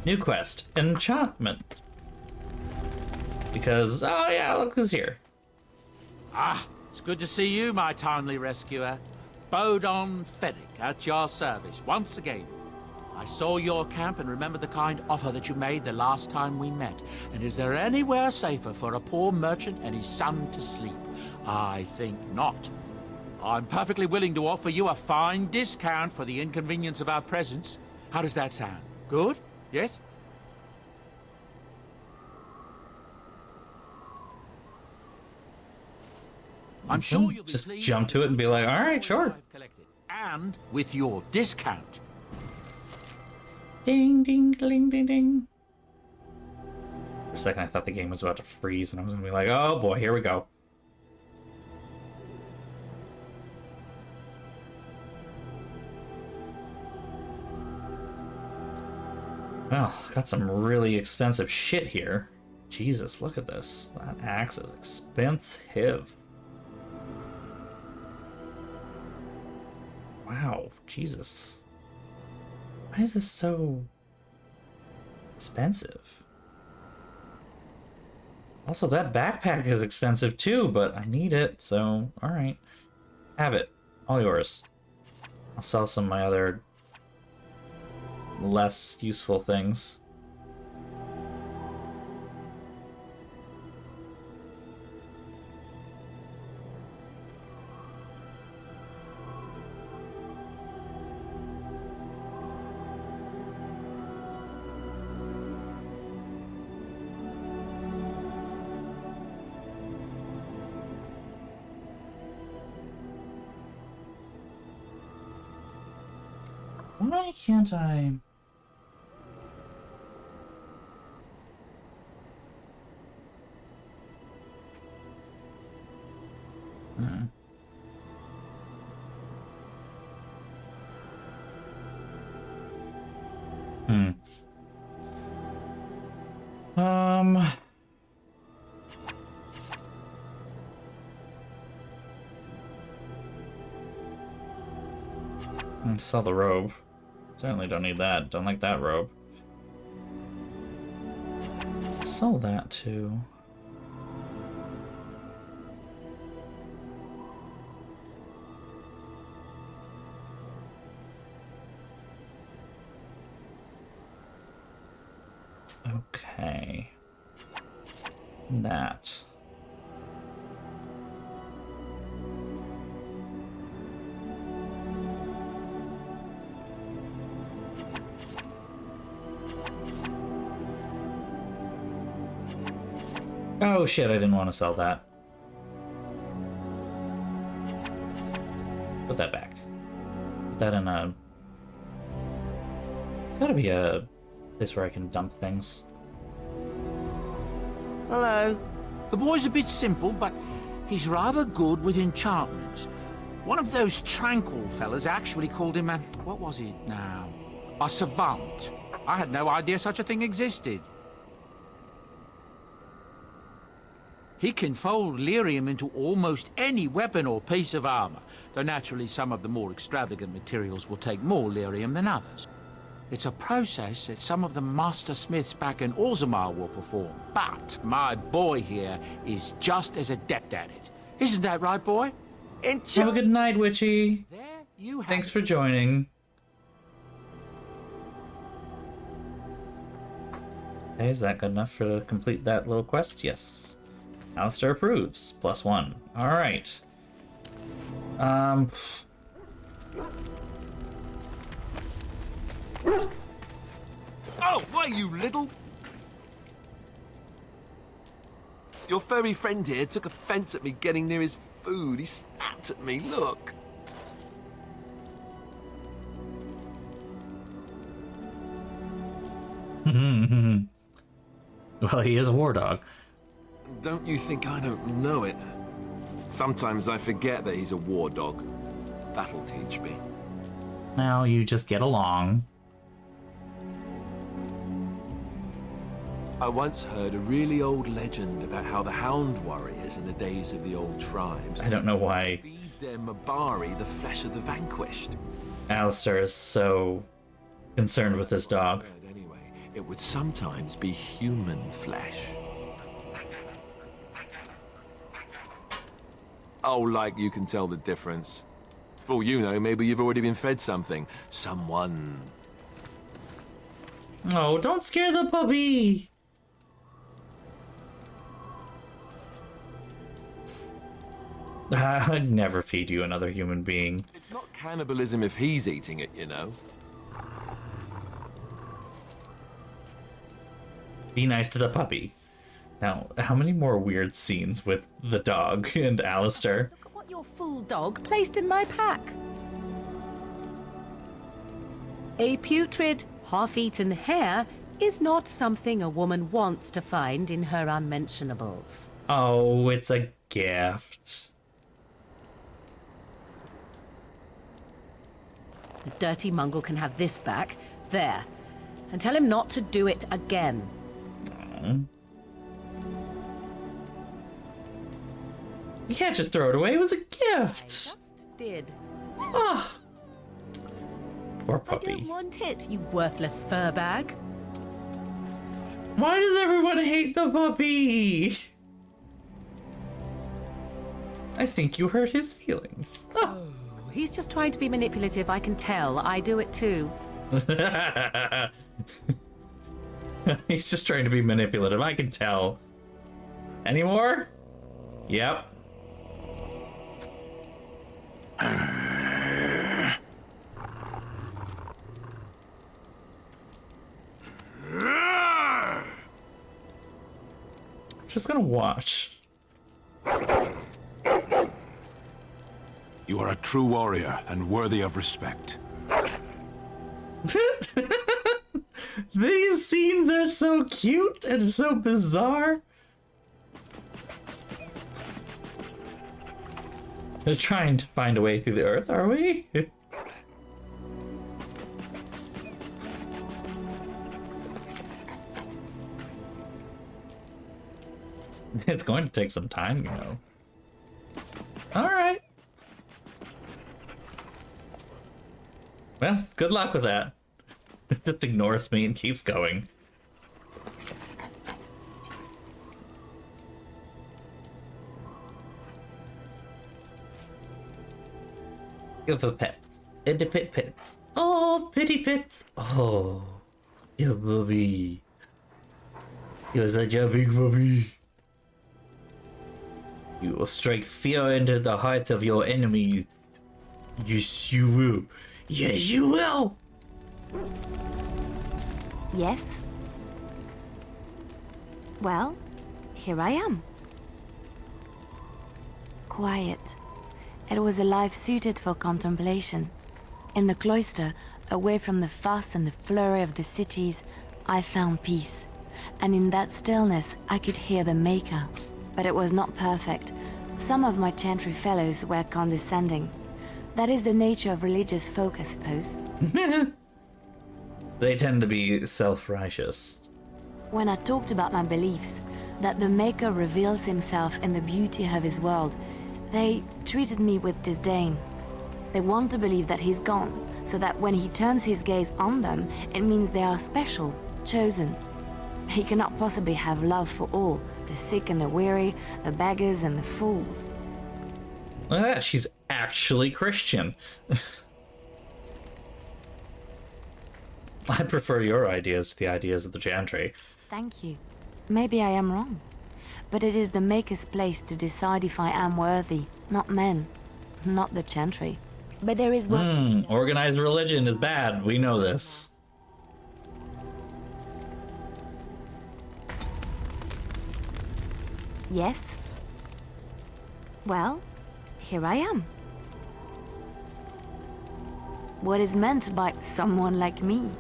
New quest. Enchantment. Because, oh yeah, look who's here. Ah, it's good to see you, my timely rescuer. Bodon Feddick, at your service, once again. I saw your camp and remember the kind offer that you made the last time we met. And is there anywhere safer for a poor merchant and his son to sleep? I think not. I'm perfectly willing to offer you a fine discount for the inconvenience of our presence. How does that sound? Good? Yes? I'm sure you'll be just pleased jump to it and be like, all right, sure. and with your discount. Ding, ding, ding, ding, ding. For a second, I thought the game was about to freeze, and I was gonna be like, oh boy, here we go. Well, got some really expensive shit here. Jesus, look at this. That axe is expensive. Wow, Jesus. Why is this so expensive? Also, that backpack is expensive too, but I need it, so alright. Have it. All yours. I'll sell some of my other less useful things. Why can't I... Hmm. Sell the robe. Certainly don't need that. Don't like that robe. Sell that too. Okay. That. Oh shit, I didn't want to sell that. Put that back. Put that in a... It's gotta be a place where I can dump things. Hello. The boy's a bit simple, but he's rather good with enchantments. One of those tranquil fellas actually called him a... what was it now? A savant. I had no idea such a thing existed. He can fold lyrium into almost any weapon or piece of armor, though naturally some of the more extravagant materials will take more lyrium than others. It's a process that some of the master smiths back in Orzammar will perform, but my boy here is just as adept at it. Isn't that right, boy? Have a good night, Witchy. Thanks for joining. Okay, is that good enough to complete that little quest? Yes. Alistair approves. +1. Alright. Oh, why, you little... Your furry friend here took offense at me getting near his food. He snapped at me, look. Well, he is a war dog. Don't you think I don't know it? Sometimes I forget that he's a war dog. That'll teach me. Now you just get along. I once heard a really old legend about how the Hound warriors in the days of the old tribes... I don't know why feed their Mabari the flesh of the vanquished. Alistair is so concerned with his dog. Anyway, it would sometimes be human flesh. Oh, like you can tell the difference. For all you know, maybe you've already been fed something. Someone. Oh, don't scare the puppy! I'd never feed you another human being. It's not cannibalism if he's eating it, you know. Be nice to the puppy. Now, how many more weird scenes with the dog and Alistair? Look at what your fool dog placed in my pack. A putrid, half-eaten hare is not something a woman wants to find in her unmentionables. Oh, it's a gift. The dirty mongrel can have this back. There. And tell him not to do it again. Aww. You can't just throw it away. It was a gift. I just did. Ah. Poor puppy. I don't want it, you worthless fur bag. Why does everyone hate the puppy? I think you hurt his feelings. Oh, he's just trying to be manipulative, I can tell. I do it too. He's just trying to be manipulative, I can tell. Any more? Yep. Just gonna watch. You are a true warrior and worthy of respect. These scenes are so cute and so bizarre. We're trying to find a way through the earth, are we? It's going to take some time, you know. Alright. Well, good luck with that. It just ignores me and keeps going. Give for pets. In the pits. Oh, pity pits. Oh, your booby. You're such a big booby. You will strike fear into the hearts of your enemies. Yes, you will. Yes, you will. Yes? Well, here I am. Quiet. It was a life suited for contemplation. In the cloister, away from the fuss and the flurry of the cities, I found peace. And in that stillness, I could hear the Maker. But it was not perfect. Some of my chantry fellows were condescending. That is the nature of religious folk, I suppose. They tend to be self-righteous. When I talked about my beliefs, that the Maker reveals himself in the beauty of his world, they treated me with disdain. They want to believe that he's gone, so that when he turns his gaze on them, it means they are special, chosen. He cannot possibly have love for all, the sick and the weary, the beggars and the fools. Look at that, she's actually Christian. I prefer your ideas to the ideas of the Chantry. Thank you. Maybe I am wrong. But it is the Maker's place to decide if I am worthy, not men, not the Chantry. But there is work. Organized religion is bad, we know this. Yes? Well, here I am. What is meant by someone like me?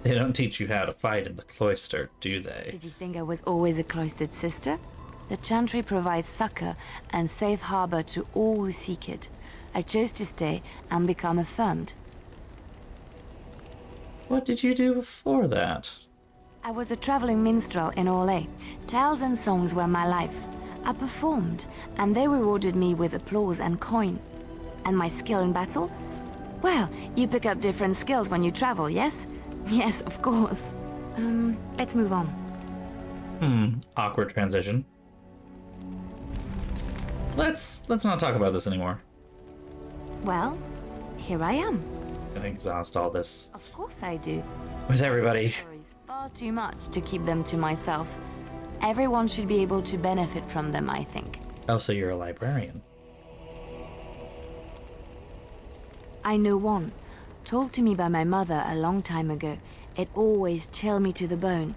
They don't teach you how to fight in the cloister, do they? Did you think I was always a cloistered sister? The Chantry provides succor and safe harbor to all who seek it. I chose to stay and become affirmed. What did you do before that? I was a traveling minstrel in Orlais. Tales and songs were my life. I performed, and they rewarded me with applause and coin. And my skill in battle? Well, you pick up different skills when you travel, yes? Yes, of course. Let's move on. Awkward transition. Let's not talk about this anymore. Well, here I am. I'm gonna exhaust all this. Of course I do. With everybody. Far too much to keep them to myself. Everyone should be able to benefit from them, I think. Oh, so you're a librarian. I know one. Told to me by my mother a long time ago. It always chilled me to the bone.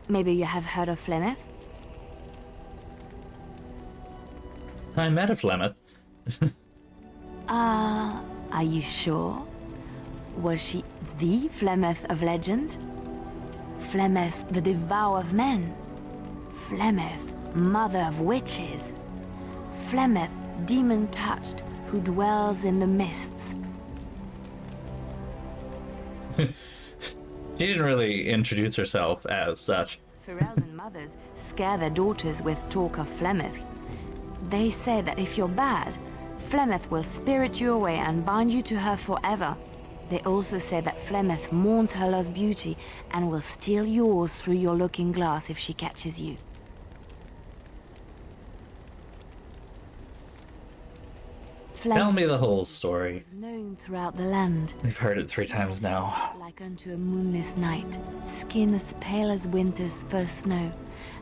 Maybe you have heard of Flemeth? I met a Flemeth. Are you sure? Was she the Flemeth of legend? Flemeth, the devour of men? Flemeth, mother of witches? Flemeth, demon-touched, who dwells in the mists? She didn't really introduce herself as such. Fereldan mothers scare their daughters with talk of Flemeth. They say that if you're bad, Flemeth will spirit you away and bind you to her forever. They also say that Flemeth mourns her lost beauty and will steal yours through your looking glass if she catches you. Tell me the whole story. Known throughout the land. We've heard it 3 times now. Like unto a moonless night, skin as pale as winter's first snow,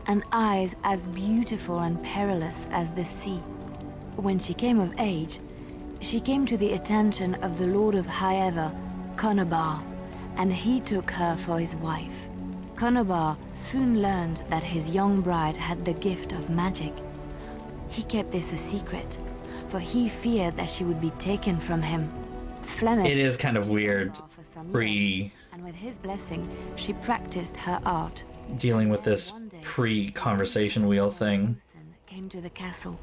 and eyes as beautiful and perilous as the sea. When she came of age, she came to the attention of the Lord of Highever, Conobar, and he took her for his wife. Conobar soon learned that his young bride had the gift of magic. He kept this a secret, for he feared that she would be taken from him. Flemeth It is kind of weird and with his blessing, she practiced her art. dealing with this pre-conversation wheel thing. Came to the castle.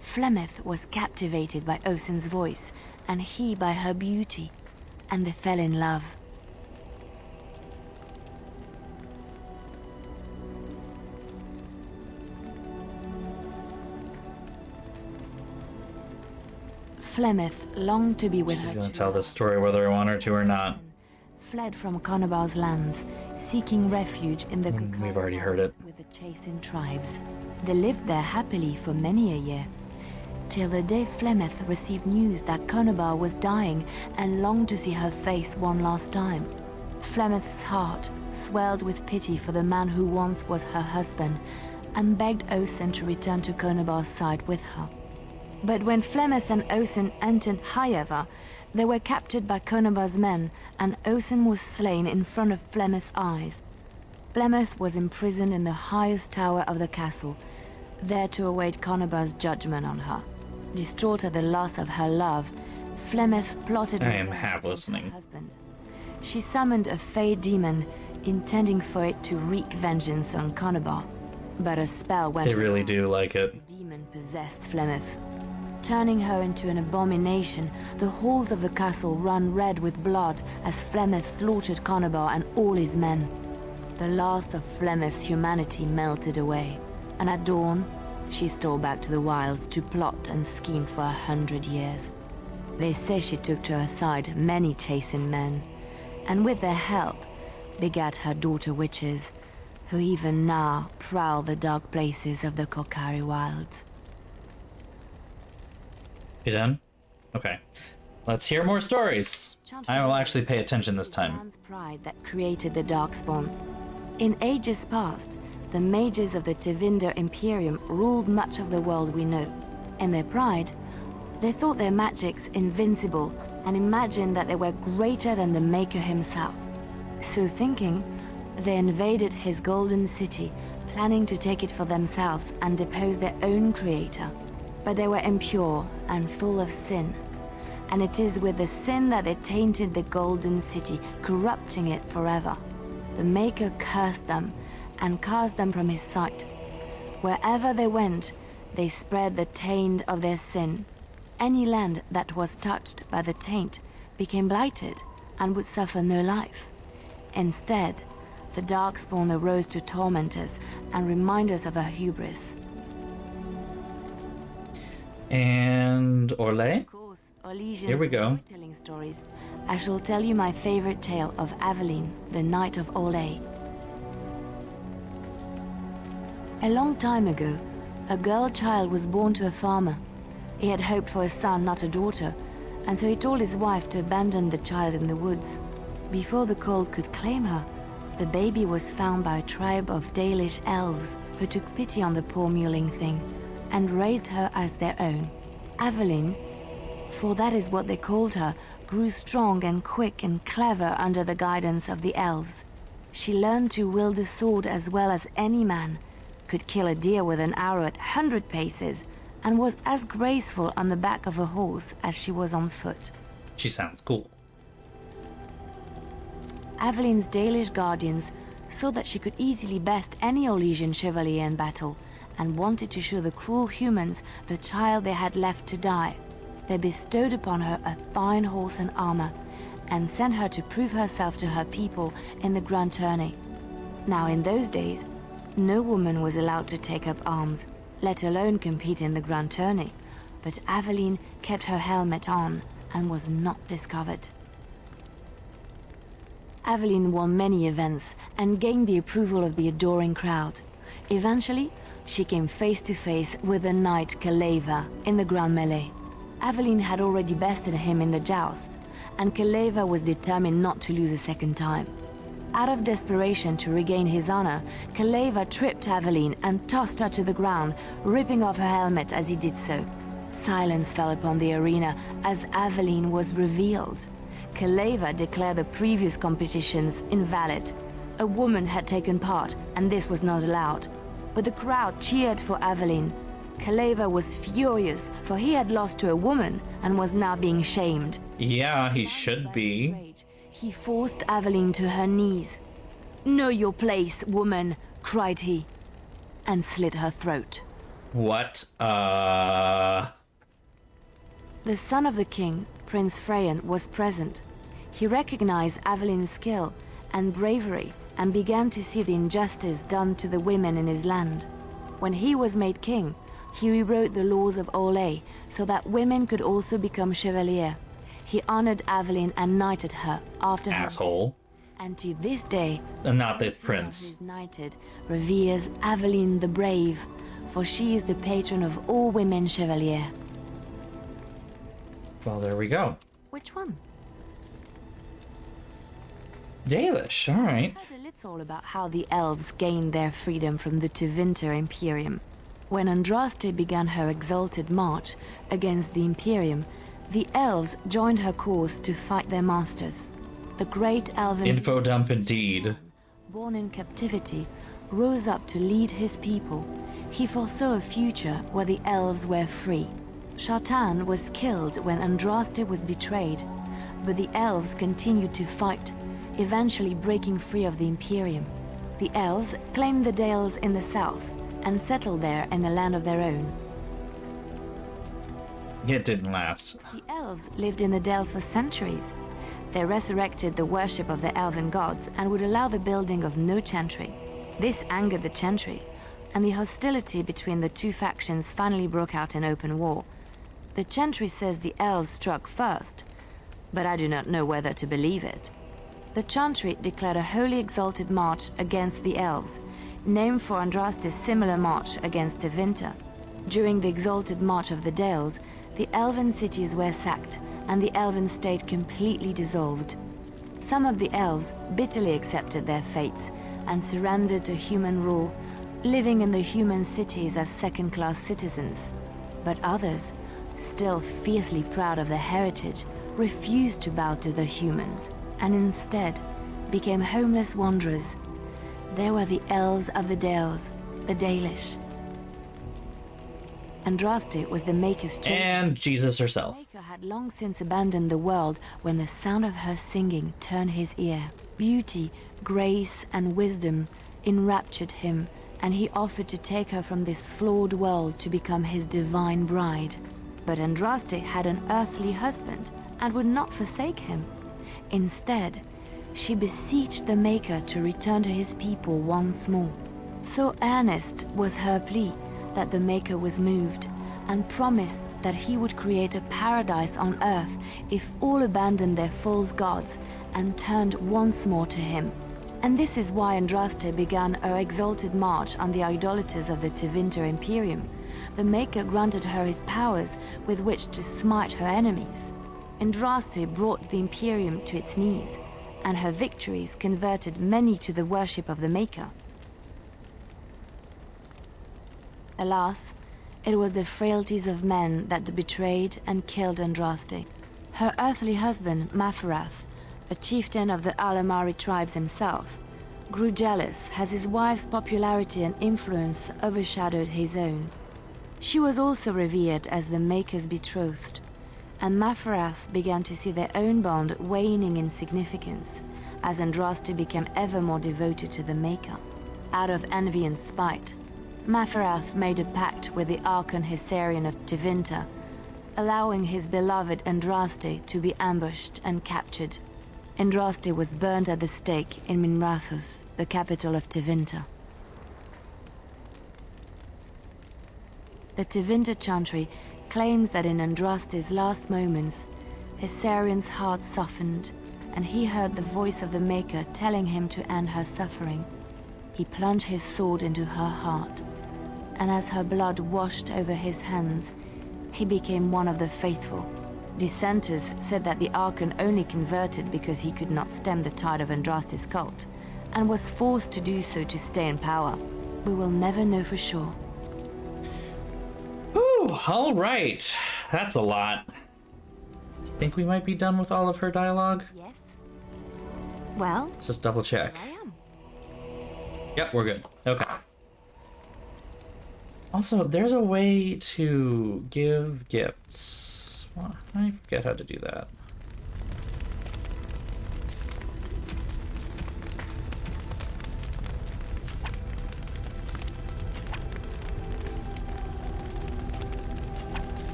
Flemeth was captivated by Osen's voice, and he by her beauty, and they fell in love. Flemeth longed to be with She's her gonna children. tell this story whether I want her to or not. Fled from Conobar's lands, seeking refuge in the We've already heard it. with the chasing tribes. They lived there happily for many a year, till the day Flemeth received news that Conobar was dying and longed to see her face one last time. Flemeth's heart swelled with pity for the man who once was her husband, and begged Osen to return to Conobar's side with her. But when Flemeth and Osen entered Highever, they were captured by Conobar's men, and Osen was slain in front of Flemeth's eyes. Flemeth was imprisoned in the highest tower of the castle, there to await Conobar's judgment on her. Distraught at the loss of her love, Flemeth plotted I am revenge half against her listening. husband. She summoned a fey demon, intending for it to wreak vengeance on Conobar. But a spell went They really do like it. The demon possessed Flemeth. Turning her into an abomination, the halls of the castle ran red with blood as Flemeth slaughtered Conobar and all his men. The last of Flemeth's humanity melted away, and at dawn, she stole back to the wilds to plot and scheme for 100 years. They say she took to her side many chasing men, and with their help, begat her daughter witches, who even now prowl the dark places of the Kokari wilds. You done? Okay. Let's hear more stories. I will actually pay attention this time. Man's pride that created the Darkspawn. In ages past, the mages of the Tevinder Imperium ruled much of the world we know. In their pride, they thought their magics invincible and imagined that they were greater than the Maker himself. So thinking, they invaded his golden city, planning to take it for themselves and depose their own creator. But they were impure and full of sin. And it is with the sin that they tainted the golden city, corrupting it forever. The Maker cursed them and cast them from his sight. Wherever they went, they spread the taint of their sin. Any land that was touched by the taint became blighted and would suffer no life. Instead, the Darkspawn arose to torment us and remind us of our hubris. And Orlais? Orlesians Here we go. enjoy telling stories. I shall tell you my favorite tale of Aveline, the Knight of Orlais. A long time ago, a girl child was born to a farmer. He had hoped for a son, not a daughter, and so he told his wife to abandon the child in the woods. Before the cold could claim her, the baby was found by a tribe of Dalish elves who took pity on the poor mewling thing and raised her as their own. Aveline, for that is what they called her, grew strong and quick and clever under the guidance of the elves. She learned to wield the sword as well as any man, could kill a deer with an arrow at 100 paces, and was as graceful on the back of a horse as she was on foot. She sounds cool. Aveline's Dalish guardians saw that she could easily best any Orlesian chevalier in battle, and wanted to show the cruel humans the child they had left to die. They bestowed upon her a fine horse and armor, and sent her to prove herself to her people in the grand tourney. Now in those days, no woman was allowed to take up arms, let alone compete in the grand tourney, but Aveline kept her helmet on and was not discovered. Aveline won many events and gained the approval of the adoring crowd. Eventually, she came face to face with the knight Kaleva in the grand melee. Aveline had already bested him in the joust, and Kaleva was determined not to lose a second time. Out of desperation to regain his honor, Kaleva tripped Aveline and tossed her to the ground, ripping off her helmet as he did so. Silence fell upon the arena as Aveline was revealed. Kaleva declared the previous competitions invalid. A woman had taken part, and this was not allowed. But the crowd cheered for Aveline. Kaleva was furious, for he had lost to a woman and was now being shamed. Yeah, he should be. He forced Aveline to her knees. "Know your place, woman," cried he, and slit her throat. What? The son of the king, Prince Freyan, was present. He recognized Aveline's skill and bravery and began to see the injustice done to the women in his land. When he was made king, he rewrote the laws of Orlais so that women could also become chevalier. He honored Aveline and knighted her after her. Asshole. And to this day, And not the prince. knighted reveres Aveline the Brave, for she is the patron of all women chevalier. Well, there we go. Which one? Dalish, alright. It's all about how the elves gained their freedom from the Tevinter Imperium. When Andraste began her exalted march against the Imperium, the elves joined her cause to fight their masters. The great elven Info dump indeed. born in captivity, rose up to lead his people. He foresaw a future where the elves were free. Shartan was killed when Andraste was betrayed, but the elves continued to fight, eventually breaking free of the Imperium. The elves claimed the Dales in the south and settled there in a land of their own. It didn't last. The elves lived in the Dales for centuries. They resurrected the worship of the elven gods and would allow the building of no chantry. This angered the chantry, and the hostility between the two factions finally broke out in open war. The chantry says the elves struck first, but I do not know whether to believe it. The chantry declared a holy exalted march against the elves, named for Andraste's similar march against Tevinter. During the exalted march of the Dales, the elven cities were sacked, and the elven state completely dissolved. Some of the elves bitterly accepted their fates and surrendered to human rule, living in the human cities as second-class citizens. But others, still fiercely proud of their heritage, refused to bow to the humans, and instead became homeless wanderers. There were the elves of the Dales, the Dalish. Andraste was the Maker's chosen. And Jesus herself. The Maker had long since abandoned the world when the sound of her singing turned his ear. Beauty, grace, and wisdom enraptured him, and he offered to take her from this flawed world to become his divine bride. But Andraste had an earthly husband and would not forsake him. Instead, she beseeched the Maker to return to his people once more. So earnest was her plea that the Maker was moved and promised that he would create a paradise on earth if all abandoned their false gods and turned once more to him. And this is why Andraste began her exalted march on the idolaters of the Tevinter Imperium. The Maker granted her his powers with which to smite her enemies. Andraste brought the Imperium to its knees, and her victories converted many to the worship of the Maker. Alas, it was the frailties of men that betrayed and killed Andraste. Her earthly husband, Maferath, a chieftain of the Alamari tribes himself, grew jealous as his wife's popularity and influence overshadowed his own. She was also revered as the Maker's betrothed, and Maferath began to see their own bond waning in significance as Andraste became ever more devoted to the Maker. Out of envy and spite, Maferath made a pact with the Archon Hessarian of Tevinter, allowing his beloved Andraste to be ambushed and captured. Andraste was burned at the stake in Minrathous, the capital of Tevinter. The Tevinter Chantry claims that in Andraste's last moments, Hessarian's heart softened, and he heard the voice of the Maker telling him to end her suffering. He plunged his sword into her heart, and as her blood washed over his hands, he became one of the faithful. Dissenters said that the Archon only converted because he could not stem the tide of Andraste's cult, and was forced to do so to stay in power. We will never know for sure. Ooh, all right. That's a lot. I think we might be done with all of her dialogue. Yes. Well, Let's just double check. I am. Yep, we're good. Okay. Also, there's a way to give gifts. Well, I forget how to do that.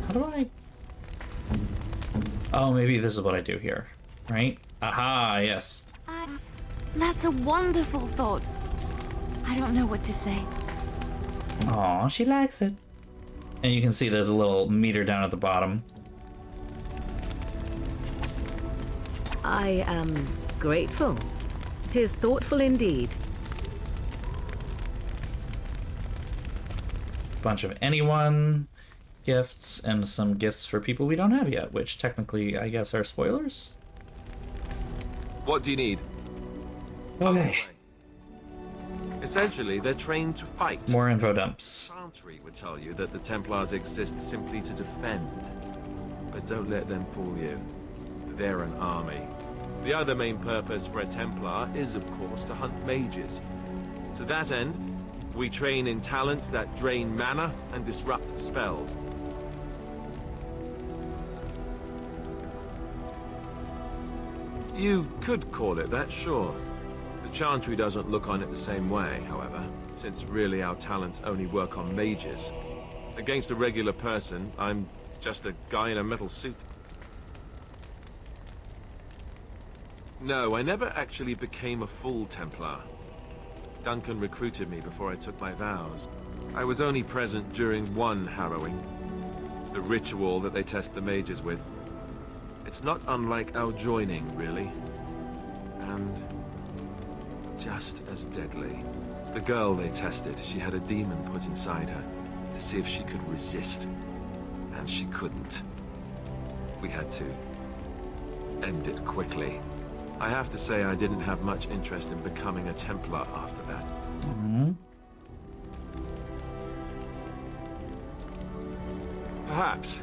How do I... Oh, maybe this is what I do here, right? Aha, yes. That's a wonderful thought. I don't know what to say. Aw, she likes it. And you can see there's a little meter down at the bottom. I am grateful. 'Tis thoughtful indeed. Bunch of anyone gifts and some gifts for people we don't have yet, which technically I guess are spoilers. What do you need? Okay. Essentially, they're trained to fight. More info dumps. Chantry would tell you that the Templars exist simply to defend. But don't let them fool you. They're an army. The other main purpose for a Templar is, of course, to hunt mages. To that end, we train in talents that drain mana and disrupt spells. You could call it that, sure. The Chantry doesn't look on it the same way, however, since really our talents only work on mages. Against a regular person, I'm just a guy in a metal suit. No, I never actually became a full Templar. Duncan recruited me before I took my vows. I was only present during one harrowing, the ritual that they test the mages with. It's not unlike our joining, really. And just as deadly. The girl they tested, she had a demon put inside her to see if she could resist. And she couldn't. We had to end it quickly. I have to say I didn't have much interest in becoming a Templar after that. Perhaps,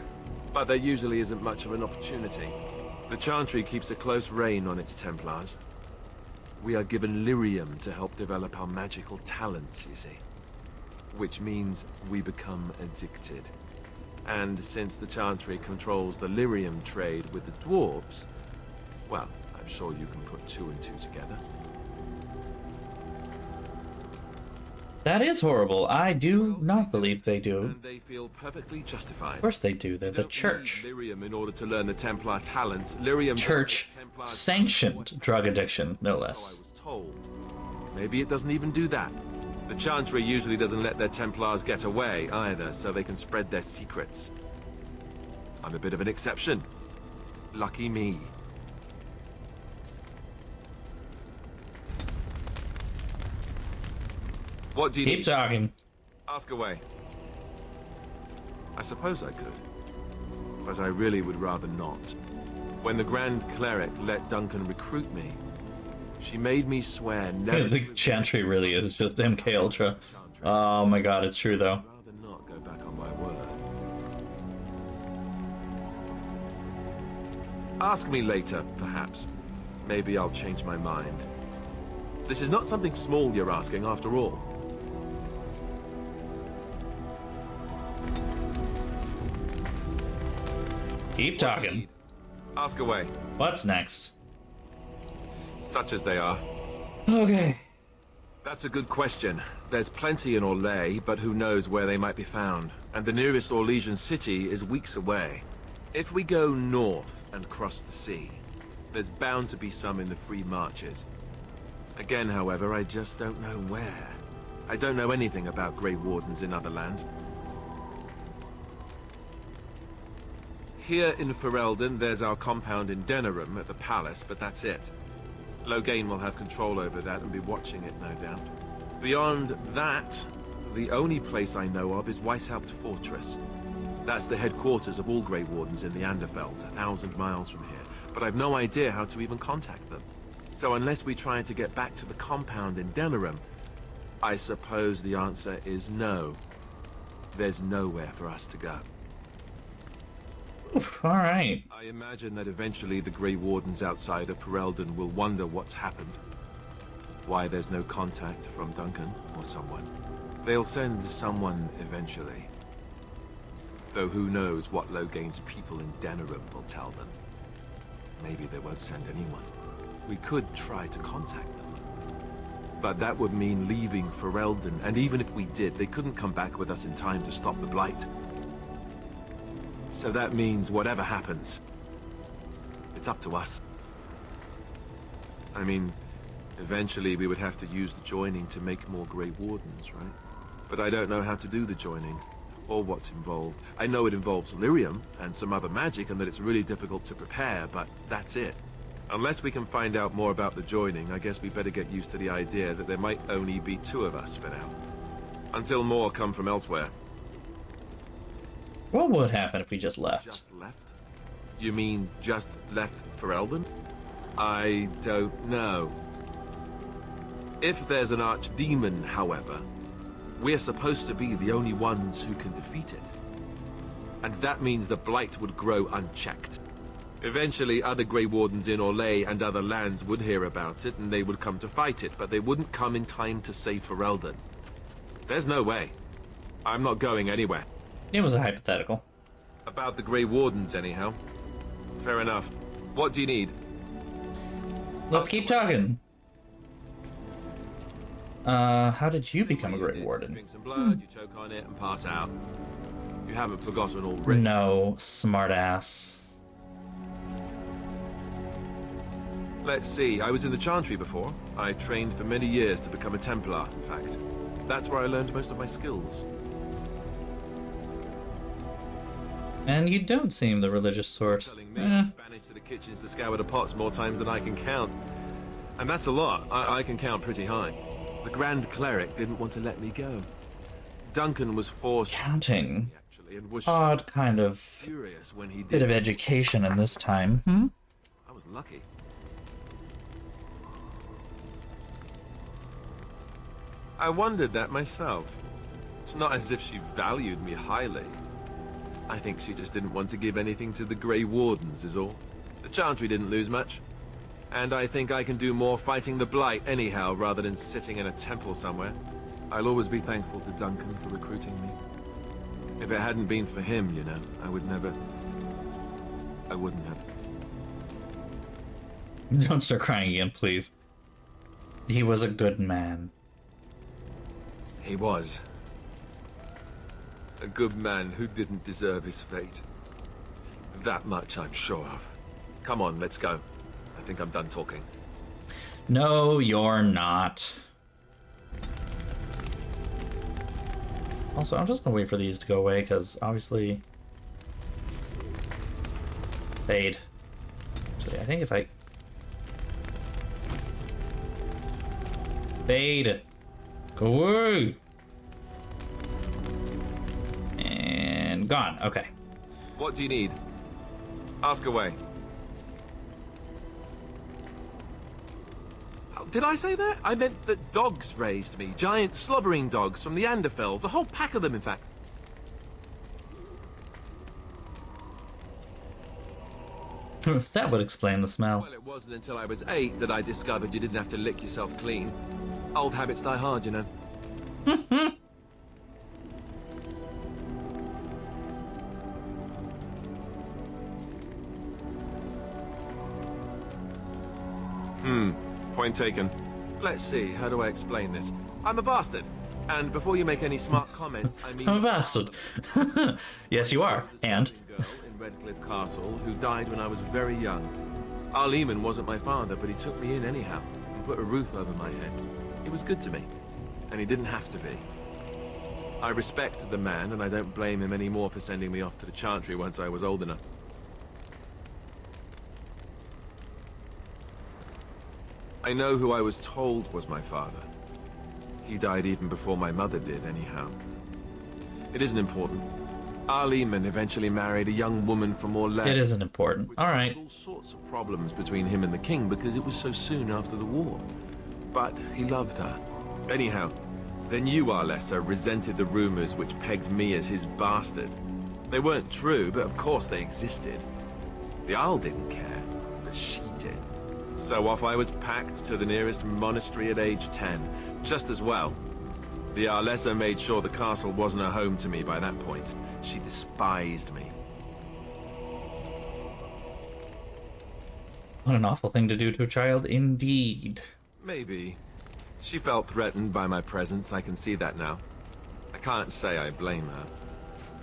but there usually isn't much of an opportunity. The Chantry keeps a close rein on its Templars. We are given lyrium to help develop our magical talents, you see. Which means we become addicted. And since the Chantry controls the lyrium trade with the dwarves, well, I'm sure you can put two and two together. That is horrible. I do not believe they do. And they feel perfectly justified. Of course they do. They're the church. Lyrium in order to learn the Templar talents. Lyrium church sanctioned drug addiction, no less. So I was told. Maybe it doesn't even do that. The Chantry usually doesn't let their Templars get away either, so they can spread their secrets. I'm a bit of an exception. Lucky me. What do you Keep talking. Ask away. I suppose I could, but I really would rather not. When the Grand Cleric let Duncan recruit me, she made me swear never. The Chantry really is just MK Ultra. Oh my god, it's true though. I'd rather not go back on my word. Ask me later, perhaps. Maybe I'll change my mind. This is not something small you're asking, after all. Keep talking. Ask away. What's next? Such as they are. Okay. That's a good question. There's plenty in Orlais, but who knows where they might be found. And the nearest Orlesian city is weeks away. If we go north and cross the sea, there's bound to be some in the Free Marches. Again, however, I just don't know where. I don't know anything about Grey Wardens in other lands. Here in Fereldan, there's our compound in Denerim at the palace, but that's it. Loghain will have control over that and be watching it, no doubt. Beyond that, the only place I know of is Weishaupt Fortress. That's the headquarters of all Grey Wardens in the Anderfelds, 1,000 miles from here. But I've no idea how to even contact them. So unless we try to get back to the compound in Denerim, I suppose the answer is no. There's nowhere for us to go. Oof, all right. I imagine that eventually the Grey Wardens outside of Fereldan will wonder what's happened. Why there's no contact from Duncan or someone. They'll send someone eventually. Though who knows what Logain's people in Denerim will tell them. Maybe they won't send anyone. We could try to contact them. But that would mean leaving Fereldan, and even if we did, they couldn't come back with us in time to stop the Blight. So that means whatever happens, it's up to us. I mean, eventually we would have to use the joining to make more Grey Wardens, right? But I don't know how to do the joining, or what's involved. I know it involves lyrium and some other magic, and that it's really difficult to prepare, but that's it. Unless we can find out more about the joining, I guess we better get used to the idea that there might only be 2 of us for now. Until more come from elsewhere. What would happen if we just left? Just left? You mean just left Fereldan? I don't know. If there's an archdemon, however, we're supposed to be the only ones who can defeat it. And that means the Blight would grow unchecked. Eventually, other Grey Wardens in Orlais and other lands would hear about it, and they would come to fight it, but they wouldn't come in time to save Fereldan. There's no way. I'm not going anywhere. It was a hypothetical. About the Grey Wardens, anyhow. Fair enough. What do you need? Let's keep talking. How did you become a Grey Warden? Drink some blood, you choke on it, and pass out. You haven't forgotten already. No, smartass. Let's see, I was in the Chantry before. I trained for many years to become a Templar, in fact. That's where I learned most of my skills. And you don't seem the religious sort. Banished to the kitchens to scour the pots more times than I can count. And that's a lot. I can count pretty high. The Grand Cleric didn't want to let me go. Duncan was forced... Counting. Actually, and was odd kind of... furious when he did. Bit of education in this time. Hmm? I was lucky. I wondered that myself. It's not as if she valued me highly. I think she just didn't want to give anything to the Grey Wardens, is all. The Chantry didn't lose much. And I think I can do more fighting the Blight anyhow, rather than sitting in a temple somewhere. I'll always be thankful to Duncan for recruiting me. If it hadn't been for him, you know, I wouldn't have. Don't start crying again, please. He was a good man. He was. A good man who didn't deserve his fate. That much I'm sure of. Come on, let's go. I think I'm done talking. No, you're not. Also, I'm just gonna wait for these to go away, because obviously... Fade. Actually, I think if I... Fade! Go away! And gone. Okay. What do you need? Ask away. Oh, did I say that? I meant that dogs raised me. Giant slobbering dogs from the Anderfells. A whole pack of them, in fact. That would explain the smell. Well, it wasn't until I was 8 that I discovered you didn't have to lick yourself clean. Old habits die hard, you know. Point taken. Let's see, how do I explain this? I'm a bastard. And before you make any smart comments, I mean... I'm a bastard. Yes, you are. And? Girl in Redcliffe Castle who died when I was very young. Arleman wasn't my father, but he took me in anyhow and put a roof over my head. He was good to me, and he didn't have to be. I respect the man, and I don't blame him anymore for sending me off to the Chantry once I was old enough. I know who I was told was my father. He died even before my mother did, anyhow. It isn't important. Arleman eventually married a young woman from Orlais. It isn't important. All right. All sorts of problems between him and the king because it was so soon after the war. But he loved her. Anyhow, then you, Arlessa, resented the rumors which pegged me as his bastard. They weren't true, but of course they existed. The Isle didn't care, but she did. So off I was packed to the nearest monastery at age 10, just as well. The Arlessa made sure the castle wasn't a home to me by that point. She despised me. What an awful thing to do to a child, indeed. Maybe. She felt threatened by my presence, I can see that now. I can't say I blame her.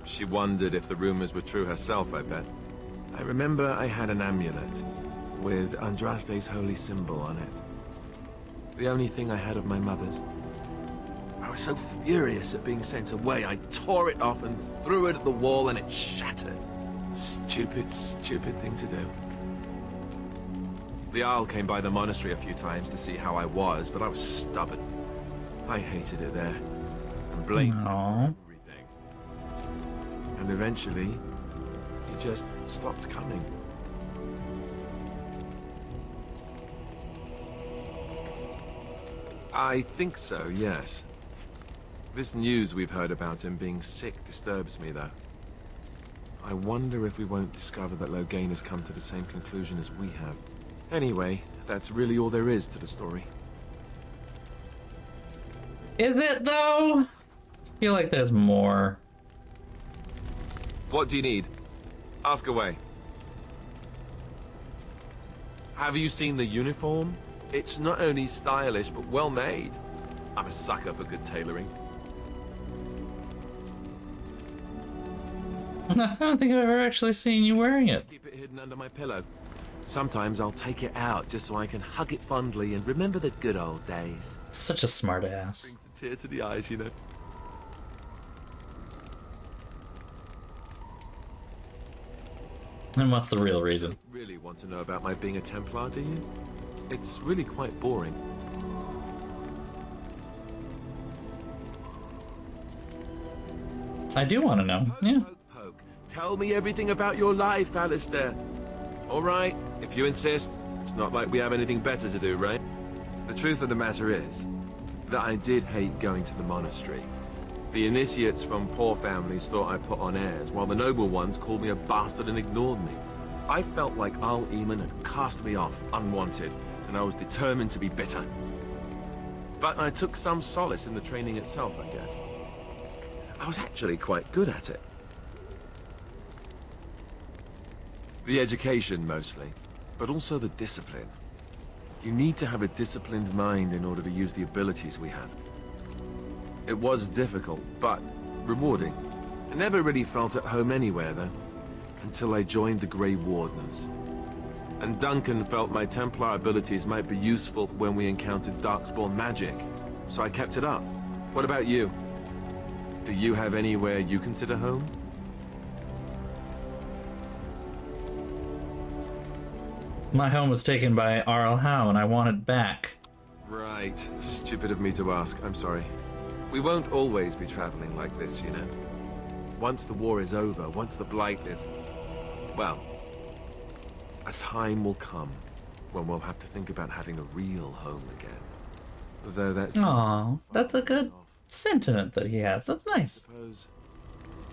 She wondered if the rumors were true herself, I bet. I remember I had an amulet with Andraste's holy symbol on it. The only thing I had of my mother's. I was so furious at being sent away, I tore it off and threw it at the wall and it shattered. Stupid, stupid thing to do. The Isle came by the monastery a few times to see how I was, but I was stubborn. I hated it there, and blamed him for everything. And eventually, he just stopped coming. I think so, yes. This news we've heard about him being sick disturbs me, though. I wonder if we won't discover that Loghain has come to the same conclusion as we have. Anyway, that's really all there is to the story. Is it, though? I feel like there's more. What do you need? Ask away. Have you seen the uniform? It's not only stylish, but well made. I'm a sucker for good tailoring. I don't think I've ever actually seen you wearing it. Keep it hidden under my pillow. Sometimes I'll take it out just so I can hug it fondly and remember the good old days. Such a smart ass. Brings a tear to the eyes, you know. And what's the real reason? You really want to know about my being a Templar, do you? It's really quite boring. I do want to know, yeah. Poke. Tell me everything about your life, Alistair. All right, if you insist. It's not like we have anything better to do, right? The truth of the matter is that I did hate going to the monastery. The initiates from poor families thought I put on airs, while the noble ones called me a bastard and ignored me. I felt like Al Eamon had cast me off, unwanted, and I was determined to be bitter. But I took some solace in the training itself, I guess. I was actually quite good at it. The education, mostly, but also the discipline. You need to have a disciplined mind in order to use the abilities we have. It was difficult, but rewarding. I never really felt at home anywhere, though, until I joined the Grey Wardens. And Duncan felt my Templar abilities might be useful when we encountered Darkspawn magic, so I kept it up. What about you? Do you have anywhere you consider home? My home was taken by Arl Howe and I want it back. Right. Stupid of me to ask. I'm sorry. We won't always be traveling like this, you know. Once the war is over, once the Blight is... well, a time will come when we'll have to think about having a real home again. Though that's... Aw, that's a good sentiment that he has. That's nice. I suppose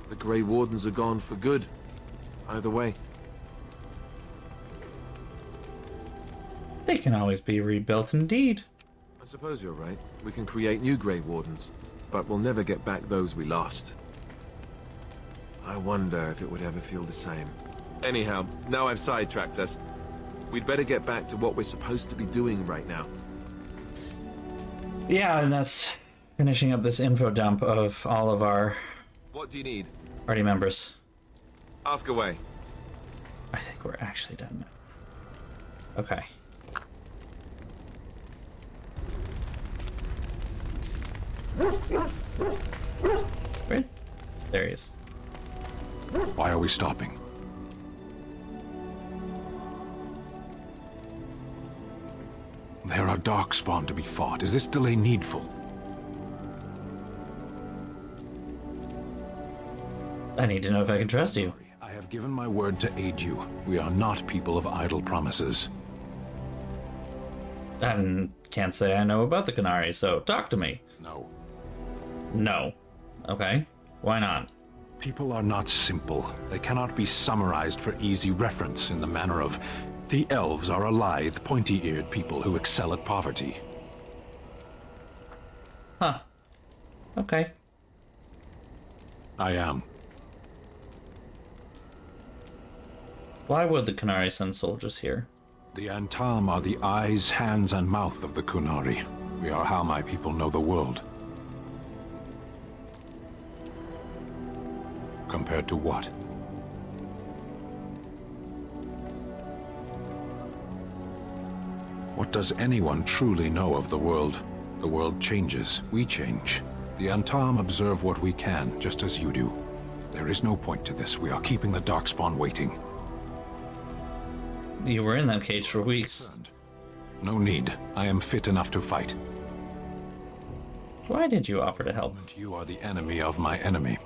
the Grey Wardens are gone for good. Either way. They can always be rebuilt indeed. I suppose you're right. We can create new Grey Wardens, but we'll never get back those we lost. I wonder if it would ever feel the same. Anyhow, now I've sidetracked us. We'd better get back to what we're supposed to be doing right now. Yeah, and that's finishing up this info dump of all of our... What do you need? Party members. Ask away. I think we're actually done now. Okay. Where? There he is. Why are we stopping? There are Darkspawn to be fought. Is this delay needful? I need to know if I can trust you. I have given my word to aid you. We are not people of idle promises. I can't say I know about the Canary, so talk to me. No. No. Okay. Why not? People are not simple. They cannot be summarized for easy reference in the manner of, the elves are a lithe, pointy-eared people who excel at poverty. Huh. Okay. I am. Why would the Qunari send soldiers here? The Antam are the eyes, hands, and mouth of the Qunari. We are how my people know the world. Compared to what? What does anyone truly know of the world? The world changes, we change. The Antam observe what we can, just as you do. There is no point to this. We are keeping the Darkspawn waiting. You were in that cage for weeks. No need. I am fit enough to fight. Why did you offer to help? You are the enemy of my enemy.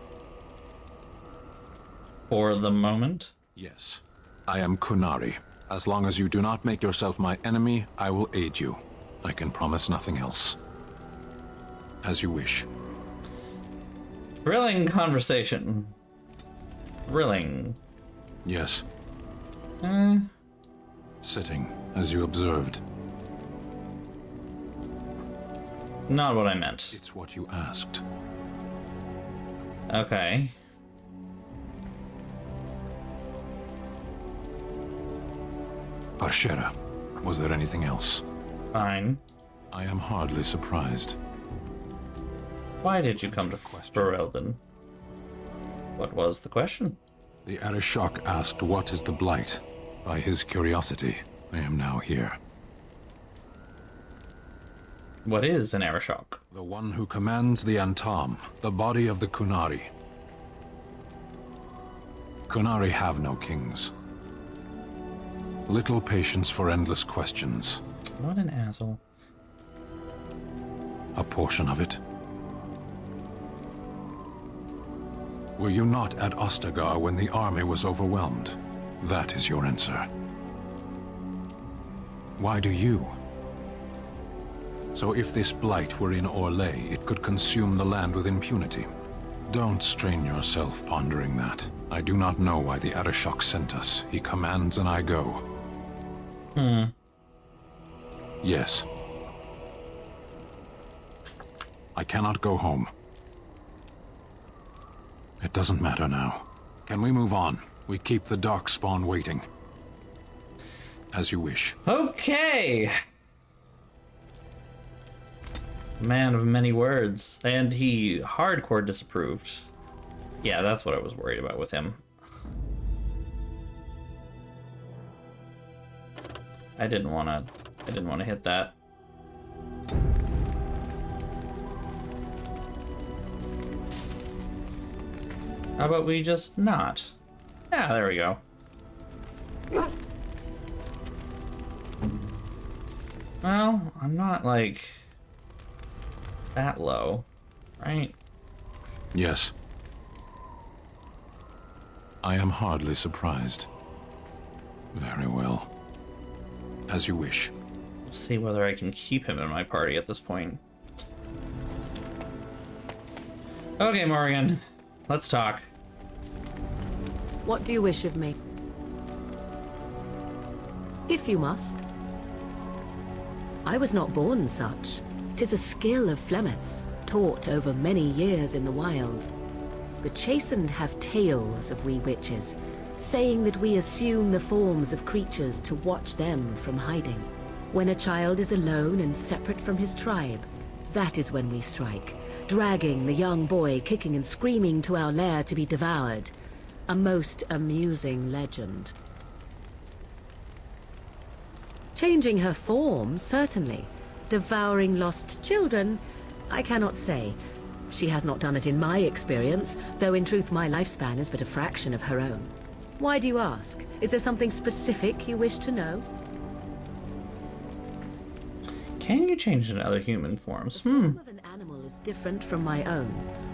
For the moment? Yes. I am Qunari. As long as you do not make yourself my enemy, I will aid you. I can promise nothing else. As you wish. Thrilling conversation. Thrilling. Yes. Sitting, as you observed. Not what I meant. It's what you asked. Okay. Parshera, was there anything else? Fine. I am hardly surprised. Why did you come to Fereldan? What was the question? The Arishok asked what is the Blight. By his curiosity, I am now here. What is an Arishok? The one who commands the Antam, the body of the Qunari. Qunari have no kings. Little patience for endless questions. What an asshole. A portion of it. Were you not at Ostagar when the army was overwhelmed? That is your answer. Why do you? So if this blight were in Orlais, it could consume the land with impunity. Don't strain yourself pondering that. I do not know why the Arishok sent us. He commands and I go. Yes. I cannot go home. It doesn't matter now. Can we move on? We keep the Darkspawn waiting. As you wish. Okay! Man of many words. And he hardcore disapproved. Yeah, that's what I was worried about with him. I didn't want to hit that. How about we just not? Yeah, there we go. Well, I'm not like that low, right? Yes. I am hardly surprised. Very well. As you wish. We'll see whether I can keep him in my party at this point. Okay, Morgan. Let's talk. What do you wish of me? If you must. I was not born such. 'Tis a skill of Flemeth's, taught over many years in the wilds. The chastened have tales of we witches, saying that we assume the forms of creatures to watch them from hiding. When a child is alone and separate from his tribe, that is when we strike, dragging the young boy kicking and screaming to our lair to be devoured. A most amusing legend. Changing her form, certainly. Devouring lost children, I cannot say. She has not done it in my experience, though in truth my lifespan is but a fraction of her own. Why do you ask? Is there something specific you wish to know? Can you change into other human forms? The form of an animal is different from my own.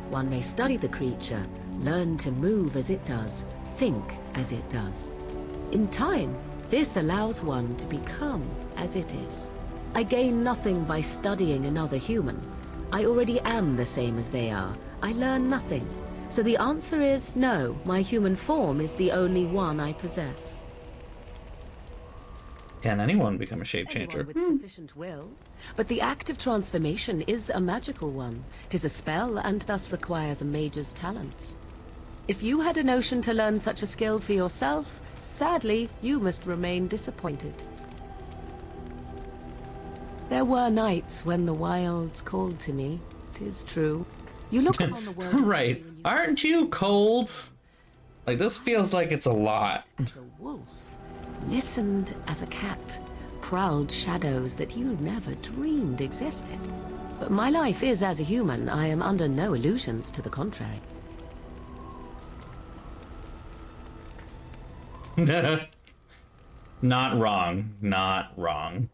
One may study the creature, learn to move as it does, think as it does. In time, this allows one to become as it is. I gain nothing by studying another human. I already am the same as they are. I learn nothing. So the answer is no, my human form is the only one I possess. Can anyone become a shape changer? Anyone with sufficient will. But the act of transformation is a magical one. 'Tis a spell, and thus requires a mage's talents. If you had a notion to learn such a skill for yourself, sadly, you must remain disappointed. There were nights when the wilds called to me, 'tis true. You look upon the world... Right. Aren't you cold? Like, this feels like it's a lot. A wolf listened as a cat, prowled shadows that you never dreamed existed. But my life is as a human. I am under no illusions to the contrary. Not wrong. Not wrong.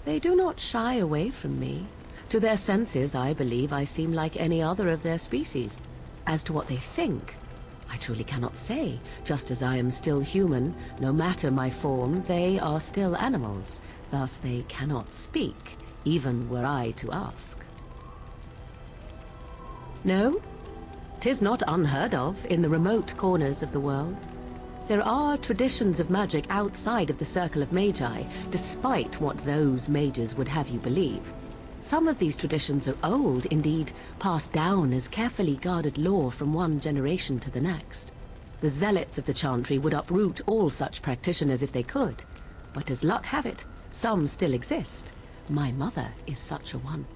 They do not shy away from me. To their senses, I believe I seem like any other of their species. As to what they think, I truly cannot say. Just as I am still human, no matter my form, they are still animals. Thus they cannot speak, even were I to ask. No, 'tis not unheard of in the remote corners of the world. There are traditions of magic outside of the Circle of Magi, despite what those mages would have you believe. Some of these traditions are old, indeed, passed down as carefully guarded lore from one generation to the next. The zealots of the Chantry would uproot all such practitioners if they could. But as luck have it, some still exist. My mother is such a one.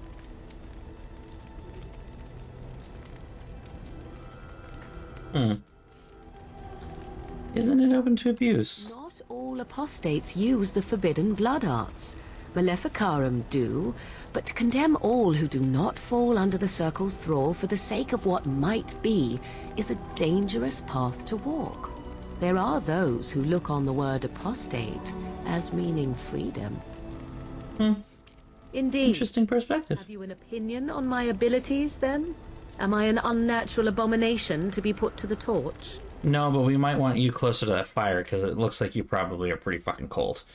Isn't it open to abuse? Not all apostates use the forbidden blood arts. Maleficarum do, but to condemn all who do not fall under the Circle's thrall for the sake of what might be is a dangerous path to walk. There are those who look on the word apostate as meaning freedom. Indeed. Interesting perspective. Have you an opinion on my abilities, then? Am I an unnatural abomination to be put to the torch? No, but we might want you closer to that fire, because it looks like you probably are pretty fucking cold.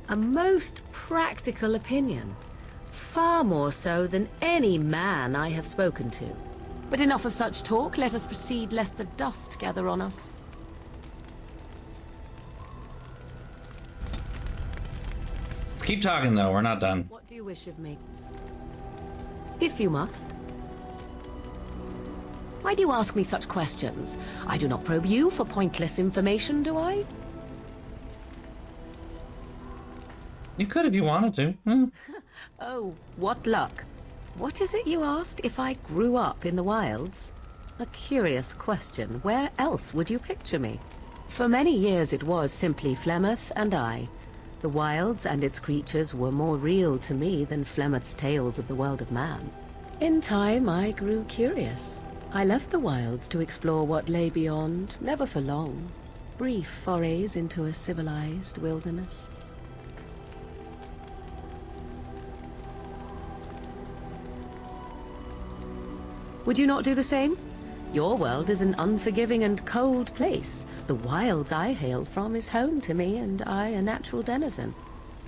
A most practical opinion. Far more so than any man I have spoken to. But enough of such talk, let us proceed lest the dust gather on us. Let's keep talking, though. We're not done. What do you wish of me? If you must. Why do you ask me such questions? I do not probe you for pointless information, do I? You could if you wanted to. Oh, what luck. What is it you asked if I grew up in the wilds? A curious question. Where else would you picture me? For many years it was simply Flemeth and I. The wilds and its creatures were more real to me than Flemeth's tales of the world of man. In time, I grew curious. I left the wilds to explore what lay beyond, never for long. Brief forays into a civilized wilderness. Would you not do the same? Your world is an unforgiving and cold place. The wilds I hail from is home to me, and I a natural denizen.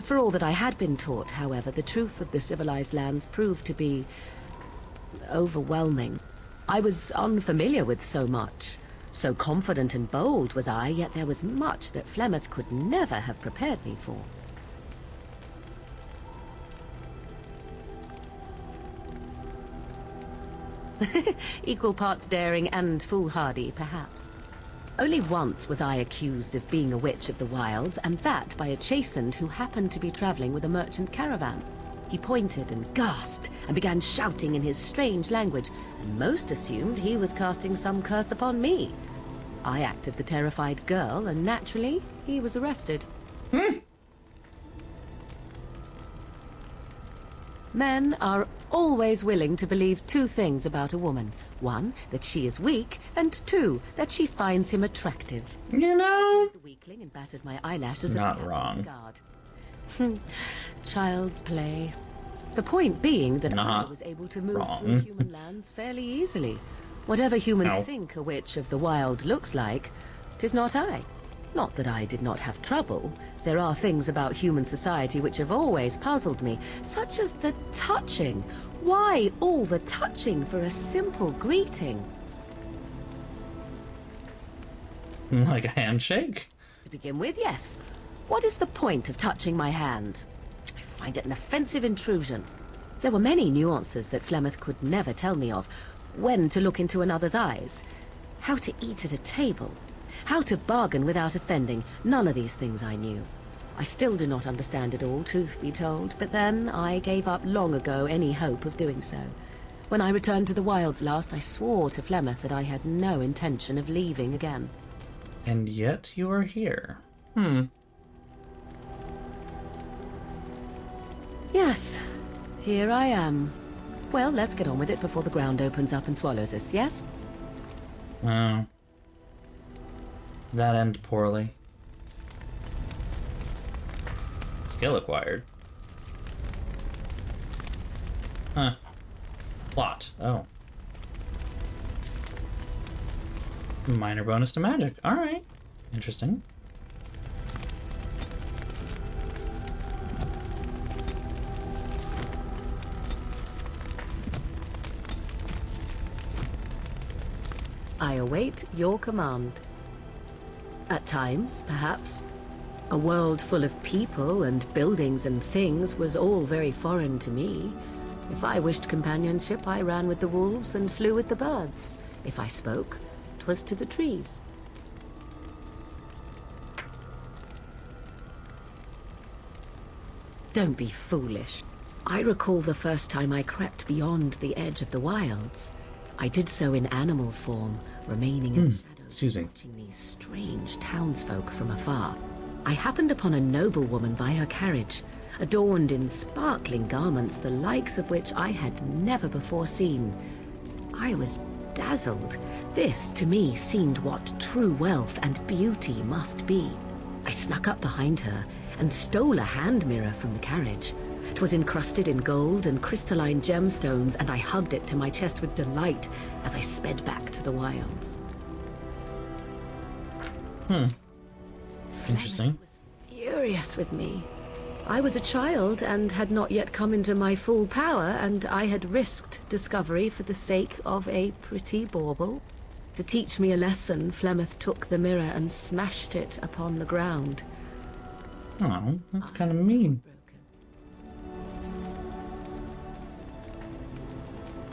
For all that I had been taught, however, the truth of the civilized lands proved to be overwhelming. I was unfamiliar with so much. So confident and bold was I, yet there was much that Flemeth could never have prepared me for. Equal parts daring and foolhardy, perhaps. Only once was I accused of being a witch of the wilds, and that by a chastened who happened to be traveling with a merchant caravan. He pointed and gasped and began shouting in his strange language, and most assumed he was casting some curse upon me. I acted the terrified girl, and naturally, he was arrested. Men are always willing to believe two things about a woman. One, that she is weak, and two, that she finds him attractive. You know? The weakling and battered my eyelashes not at the wrong. guard. Child's play. The point being that Not I was able to move wrong. through human lands fairly easily. Whatever humans think a witch of the wild looks like, 'tis not I. Not that I did not have trouble. There are things about human society which have always puzzled me, such as the touching. Why all the touching for a simple greeting? Like a handshake? To begin with, yes. What is the point of touching my hand? I find it an offensive intrusion. There were many nuances that Flemeth could never tell me of. When to look into another's eyes. How to eat at a table. How to bargain without offending. None of these things I knew. I still do not understand it all, truth be told, but then I gave up long ago any hope of doing so. When I returned to the wilds last, I swore to Flemeth that I had no intention of leaving again. And yet you are here. Yes, here I am. Well, let's get on with it before the ground opens up and swallows us, yes? Oh. That end poorly. Skill acquired. Huh. Plot. Oh. Minor bonus to magic. Alright. Interesting. I await your command. At times, perhaps. A world full of people and buildings and things was all very foreign to me. If I wished companionship, I ran with the wolves and flew with the birds. If I spoke, 'twas to the trees. Don't be foolish. I recall the first time I crept beyond the edge of the wilds. I did so in animal form, remaining in the shadows, watching these strange townsfolk from afar. I happened upon a noblewoman by her carriage, adorned in sparkling garments, the likes of which I had never before seen. I was dazzled. This, to me, seemed what true wealth and beauty must be. I snuck up behind her and stole a hand mirror from the carriage. 'Twas encrusted in gold and crystalline gemstones, and I hugged it to my chest with delight as I sped back to the wilds. Interesting. Furious with me. I was a child and had not yet come into my full power, and I had risked discovery for the sake of a pretty bauble. To teach me a lesson, Flemeth took the mirror and smashed it upon the ground. Oh, that's kind of mean.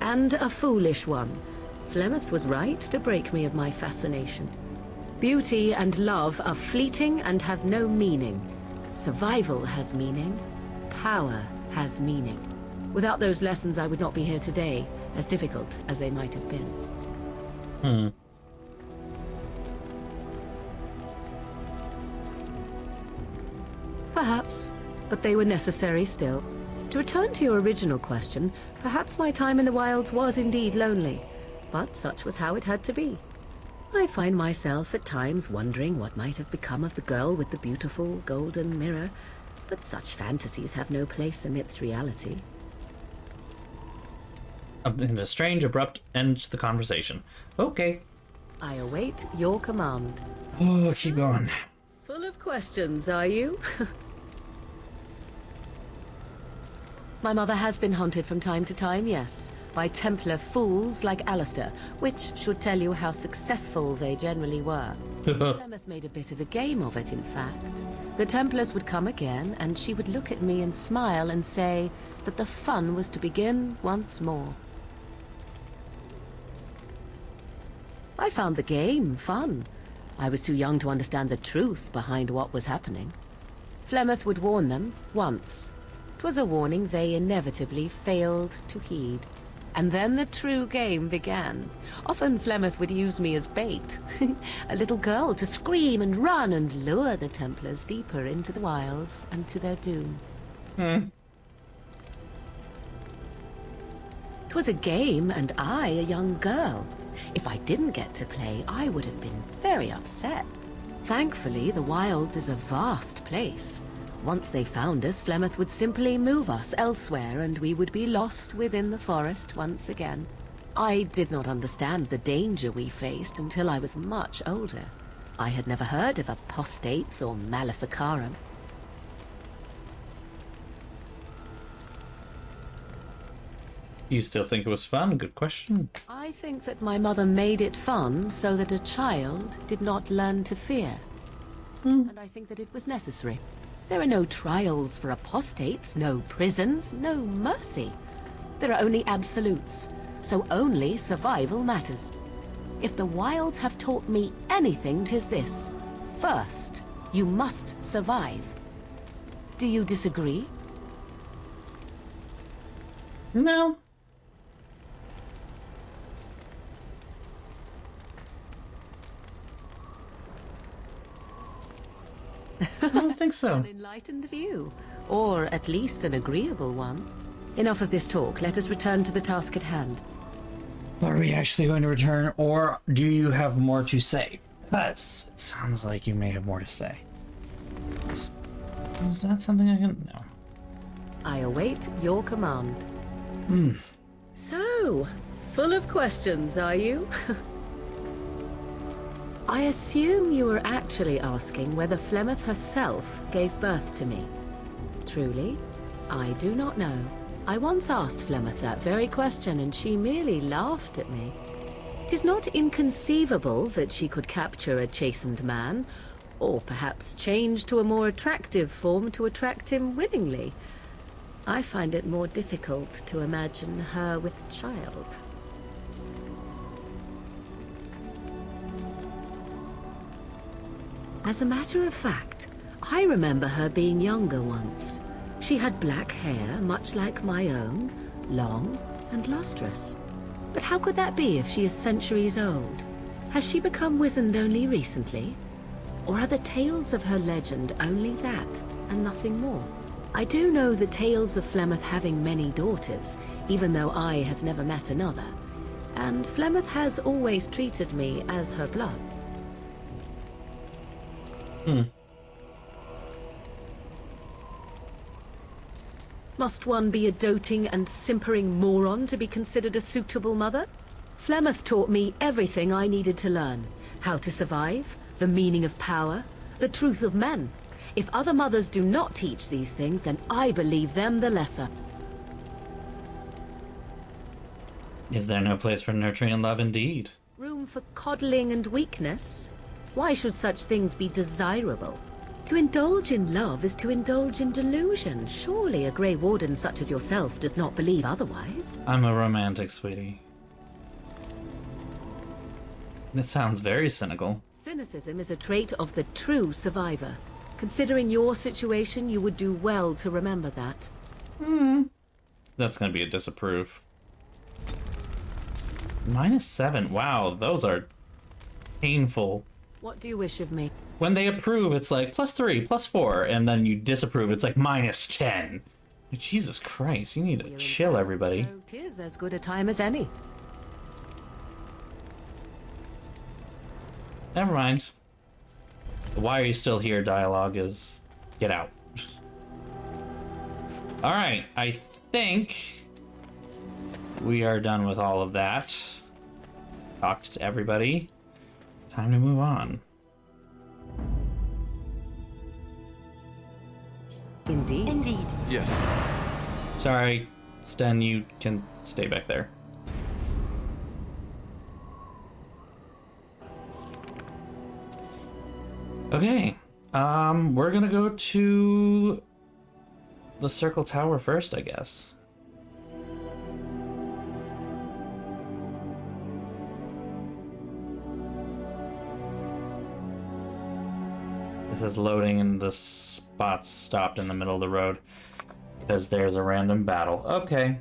And a foolish one. Flemeth was right to break me of my fascination. Beauty and love are fleeting and have no meaning. Survival has meaning. Power has meaning. Without those lessons, I would not be here today, as difficult as they might have been. Perhaps, but they were necessary still. To return to your original question, perhaps my time in the wilds was indeed lonely, but such was how it had to be. I find myself at times wondering what might have become of the girl with the beautiful golden mirror, but such fantasies have no place amidst reality. And a strange, abrupt end to the conversation. Okay. I await your command. Oh, keep going. Full of questions, are you? My mother has been hunted from time to time, yes, by Templar fools like Alistair, which should tell you how successful they generally were. Flemeth made a bit of a game of it, in fact. The Templars would come again, and she would look at me and smile and say that the fun was to begin once more. I found the game fun. I was too young to understand the truth behind what was happening. Flemeth would warn them once. 'Twas a warning they inevitably failed to heed. And then the true game began. Often Flemeth would use me as bait. A little girl to scream and run and lure the Templars deeper into the wilds and to their doom. 'Twas a game, and I a young girl. If I didn't get to play, I would have been very upset. Thankfully, the wilds is a vast place. Once they found us, Flemeth would simply move us elsewhere, and we would be lost within the forest once again. I did not understand the danger we faced until I was much older. I had never heard of apostates or maleficarum. You still think it was fun? Good question. I think that my mother made it fun so that a child did not learn to fear. And I think that it was necessary. There are no trials for apostates, no prisons, no mercy. There are only absolutes, so only survival matters. If the wilds have taught me anything, 'tis this. First, you must survive. Do you disagree? No. I don't think so. An enlightened view, or at least an agreeable one. Enough of this talk. Let us return to the task at hand. Are we actually going to return, or do you have more to say? Because it sounds like you may have more to say. Is that something I can... No. I await your command. Hmm. So, full of questions, are you? I assume you were actually asking whether Flemeth herself gave birth to me. Truly, I do not know. I once asked Flemeth that very question, and she merely laughed at me. It is not inconceivable that she could capture a chastened man, or perhaps change to a more attractive form to attract him willingly. I find it more difficult to imagine her with child. As a matter of fact, I remember her being younger once. She had black hair, much like my own, long and lustrous. But how could that be if she is centuries old? Has she become wizened only recently? Or are the tales of her legend only that, and nothing more? I do know the tales of Flemeth having many daughters, even though I have never met another. And Flemeth has always treated me as her blood. Must one be a doting and simpering moron to be considered a suitable mother? Flemeth taught me everything I needed to learn. How to survive, the meaning of power, the truth of men. If other mothers do not teach these things, then I believe them the lesser. Is there no place for nurturing and love indeed? Room for coddling and weakness? Why should such things be desirable? To indulge in love is to indulge in delusion. Surely a Grey Warden such as yourself does not believe otherwise. I'm a romantic, sweetie. This sounds very cynical. Cynicism is a trait of the true survivor. Considering your situation, you would do well to remember that. That's gonna be a disapprove. -7. Wow, those are painful. What do you wish of me? When they approve, it's like +3, +4, and then you disapprove, it's like -10. Jesus Christ, you need to chill, everybody. So 'tis as good a time as any. Never mind. Why are you still here? Dialogue is get out. Alright, I think we are done with all of that. Talked to everybody. Time to move on. Indeed. Indeed. Yes. Sorry, Sten, you can stay back there. Okay, we're gonna go to the Circle Tower first, I guess. This is loading and the spot's stopped in the middle of the road because there's a random battle. Okay.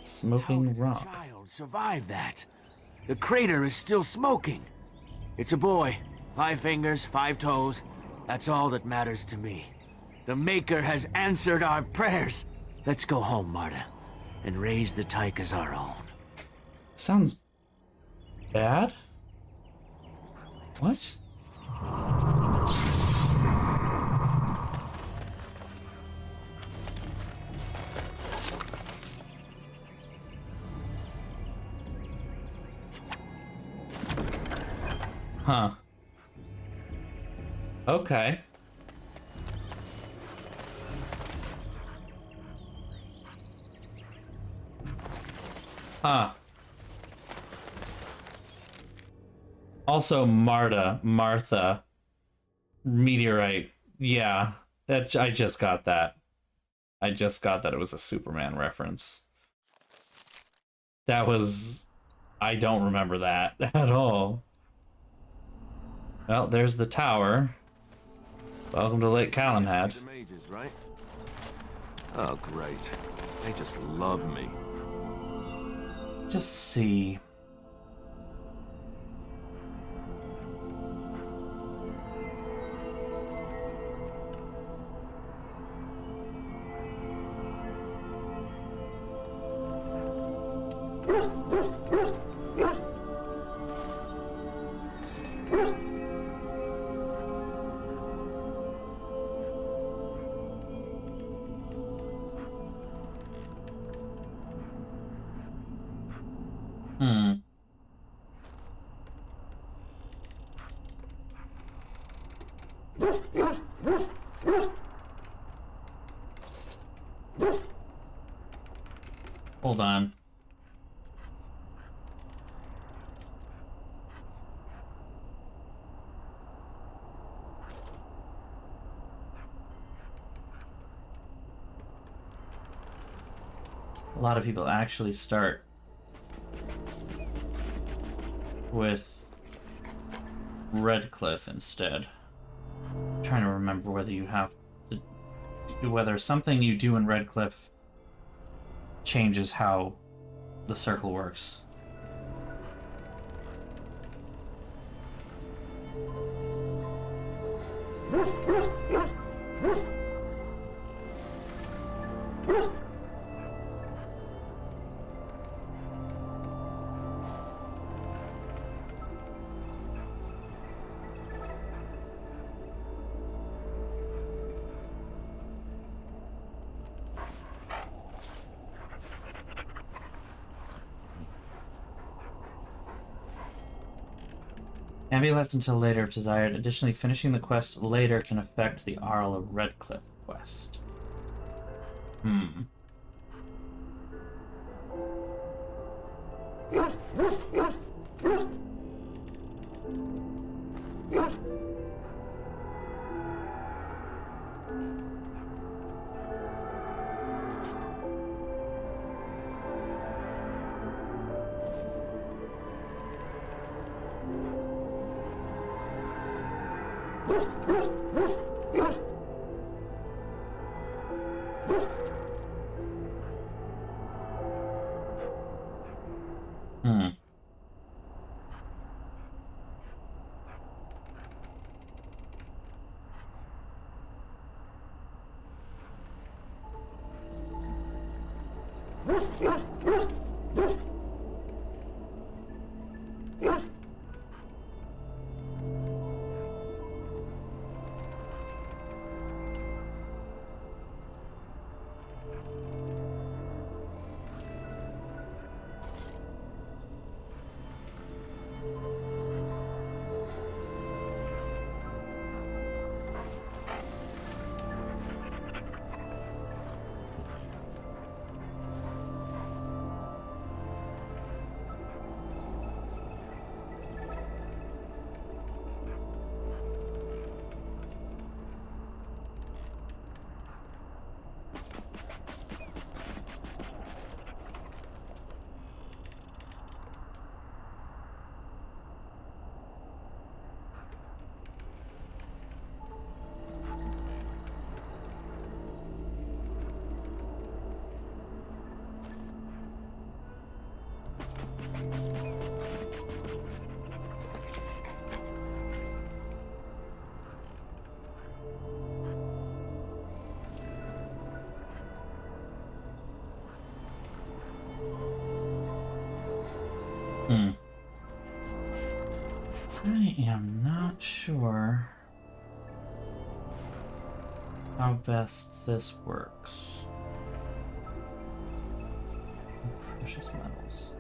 Smoking rock. Child survive that. The crater is still smoking. It's a boy. 5 fingers, 5 toes. That's all that matters to me. The Maker has answered our prayers. Let's go home, Marta, and raise the Tyke as our own. Sounds bad? What? Huh. Okay. Huh. Also, Martha, meteorite. Yeah, I just got that. I just got that it was a Superman reference. That was... I don't remember that at all. Well, there's the tower. Welcome to Lake Calenhad. The mages, right? Oh, great. They just love me. Just see. Hold on. A lot of people actually start with Redcliffe instead. I'm trying to remember whether you have to, whether something you do in Redcliffe changes how the circle works. Can be left until later if desired. Additionally, finishing the quest later can affect the Arl of Redcliffe quest. I am not sure how best this works. Precious metals.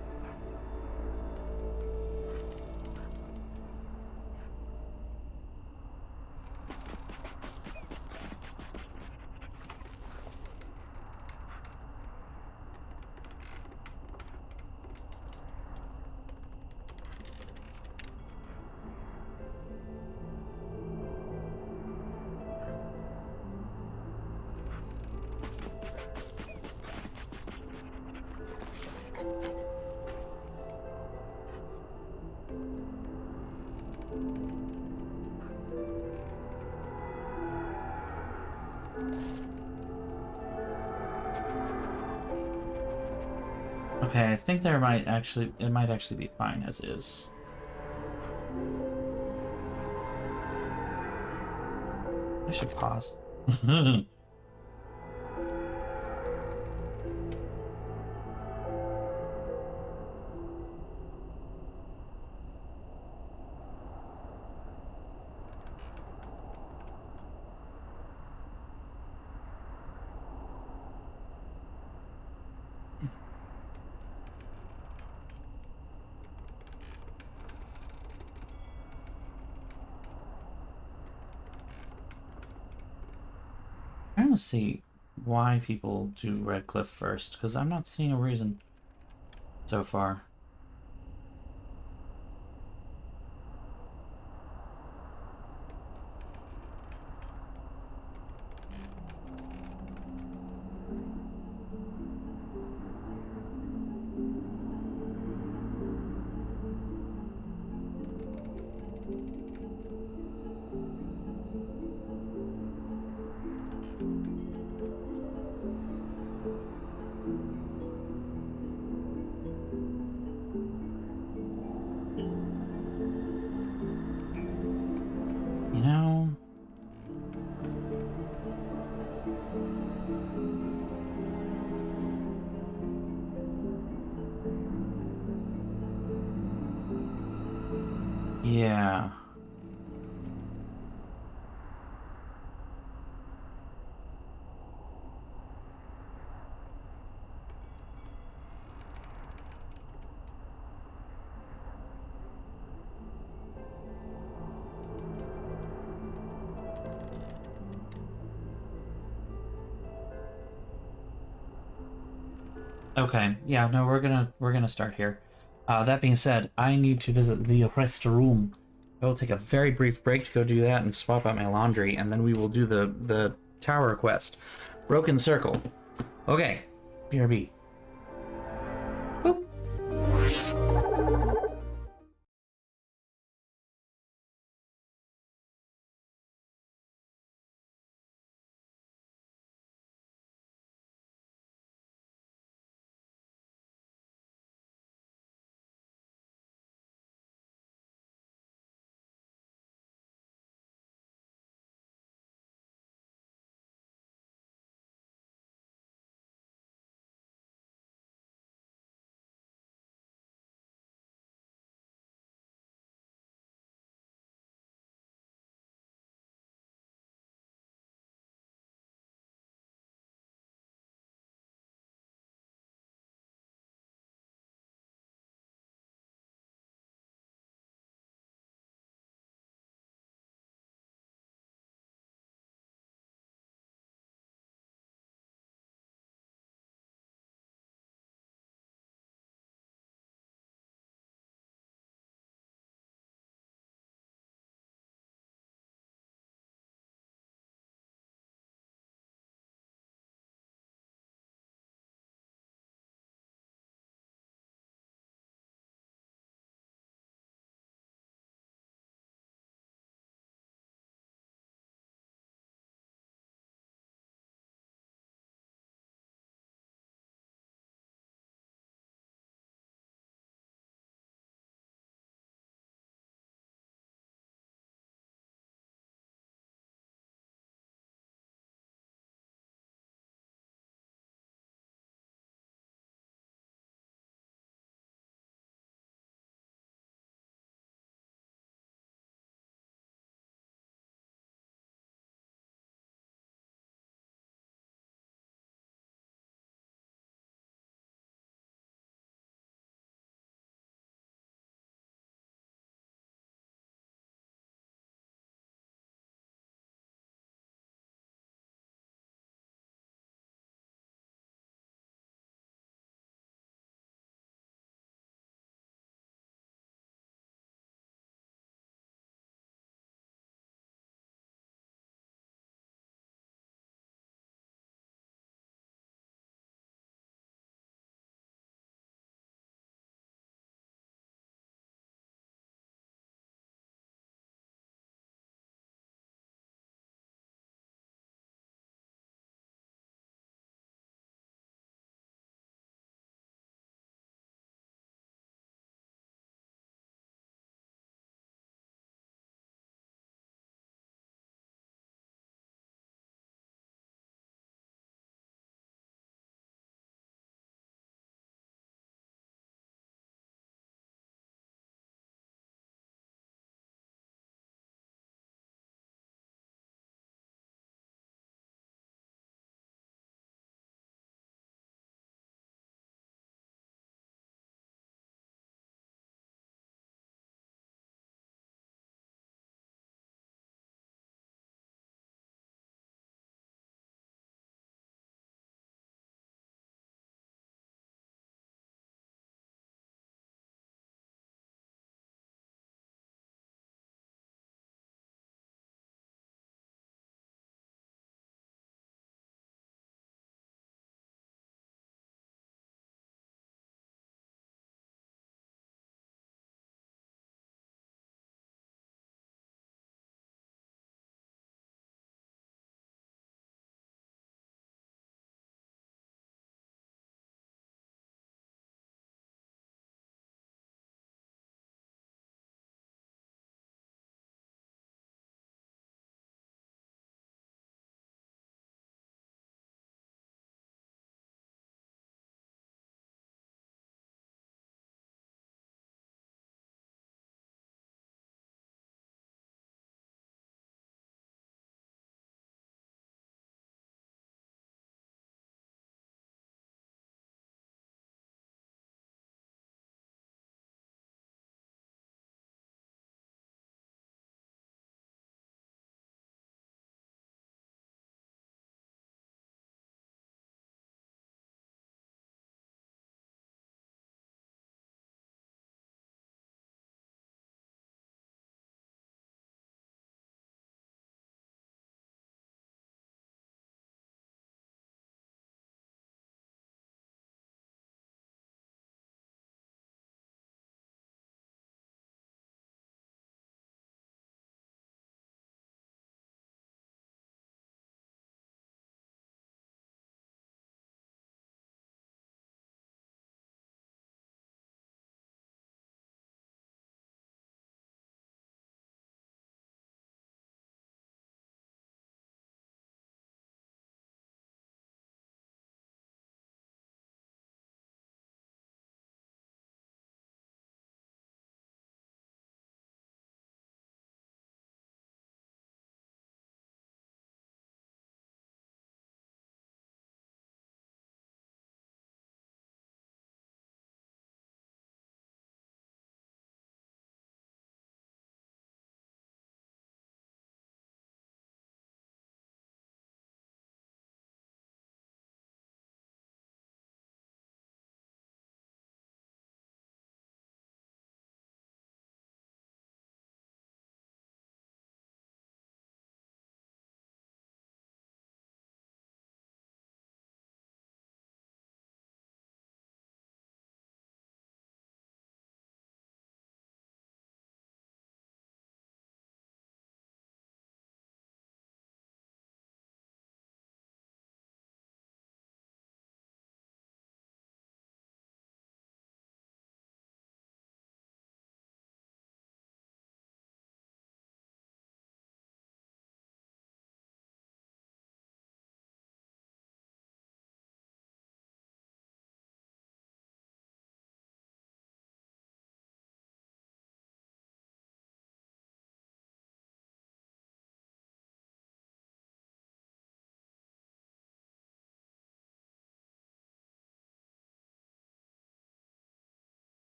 Okay, I think it might actually be fine as is. I should pause. I'm trying to see why people do Redcliffe first, because I'm not seeing a reason so far. You know, yeah. Okay, yeah, no, we're gonna start here. That being said, I need to visit the rest room. I will take a very brief break to go do that and swap out my laundry, and then we will do the tower quest. Broken Circle. Okay, BRB.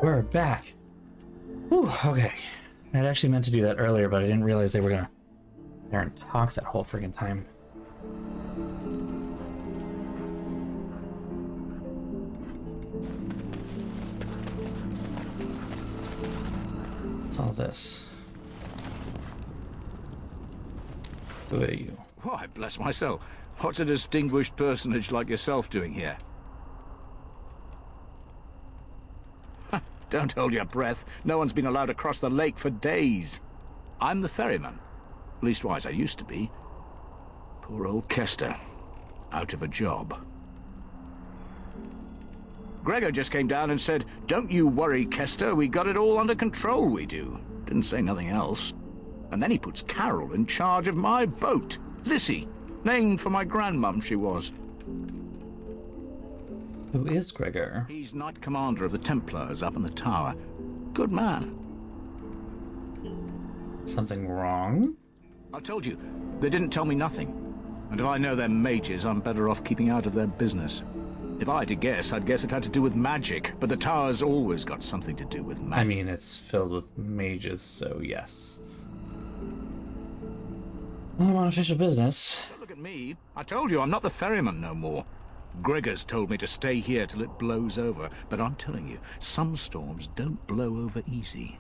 We're back. Whew, okay. I'd actually meant to do that earlier, but I didn't realize they were gonna there and talk that whole friggin' time. What's all this? Who are you? Why, bless my soul. What's a distinguished personage like yourself doing here? Don't hold your breath. No one's been allowed across the lake for days. I'm the ferryman. Leastwise, I used to be. Poor old Kester. Out of a job. Gregor just came down and said, "Don't you worry, Kester. We got it all under control, we do." Didn't say nothing else. And then he puts Carol in charge of my boat. Lissy. Named for my grandmum, she was. Who is Gregor? He's Knight Commander of the Templars up in the tower. Good man. Something wrong? I told you, they didn't tell me nothing. And if I know they're mages, I'm better off keeping out of their business. If I had to guess, I'd guess it had to do with magic, but the tower's always got something to do with magic. I mean, it's filled with mages, so yes. Well, I'm on official business. Don't look at me. I told you, I'm not the ferryman no more. Gregor's told me to stay here till it blows over, but I'm telling you, some storms don't blow over easy.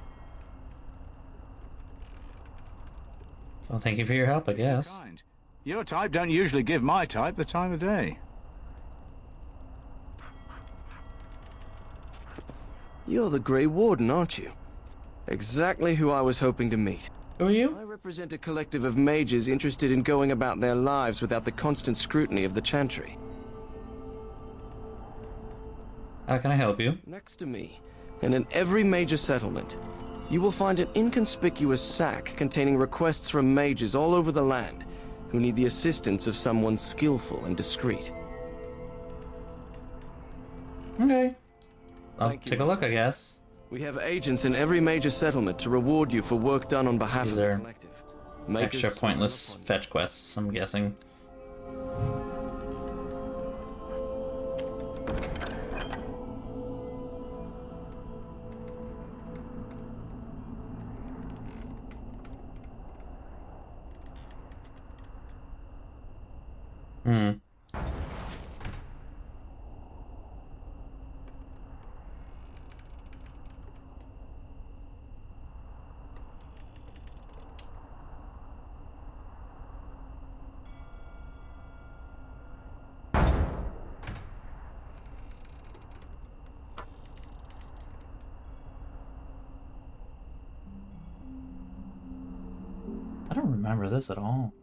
Well, thank you for your help, I guess. Kind. Your type don't usually give my type the time of day. You're the Grey Warden, aren't you? Exactly who I was hoping to meet. Who are you? I represent a collective of mages interested in going about their lives without the constant scrutiny of the Chantry. How can I help you? Next to me, and in every major settlement, you will find an inconspicuous sack containing requests from mages all over the land who need the assistance of someone skillful and discreet. Okay. I'll take a look, I guess. We have agents in every major settlement to reward you for work done on behalf of the collective. Extra pointless fetch quests, I'm guessing. I don't remember this at all.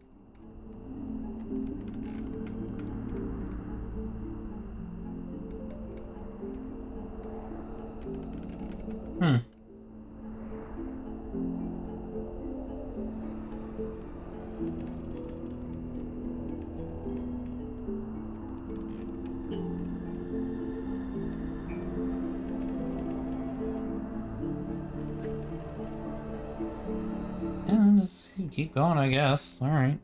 Yeah, just keep going, I guess. All right.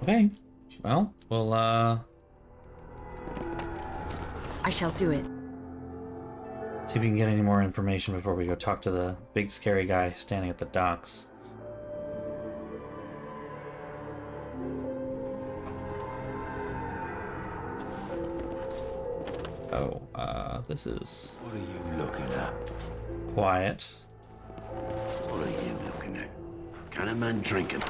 Okay. Well, we'll, I shall do it. see if we can get any more information before we go talk to the big scary guy standing at the docks. Oh, this is... What are you looking at? quiet. What are you looking at? Can a man drinking?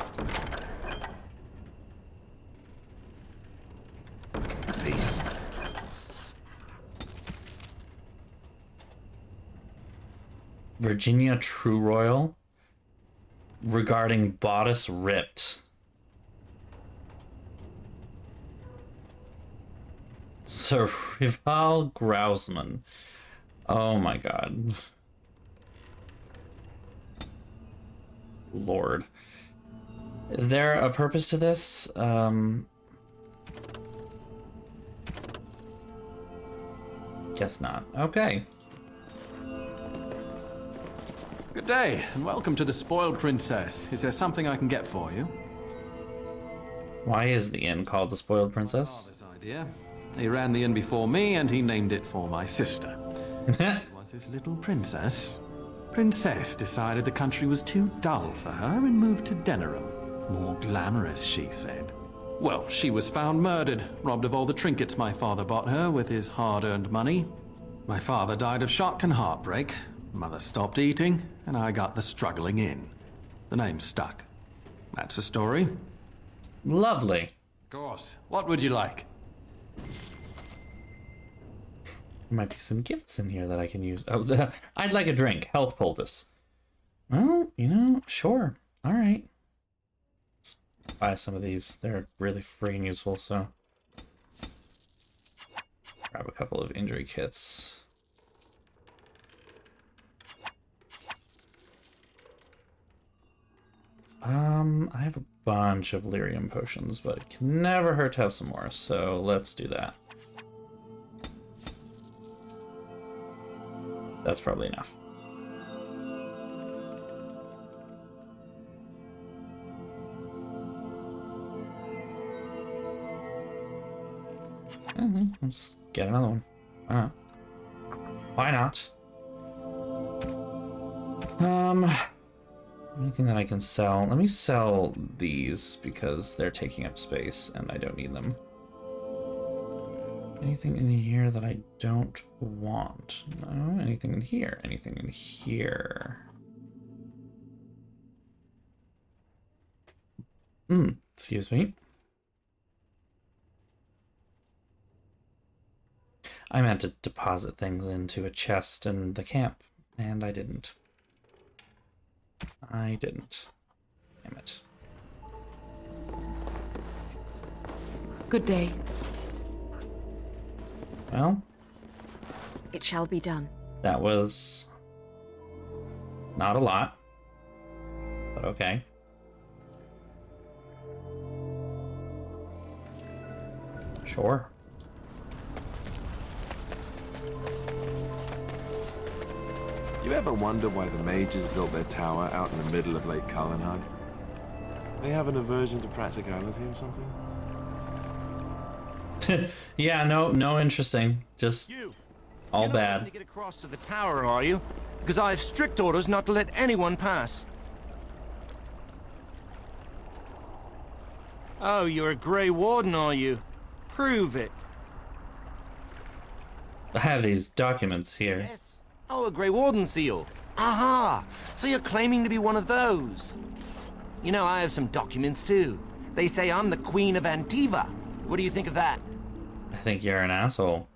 Virginia True Royal. regarding bodice ripped. Sir Rival Grousman. Oh my god. Lord. Is there a purpose to this? Guess not. Okay. Good day, and welcome to the Spoiled Princess. Is there something I can get for you? Why is the inn called the Spoiled Princess? This idea. He ran the inn before me, and he named it for my sister. It was his little princess. Princess decided the country was too dull for her and moved to Denerim. More glamorous, she said. Well, she was found murdered, robbed of all the trinkets my father bought her with his hard-earned money. My father died of shock and heartbreak. Mother stopped eating, and I got the struggling inn. The name stuck. That's the story. Lovely. Of course. What would you like? There might be some gifts in here that I can use. Oh, I'd like a drink. Health poultice. Well, you know, sure. All right. Let's buy some of these. They're really freaking useful, so. Grab a couple of injury kits. I have a bunch of lyrium potions, but it can never hurt to have some more, so let's do that. That's probably enough. I'll just get another one. Why not? Anything that I can sell? Let me sell these because they're taking up space and I don't need them. Anything in here that I don't want? No, anything in here? Anything in here? Excuse me. I meant to deposit things into a chest in the camp, and I didn't. Damn it. Good day. Well, it shall be done. That was not a lot, but okay. Sure. You ever wonder why the mages built their tower out in the middle of Lake Kalanhad? They have an aversion to practicality or something? Yeah, no interesting. Just all bad. To get across to the tower, are you? Because I have strict orders not to let anyone pass. Oh, you're a Grey Warden, are you? Prove it. I have these documents here. Yes. Oh, a Grey Warden seal. Aha! So you're claiming to be one of those. You know, I have some documents too. They say I'm the Queen of Antiva. What do you think of that? I think you're an asshole.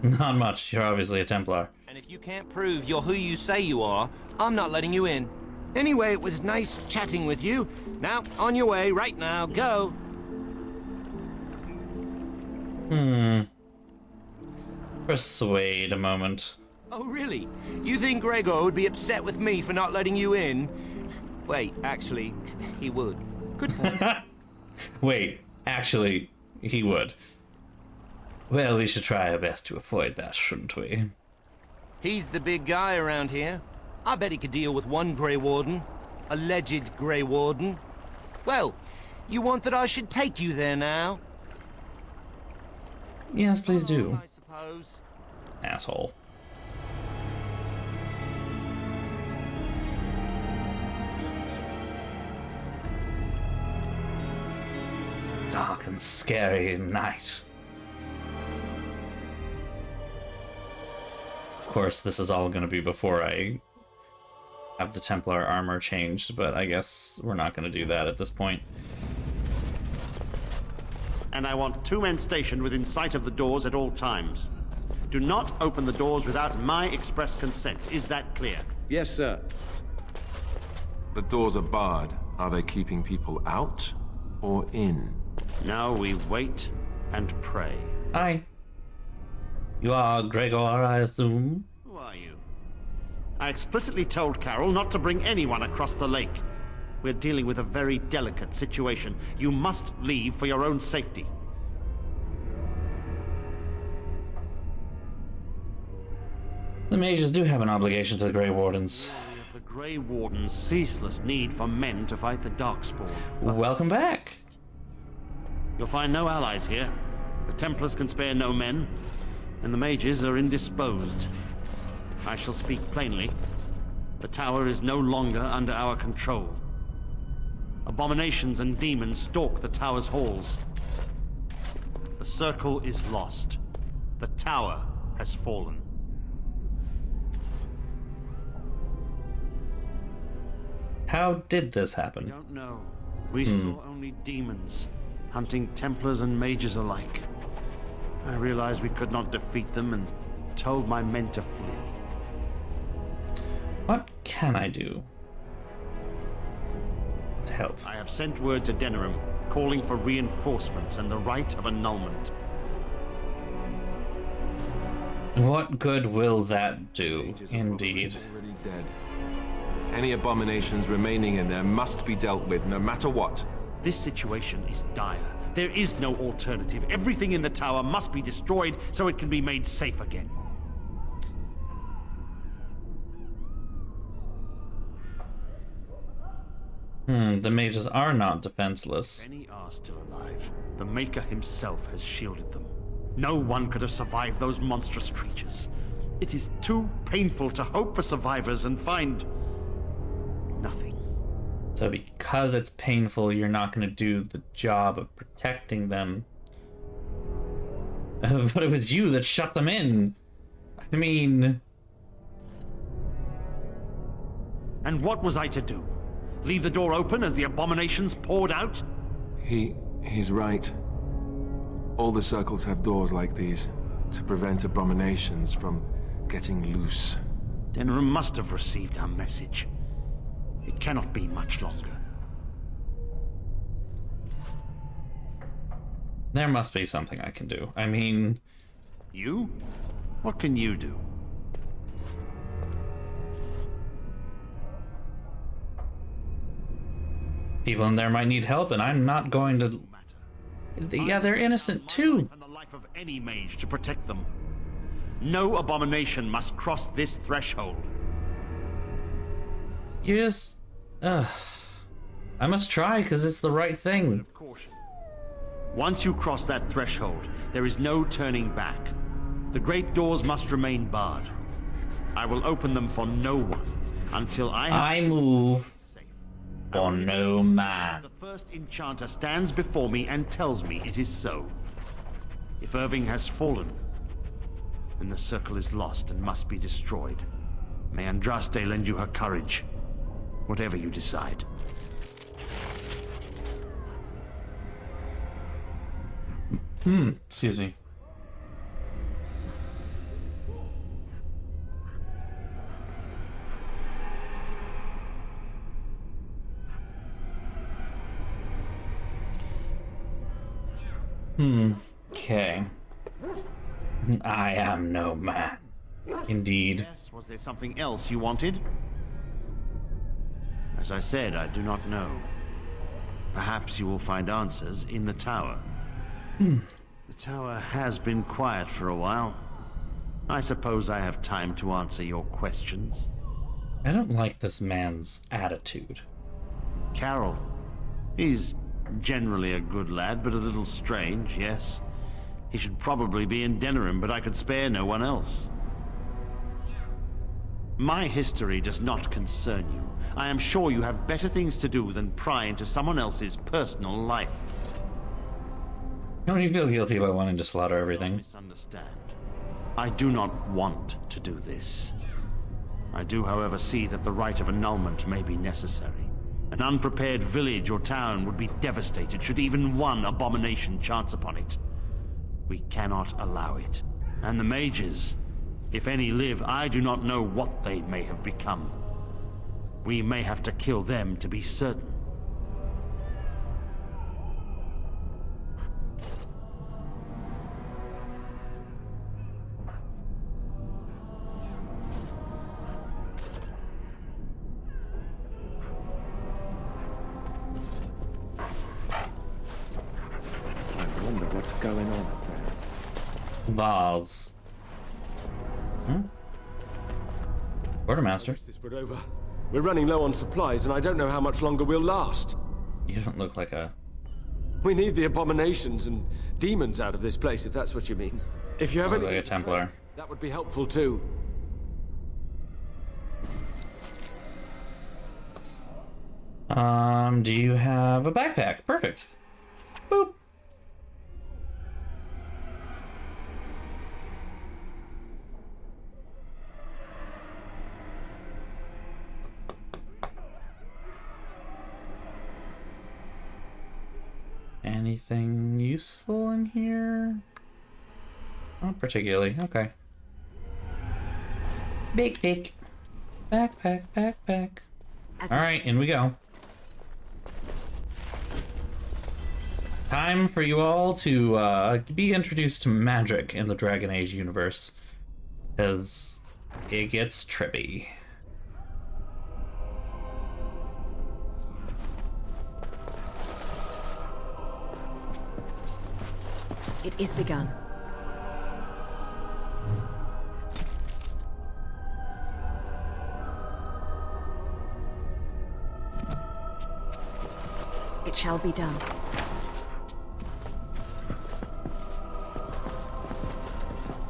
Not much. You're obviously a Templar. And if you can't prove you're who you say you are, I'm not letting you in. Anyway, it was nice chatting with you. Now, on your way, right now, go. Persuade a moment. Oh, really? You think Gregor would be upset with me for not letting you in? Wait, actually, he would. Good point. Wait, actually, he would. Well, we should try our best to avoid that, shouldn't we? He's the big guy around here. I bet he could deal with one Grey Warden. Alleged Grey Warden. Well, you want that I should take you there now? Yes, please do. I suppose. Asshole. Dark and scary night. Of course, this is all going to be before I have the Templar armor changed, but I guess we're not going to do that at this point. And I want 2 men stationed within sight of the doors at all times. Do not open the doors without my express consent. Is that clear? Yes, sir. The doors are barred. Are they keeping people out or in? Now we wait and pray. Hi. You are Gregor, I assume? Who are you? I explicitly told Carol not to bring anyone across the lake. We're dealing with a very delicate situation. You must leave for your own safety. The mages do have an obligation to the Grey Wardens. The Grey Warden's ceaseless need for men to fight the Darkspawn. Welcome back. You'll find no allies here. The Templars can spare no men, and the mages are indisposed. I shall speak plainly. The tower is no longer under our control. Abominations and demons stalk the tower's halls. The circle is lost. The tower has fallen. How did this happen? I don't know. We saw only demons, hunting Templars and mages alike. I realized we could not defeat them and told my men to flee. What can I do to help? I have sent word to Denerim, calling for reinforcements and the right of annulment. What good will that do, indeed? Already dead. Any abominations remaining in there must be dealt with, no matter what. This situation is dire. There is no alternative. Everything in the tower must be destroyed so it can be made safe again. The mages are not defenseless. Many are still alive. The Maker himself has shielded them. No one could have survived those monstrous creatures. It is too painful to hope for survivors and find nothing. So because it's painful, you're not going to do the job of protecting them. But it was you that shut them in. I mean... And what was I to do? Leave the door open as the abominations poured out? He's right. All the circles have doors like these, to prevent abominations from getting loose. Denerim must have received our message. It cannot be much longer. There must be something I can do. I mean... You? What can you do? People in there might need help, and I'm not going to... Yeah, they're innocent too. And the life of any mage to protect them. No abomination must cross this threshold. You just... I must try, because it's the right thing. Once you cross that threshold, there is no turning back. The great doors must remain barred. I will open them for no one until I move for no man. The first enchanter stands before me and tells me it is so. If Irving has fallen, then the circle is lost and must be destroyed. May Andraste lend you her courage, whatever you decide. Excuse me. Okay. I am no man. Indeed. Yes, was there something else you wanted? As I said, I do not know. Perhaps you will find answers in the tower. The tower has been quiet for a while. I suppose I have time to answer your questions. I don't like this man's attitude. Carol. He's generally a good lad, but a little strange, yes. He should probably be in Denerim, but I could spare no one else. My history does not concern you. I am sure you have better things to do than pry into someone else's personal life. Don't you feel guilty about wanting to slaughter everything? Misunderstand. I do not want to do this. I do, however, see that the rite of annulment may be necessary. An unprepared village or town would be devastated should even one abomination chance upon it. We cannot allow it. And the mages, if any live, I do not know what they may have become. We may have to kill them to be certain. I wonder what's going on up there. Vase. Quartermaster. This were over. We're running low on supplies, and I don't know how much longer we'll last. You don't look like a... We need the abominations and demons out of this place, if that's what you mean. If you have Look any... like a Templar. That would be helpful, too. Do you have a backpack? Perfect. Boop. Anything useful in here? Not particularly. Okay. Backpack. Backpack. Alright, in we go. Time for you all to be introduced to magic in the Dragon Age universe. Because it gets trippy. It is begun. It shall be done.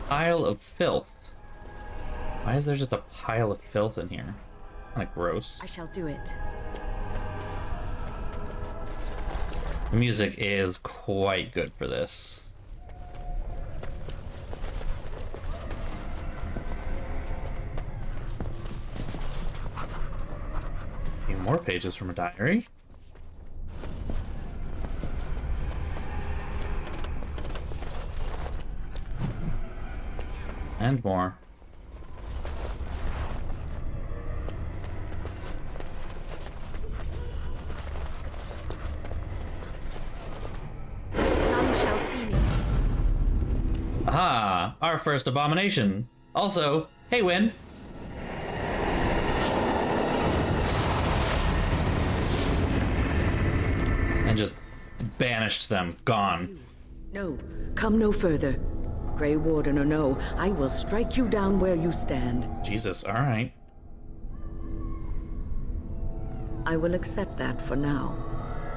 Pile of filth. Why is there just a pile of filth in here? Kind of gross. I shall do it. The music is quite good for this. A few more pages from a diary. And more. None shall see me. Aha! Our first abomination. Also, hey, Win. And just banished them. Gone. No, come no further. Grey Warden or no, I will strike you down where you stand. Jesus, alright. I will accept that for now.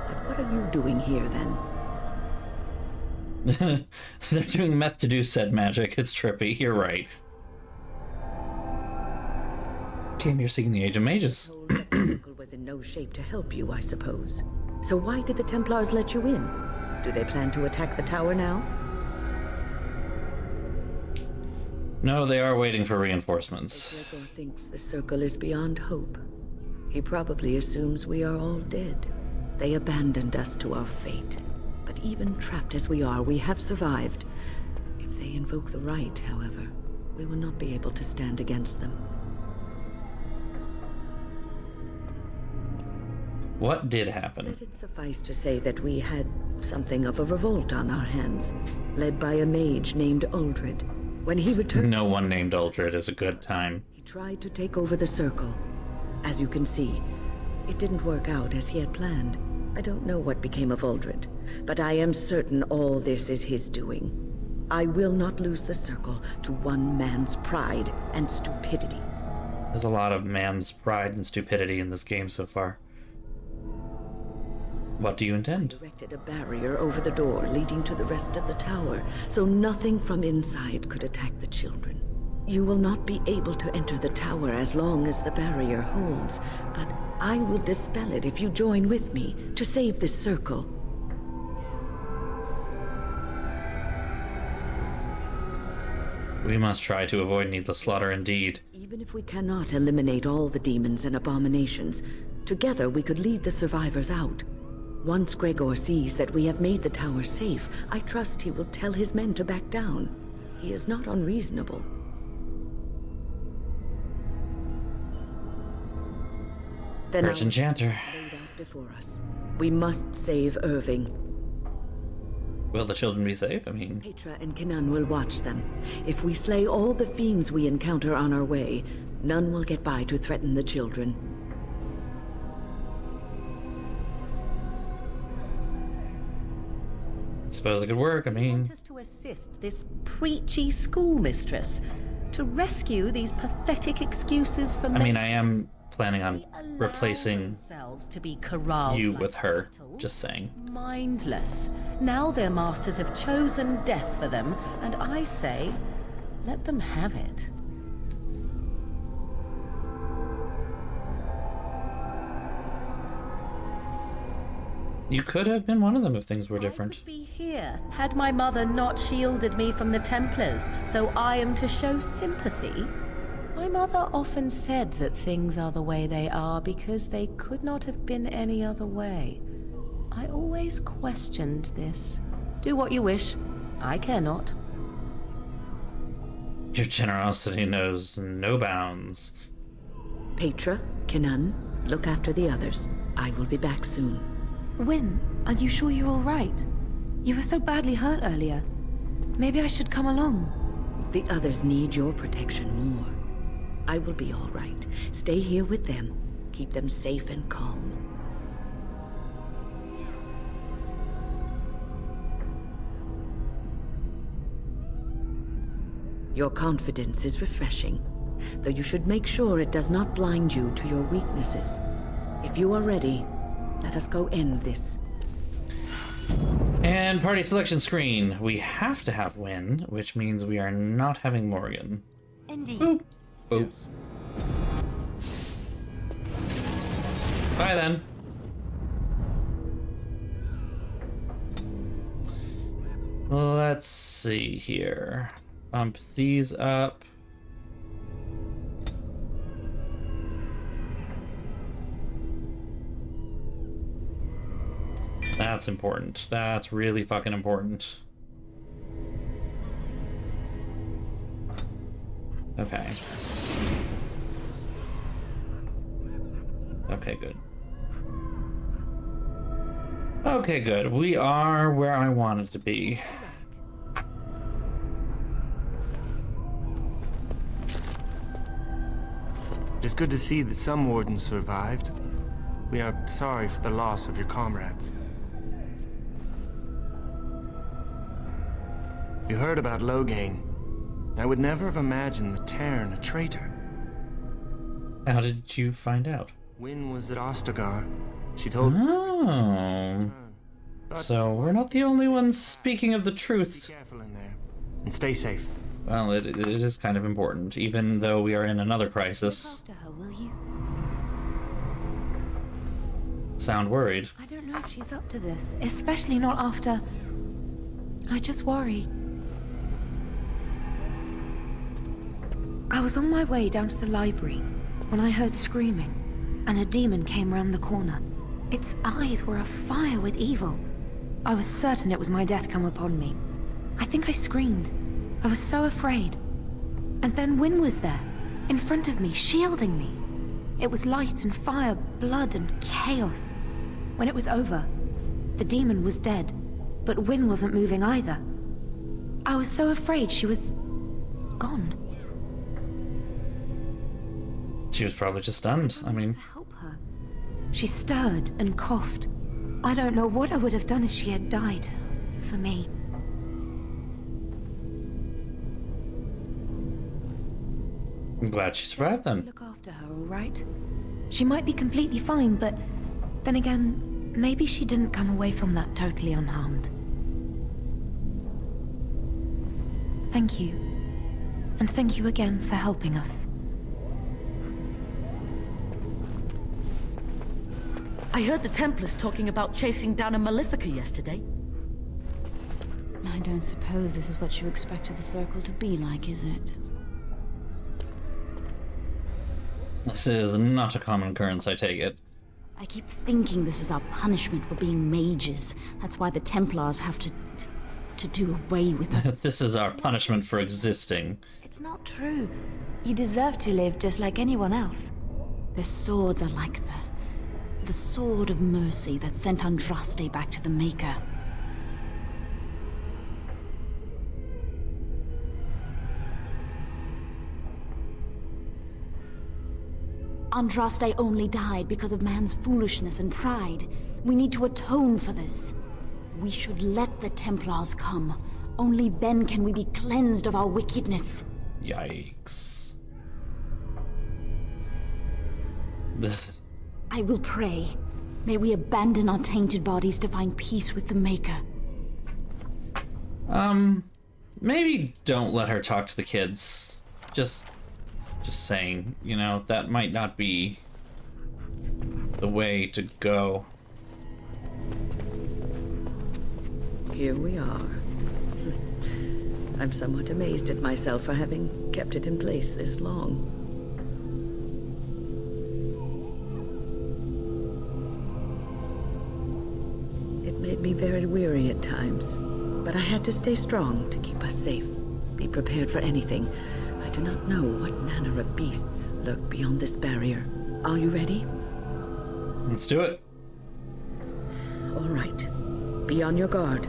But what are you doing here, then? They're doing meth to do said magic. It's trippy. You're right. Came here seeking the Age of Mages. The Circle was in no shape to help you, I suppose. So why did the Templars let you in? Do they plan to attack the tower now? No, they are waiting for reinforcements. Gregor thinks the Circle is beyond hope. He probably assumes we are all dead. They abandoned us to our fate. But even trapped as we are, we have survived. If they invoke the right, however, we will not be able to stand against them. What did happen? Let it suffice to say that we had something of a revolt on our hands, led by a mage named Uldred. When he returned... No one named Uldred is a good time. He tried to take over the Circle. As you can see, it didn't work out as he had planned. I don't know what became of Uldred, but I am certain all this is his doing. I will not lose the Circle to one man's pride and stupidity. There's a lot of man's pride and stupidity in this game so far. What do you intend? I erected a barrier over the door leading to the rest of the tower, so nothing from inside could attack the children. You will not be able to enter the tower as long as the barrier holds, but I will dispel it if you join with me to save this Circle. We must try to avoid needless slaughter indeed. Even if we cannot eliminate all the demons and abominations, together we could lead the survivors out. Once Gregor sees that we have made the tower safe, I trust he will tell his men to back down. He is not unreasonable. Then Rich enchanter. laid out before us. We must save Irving. Will the children be safe? I mean... Petra and Kenan will watch them. If we slay all the fiends we encounter on our way, none will get by to threaten the children. Suppose it could work, I mean... Want us to assist this preachy schoolmistress to rescue these pathetic excuses for I mean, I am planning on replacing to be corralled you like with her, cattle. just saying. Mindless. Now their masters have chosen death for them, and I say, let them have it. You could have been one of them if things were different. Be here, had my mother not shielded me from the Templars, so I am to show sympathy. My mother often said that things are the way they are because they could not have been any other way. I always questioned this. Do what you wish. I care not. Your generosity knows no bounds. Petra, Kenan, look after the others. I will be back soon. Wyn, are you sure you're all right? You were so badly hurt earlier. Maybe I should come along. The others need your protection more. I will be all right. Stay here with them. Keep them safe and calm. Your confidence is refreshing, though you should make sure it does not blind you to your weaknesses. If you are ready, let us go end this. And party selection screen. We have to have Wyn, which means we are not having Morgan. Indeed. Boop. Boop. Bye then. Let's see here. Bump these up. That's important. That's really fucking important. Okay. Okay, good. Okay, good. We are where I wanted to be. It is good to see that some wardens survived. We are sorry for the loss of your comrades. You heard about Loghain. I would never have imagined the Terran a traitor. How did you find out? Wyn was at Ostagar. She told us. Oh. So we're not the only ones speaking of the truth. Be careful in there. And stay safe. Well, it is kind of important, even though we are in another crisis. Look after her, will you? Sound worried. I don't know if she's up to this, especially not after... I just worry. I was on my way down to the library when I heard screaming, and a demon came around the corner. Its eyes were afire with evil. I was certain it was my death come upon me. I think I screamed. I was so afraid. And then Wyn was there, in front of me, shielding me. It was light and fire, blood and chaos. When it was over, the demon was dead, but Wyn wasn't moving either. I was so afraid she was... gone. She was probably just stunned. I mean... Help her. She stirred and coughed. I don't know what I would have done if she had died. For me. I'm glad she survived then. Look after her, all right? She might be completely fine, but then again, maybe she didn't come away from that totally unharmed. Thank you. And thank you again for helping us. I heard the Templars talking about chasing down a Malefica yesterday. I don't suppose this is what you expected the Circle to be like, is it? This is not a common occurrence, I take it. I keep thinking this is our punishment for being mages. That's why the Templars have to to do away with us. This is our punishment for existing. It's not true. You deserve to live just like anyone else. Their swords are like the sword of mercy that sent Andraste back to the Maker. Andraste only died because of man's foolishness and pride. We need to atone for this. We should let the Templars come. Only then can we be cleansed of our wickedness. Yikes. I will pray. May we abandon our tainted bodies to find peace with the Maker. Maybe don't let her talk to the kids. Just saying, you know, that might not be the way to go. Here we are. I'm somewhat amazed at myself for having kept it in place this long. It made me very weary at times, but I had to stay strong to keep us safe. Be prepared for anything. I do not know what manner of beasts lurk beyond this barrier. Are you ready? Let's do it. All right. Be on your guard.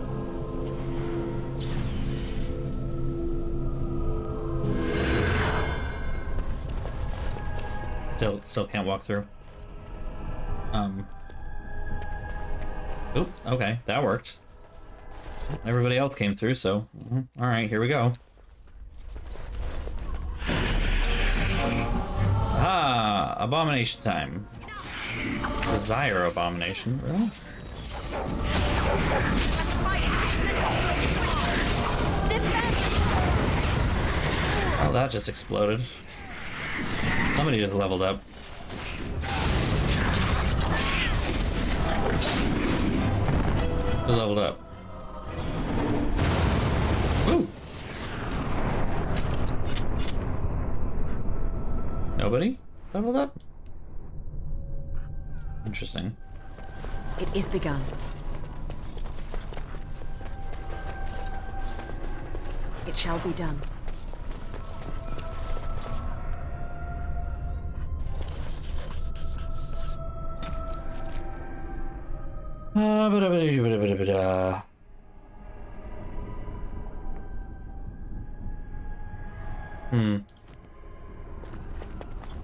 Still can't walk through. Oop, okay, that worked. Everybody else came through, so... All right, here we go. Ah, abomination time. Desire abomination, really? Oh, that just exploded. Somebody just leveled up. Who leveled up? Ooh! Nobody leveled up? Interesting. It is begun. It shall be done.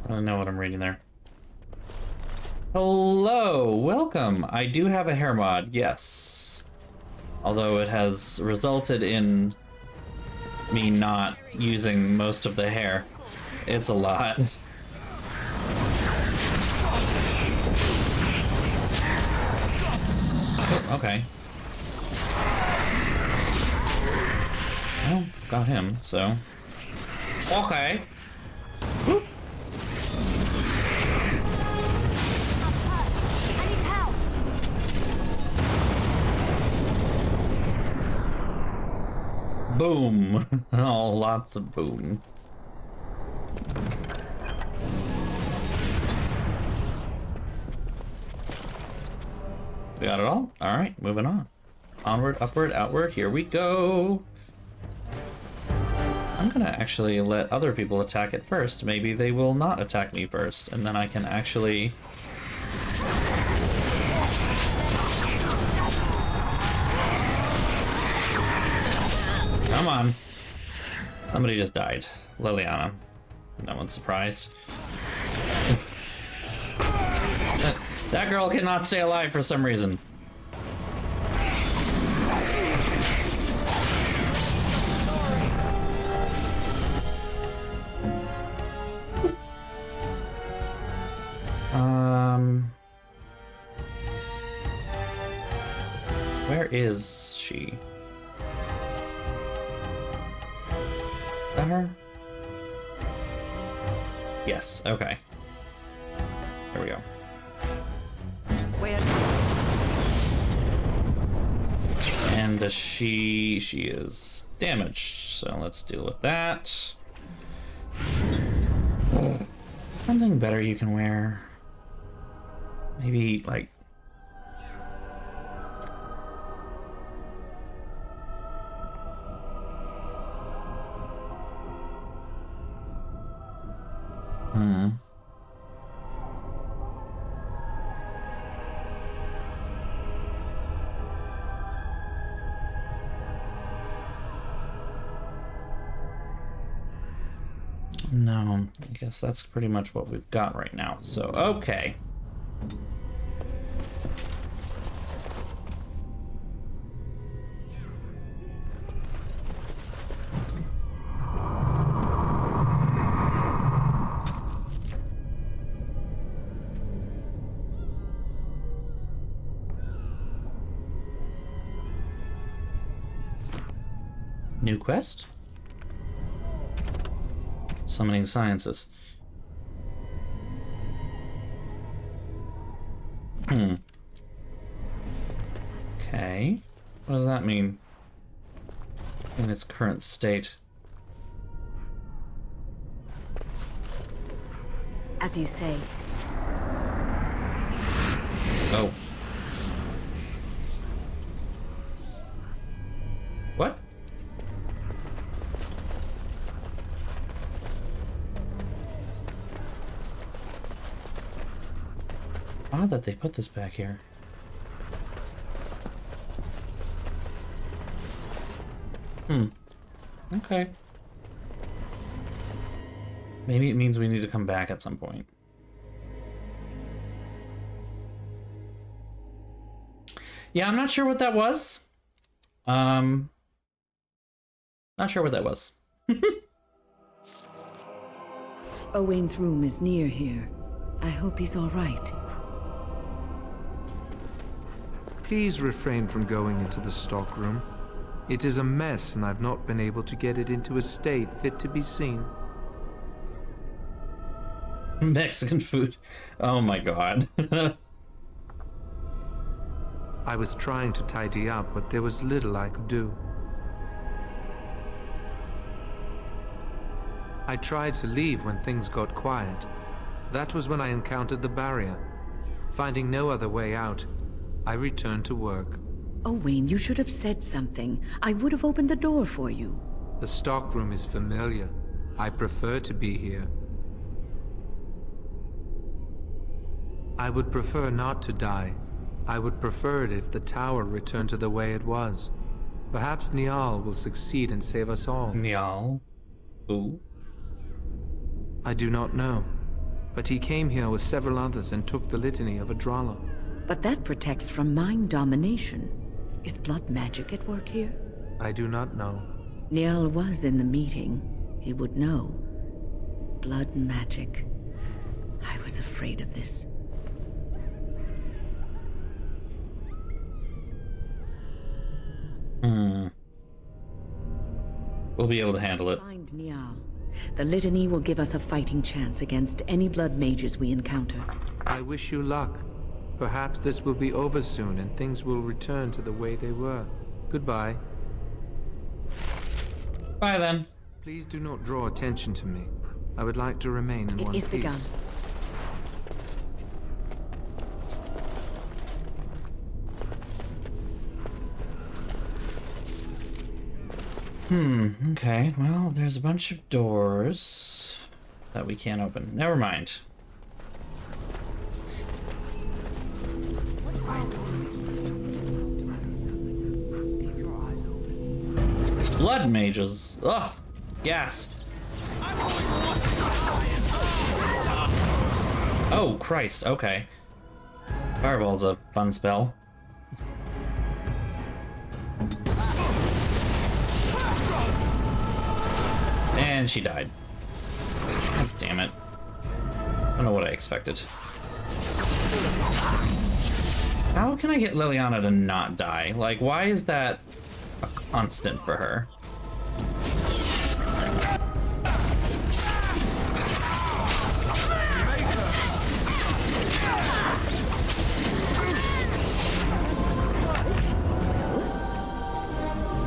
I don't know what I'm reading there. Hello, welcome. I do have a hair mod, yes. Although it has resulted in me not using most of the hair. It's a lot. Oh, okay. Well, got him, so... Okay. Whoop. Boom. Oh, lots of boom. We got it all? Alright, moving on. Onward, upward, outward, here we go. I'm gonna actually let other people attack it first. Maybe they will not attack me first, and then I can actually... Come on. Somebody just died. Liliana. No one's surprised. That girl cannot stay alive for some reason. Where is she? Is that her? Yes, okay. There we go. And she is damaged, so let's deal with that. Something better you can wear. Maybe like... Hmm. No, I guess that's pretty much what we've got right now. So, okay. New quest? Summoning sciences. Okay. What does that mean? In its current state. As you say. Oh. What? Odd that they put this back here. Okay. Maybe it means we need to come back at some point. Yeah, I'm not sure what that was. Not sure what that was. Owain's room is near here. I hope he's all right. Please refrain from going into the stockroom. It is a mess, and I've not been able to get it into a state fit to be seen. Mexican food. Oh my god. I was trying to tidy up, but there was little I could do. I tried to leave when things got quiet. That was when I encountered the barrier. Finding no other way out, I returned to work. Owain, you should have said something. I would have opened the door for you. The stockroom is familiar. I prefer to be here. I would prefer not to die. I would prefer it if the tower returned to the way it was. Perhaps Niall will succeed and save us all. Niall? Who? I do not know. But he came here with several others and took the litany of Adralla. But that protects from mind domination. Is blood magic at work here? I do not know. Niall was in the meeting. He would know. Blood magic. I was afraid of this. We'll be able to handle it. Find Niall. The litany will give us a fighting chance against any blood mages we encounter. I wish you luck. Perhaps this will be over soon and things will return to the way they were. Goodbye. Bye then. Please do not draw attention to me. I would like to remain in one piece. It is begun. Okay. Well, there's a bunch of doors that we can't open. Never mind. Blood mages. Ugh. Gasp. Oh, Christ. Okay. Fireball's a fun spell. And she died. God damn it. I don't know what I expected. How can I get Liliana to not die? Like, why is that a constant for her?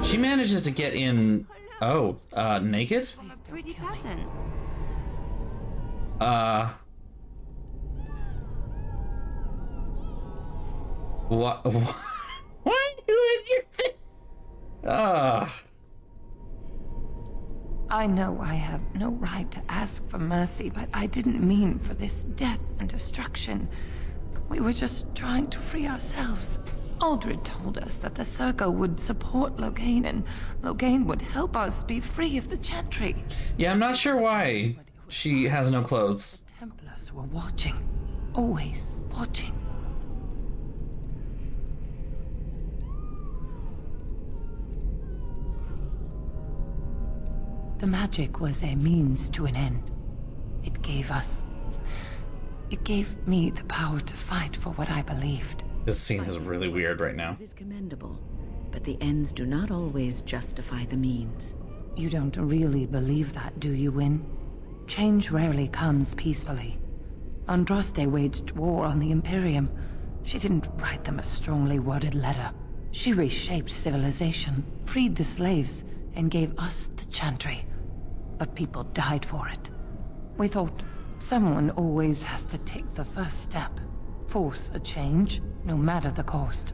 She manages to get in... Oh, naked? Pretty pattern. What? What did you think? I know I have no right to ask for mercy, but I didn't mean for this death and destruction. We were just trying to free ourselves. Aldred told us that the Circle would support Loghain, and Loghain would help us be free of the Chantry. Yeah, I'm not sure why she has no clothes. The Templars were watching. Always watching. The magic was a means to an end. It gave me the power to fight for what I believed. This scene is really weird right now. It is commendable, but the ends do not always justify the means. You don't really believe that, do you, Wynne? Change rarely comes peacefully. Andraste waged war on the Imperium. She didn't write them a strongly worded letter. She reshaped civilization, freed the slaves, and gave us the Chantry. But people died for it. We thought someone always has to take the first step. Force a change, no matter the cost.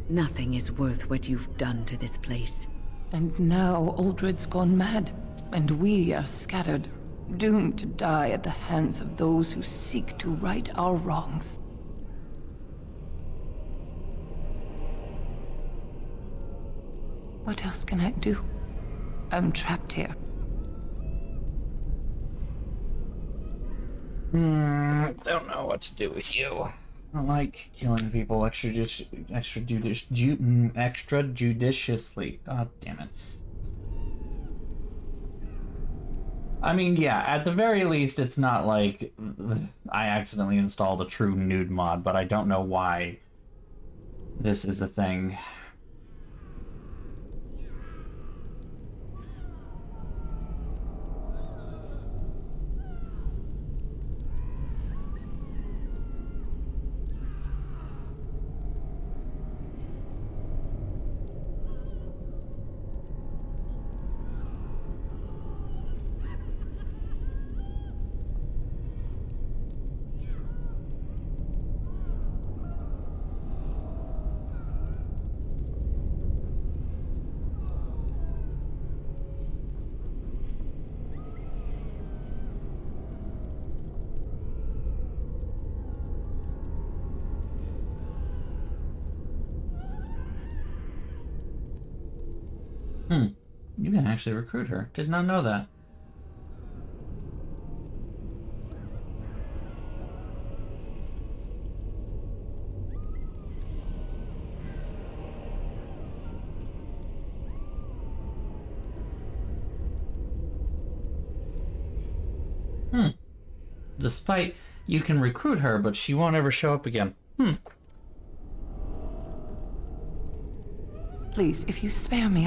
Nothing is worth what you've done to this place. And now Aldred's gone mad, and we are scattered, doomed to die at the hands of those who seek to right our wrongs. What else can I do? I'm trapped here. Don't know what to do with you. I don't like killing people extrajudiciously. God damn it. I mean, yeah, at the very least, it's not like I accidentally installed a true nude mod, but I don't know why this is the thing. You can actually recruit her. Did not know that. Despite you can recruit her, but she won't ever show up again. Please, if you spare me,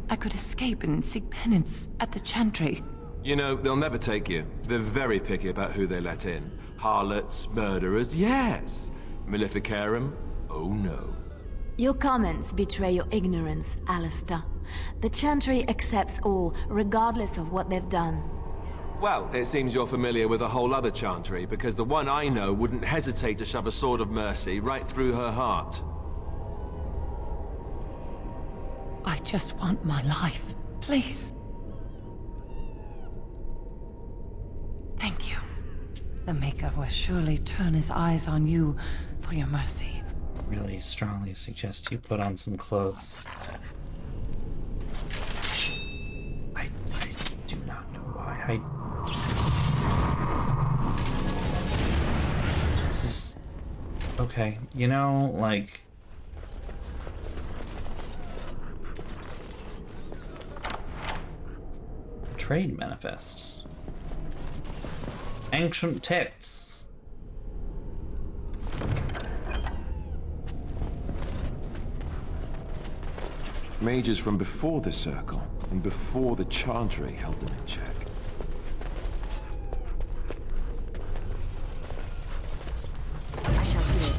I could escape and seek penance at the Chantry. You know, they'll never take you. They're very picky about who they let in. Harlots, murderers, yes. Maleficarum, oh no. Your comments betray your ignorance, Alistair. The Chantry accepts all, regardless of what they've done. Well, it seems you're familiar with a whole other Chantry, because the one I know wouldn't hesitate to shove a sword of mercy right through her heart. I just want my life. Please. Thank you. The Maker will surely turn his eyes on you for your mercy. Really strongly suggest you put on some clothes. I do not know why. This is... Okay, you know, like... Trade manifest. Ancient texts. Mages from before the Circle, and before the Chantry held them in check. I shall do it.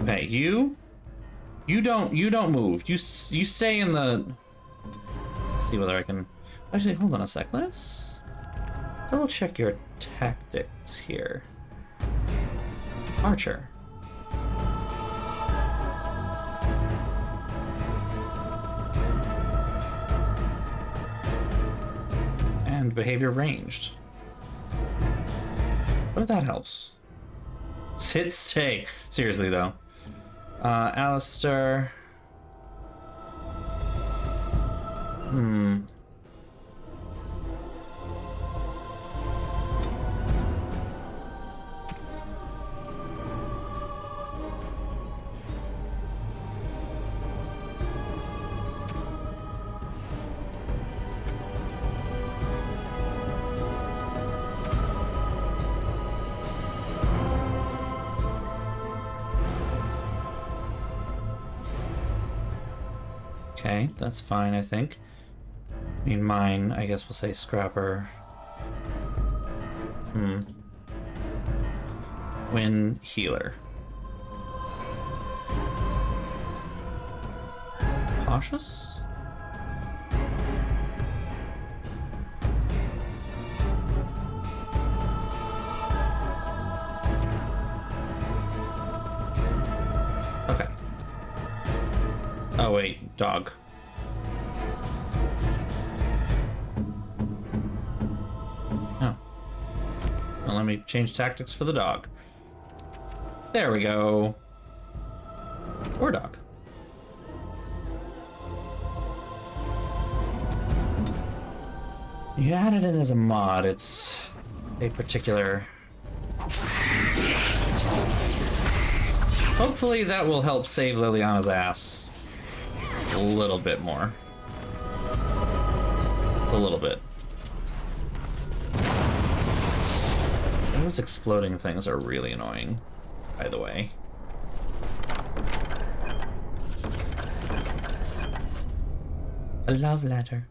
Okay, you don't move. You stay in the... Let's see whether I can... Actually, hold on a sec. Let's double check your tactics here. Departure. behavior ranged. What if that helps? Sit, stay. Seriously, though. Alistair. Okay, that's fine, I think. I mean, mine, I guess we'll say Scrapper. Win Healer. Cautious? Okay. Oh wait, dog. Oh. Well, let me change tactics for the dog. There we go. Or dog. You add it in as a mod, it's a particular... Hopefully that will help save Liliana's ass a little bit more. A little bit. Those exploding things are really annoying, by the way. A love letter.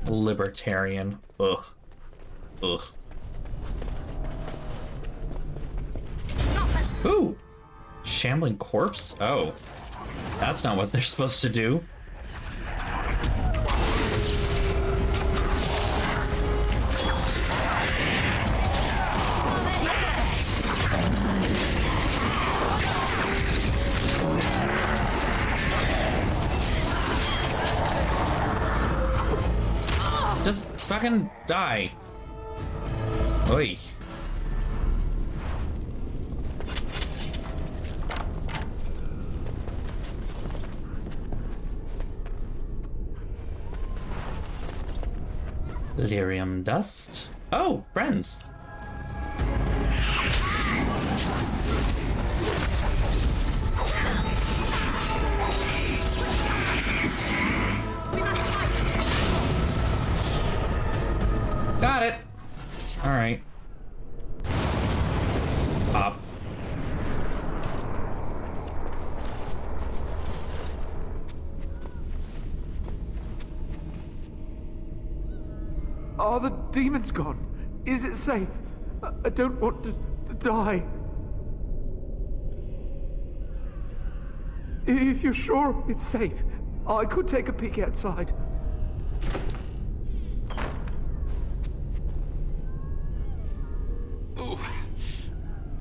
Libertarian. Ugh. Ugh. Ooh! Shambling corpse? Oh. That's not what they're supposed to do. Just fucking die. Oi. Lyrium dust. Oh, friends. Got it. All right. Pop. Are the demons gone? Is it safe? I don't want to die. If you're sure it's safe, I could take a peek outside. Ooh.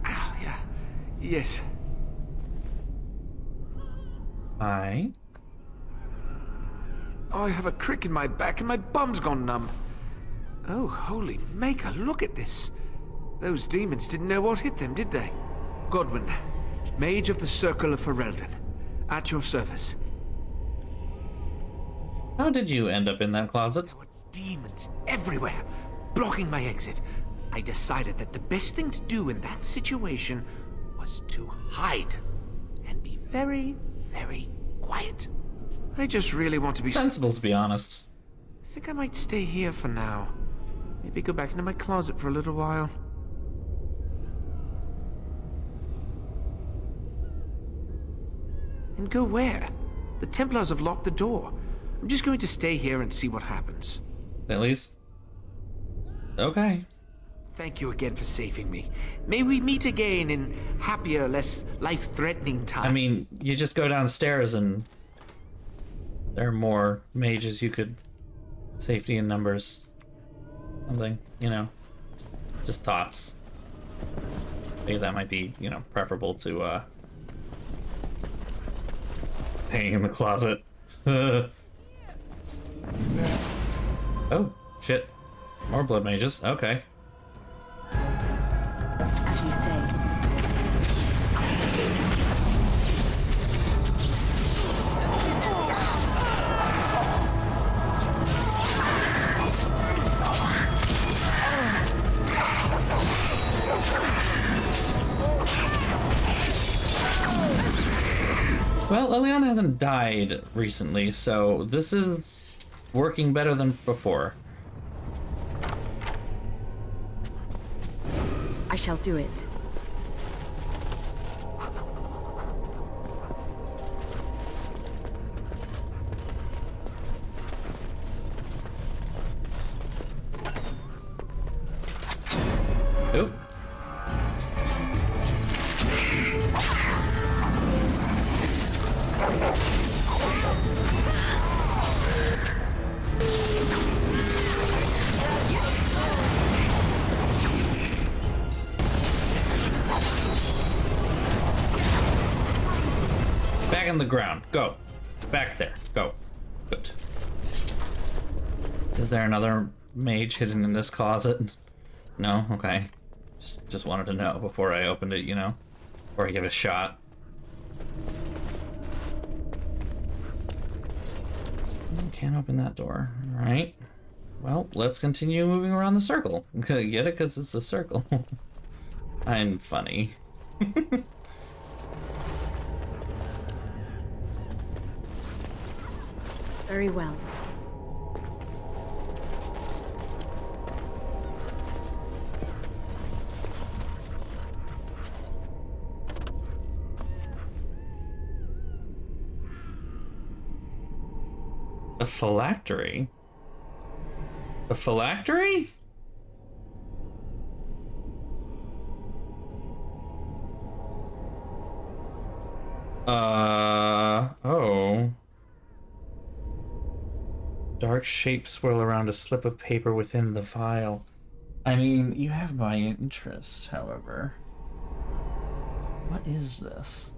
Ow, yeah. Yes. I have a crick in my back and my bum's gone numb. Oh, holy maker, look at this. Those demons didn't know what hit them, did they? Godwin, Mage of the Circle of Fereldan, at your service. How did you end up in that closet? There were demons everywhere, blocking my exit. I decided that the best thing to do in that situation was to hide and be very, very quiet. I just really want to be sensible, to be honest. I think I might stay here for now. Maybe go back into my closet for a little while. And go where? The Templars have locked the door. I'm just going to stay here and see what happens. At least... Okay. Thank you again for saving me. May we meet again in happier, less life-threatening times. I mean, you just go downstairs and... there are more mages you could... Safety in numbers. Something, you know. Just thoughts. Maybe that might be, you know, preferable to, hanging in the closet. Oh, shit. More blood mages. Okay. As you say. Well, Liliana hasn't died recently, so this is working better than before. I shall do it. Oop. Back in the ground. Go. Back there. Go. Good. Is there another mage hidden in this closet? No? Okay. Just wanted to know before I opened it, you know? Before I give it a shot. Can't open that door. Alright. Well, let's continue moving around the circle. Get it? Because it's a circle. I'm funny. Very well. A phylactery? A phylactery? Oh. Dark shapes swirl around a slip of paper within the vial. I mean, you have my interest, however. What is this?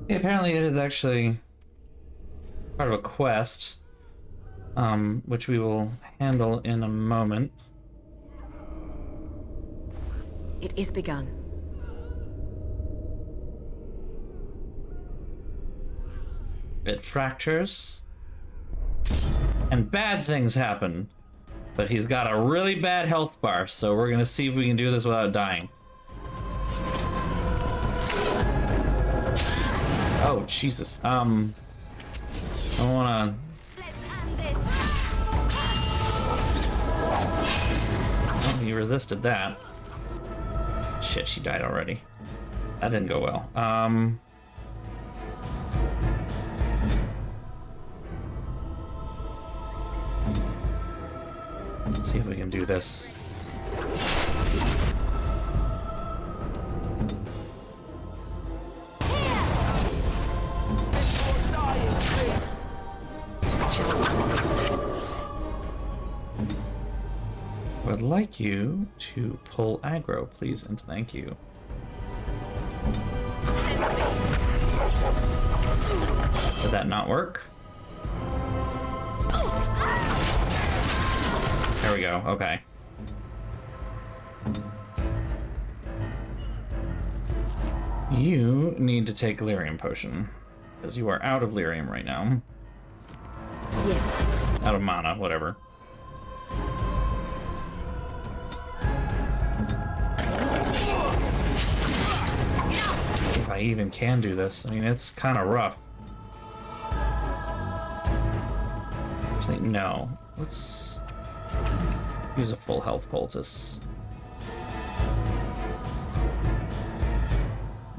Yeah, apparently it is actually part of a quest, which we will handle in a moment. It is begun. It fractures, and bad things happen. But he's got a really bad health bar, so we're gonna see if we can do this without dying. Oh, Jesus. I don't wanna... Oh, he resisted that. Shit, she died already. That didn't go well. Let's see if we can do this. Would like you to pull aggro, please, and thank you. Did that not work? There we go, okay. You need to take lyrium potion, because you are out of lyrium right now. Yes. Out of mana, whatever. Let's see if I even can do this. I mean, it's kind of rough. No. Let's use a full health poultice.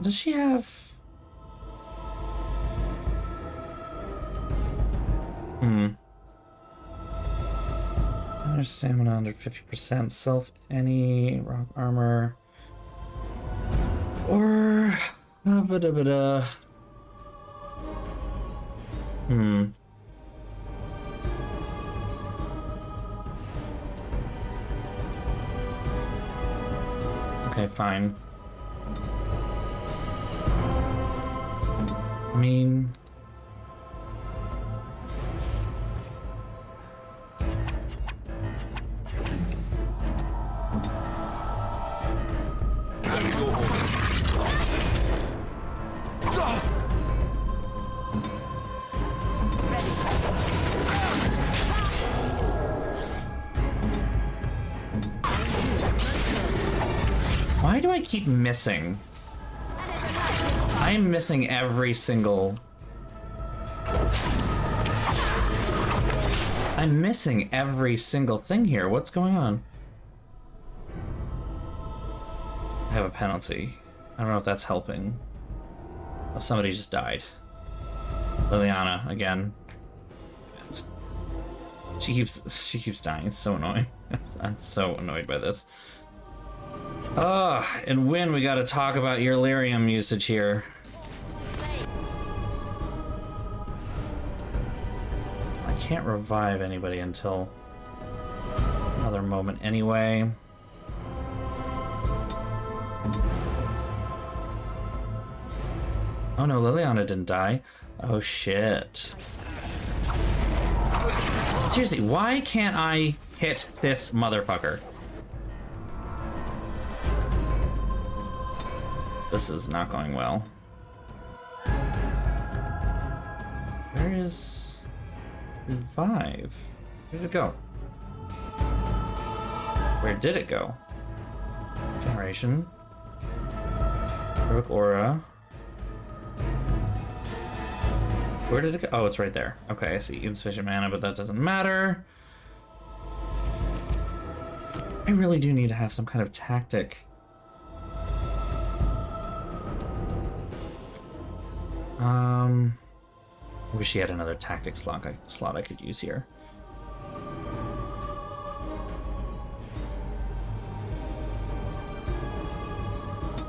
Does she have... Under stamina under 50%. Self any rock armor. Or... Okay, fine. I mean... Why do I keep missing? I'm missing every single... I'm missing every single thing here. What's going on? I have a penalty. I don't know if that's helping. Oh, somebody just died. Liliana, again. She keeps dying. It's so annoying. I'm so annoyed by this. And Wynn, we gotta talk about your lyrium usage here. I can't revive anybody until another moment anyway. Oh no, Liliana didn't die. Oh shit. Seriously, why can't I hit this motherfucker? This is not going well. Where is revive? Where did it go? Where did it go? Generation. Heroic aura. Where did it go? Oh, it's right there. Okay, I see. Insufficient mana, but that doesn't matter. I really do need to have some kind of tactic. I wish she had another tactic slot I could use here.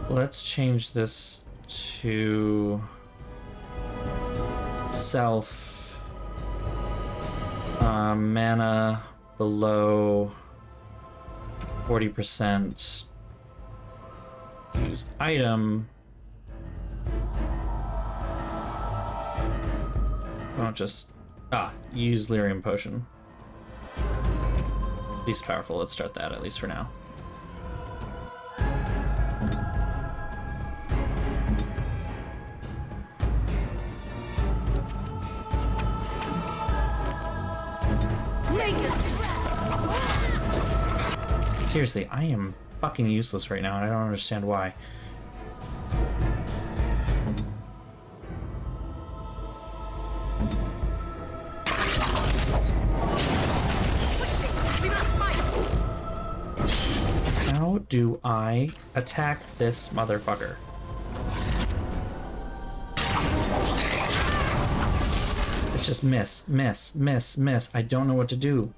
Let's change this to self mana below 40%. Use item. Don't just use lyrium potion. Least powerful. Let's start that at least for now. Seriously, I am fucking useless right now, and I don't understand why. How do I attack this motherfucker? It's just miss, miss, miss, miss. I don't know what to do.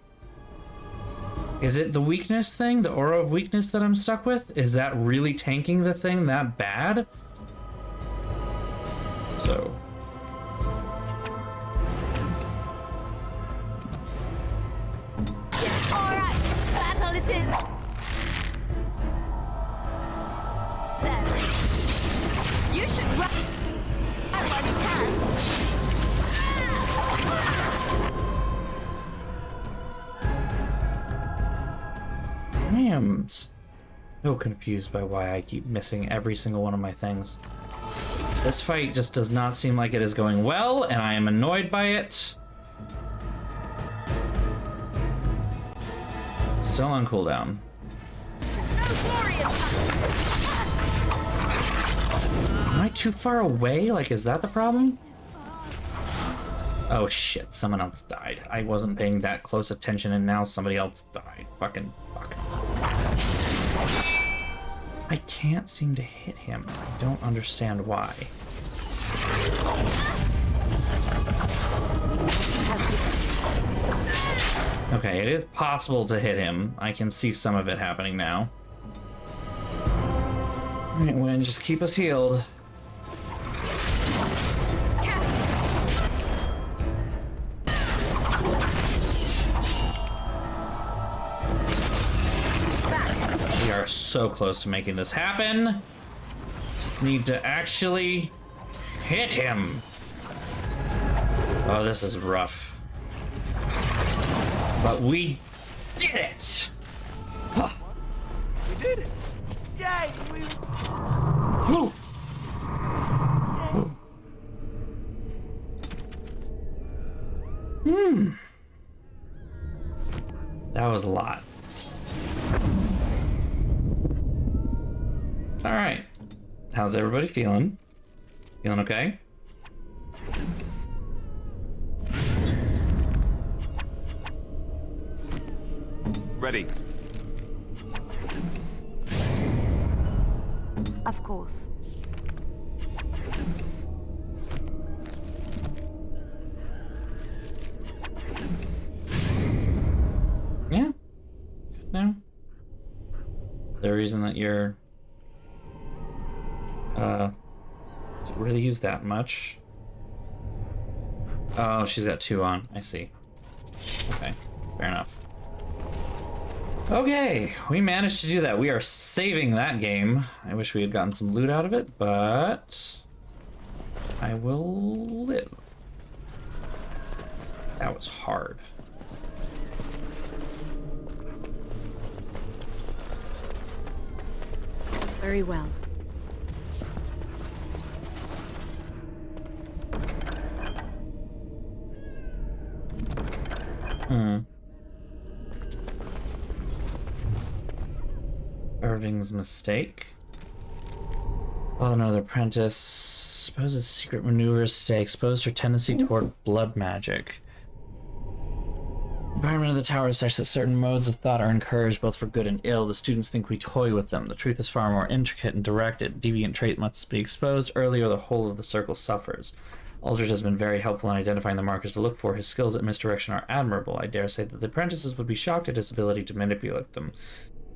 Is it the weakness thing, the aura of weakness that I'm stuck with? Is that really tanking the thing that bad? So... Alright, battle it is! There. You should run while you can! I am so confused by why I keep missing every single one of my things. This fight just does not seem like it is going well, and I am annoyed by it. Still on cooldown. Am I too far away? Like, is that the problem? Oh shit, someone else died. I wasn't paying that close attention and now somebody else died. Fucking fuck. I can't seem to hit him. I don't understand why. Okay, it is possible to hit him. I can see some of it happening now. Alright, Wynn, just keep us healed. We are so close to making this happen. Just need to actually hit him. Oh, this is rough. But we did it! Huh. We did it! Yay! Whew. That was a lot. Alright. How's everybody feeling? Feeling okay? Ready. Of course. Yeah. No. The reason that you're does it really use that much? Oh, she's got 2 on. I see. Okay, fair enough. Okay, we managed to do that. We are saving that game. I wish we had gotten some loot out of it, but I will live. That was hard. Very well. Irving's mistake. While another apprentice supposes secret maneuvers today exposed her tendency toward blood magic. The environment of the tower is such that certain modes of thought are encouraged both for good and ill. The students think we toy with them. The truth is far more intricate and directed. Deviant trait must be exposed early or the whole of the circle suffers. Aldrich has been very helpful in identifying the markers to look for. His skills at misdirection are admirable. I dare say that the apprentices would be shocked at his ability to manipulate them.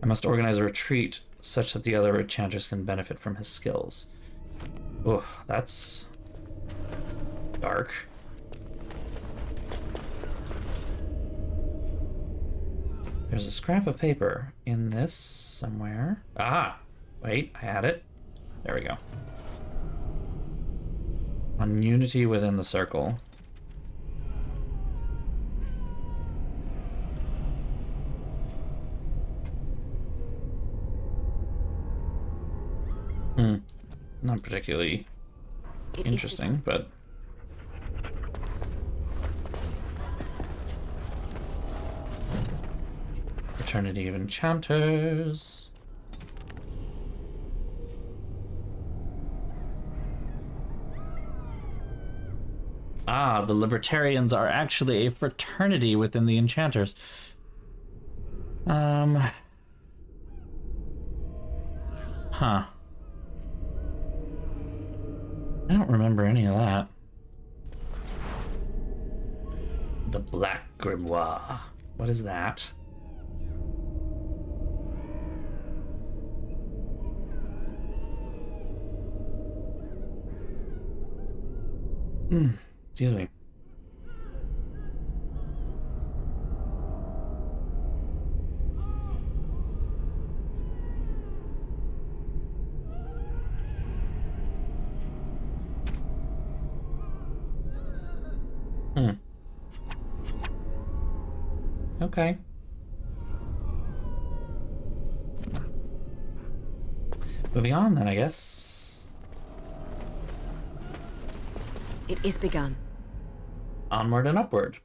I must organize a retreat such that the other enchanters can benefit from his skills. Oof, that's dark. There's a scrap of paper in this somewhere. Ah, wait, I had it. There we go. On unity within the circle. Not particularly interesting, but Fraternity of Enchanters. Ah, the Libertarians are actually a fraternity within the Enchanters. Huh. I don't remember any of that. The Black Grimoire. What is that? Excuse me. Okay. Moving on then, I guess. It is begun. Onward and upward.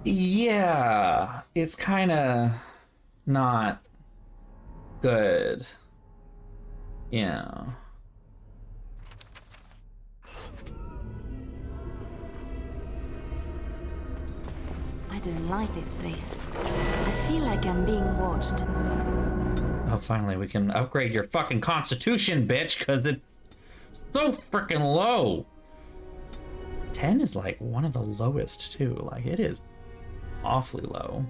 Yeah, it's kind of not good. Yeah. I don't like this place. I feel like I'm being watched. Oh, finally, we can upgrade your fucking constitution, bitch, because it's so freaking low. 10 is like one of the lowest, too. Like, it is awfully low.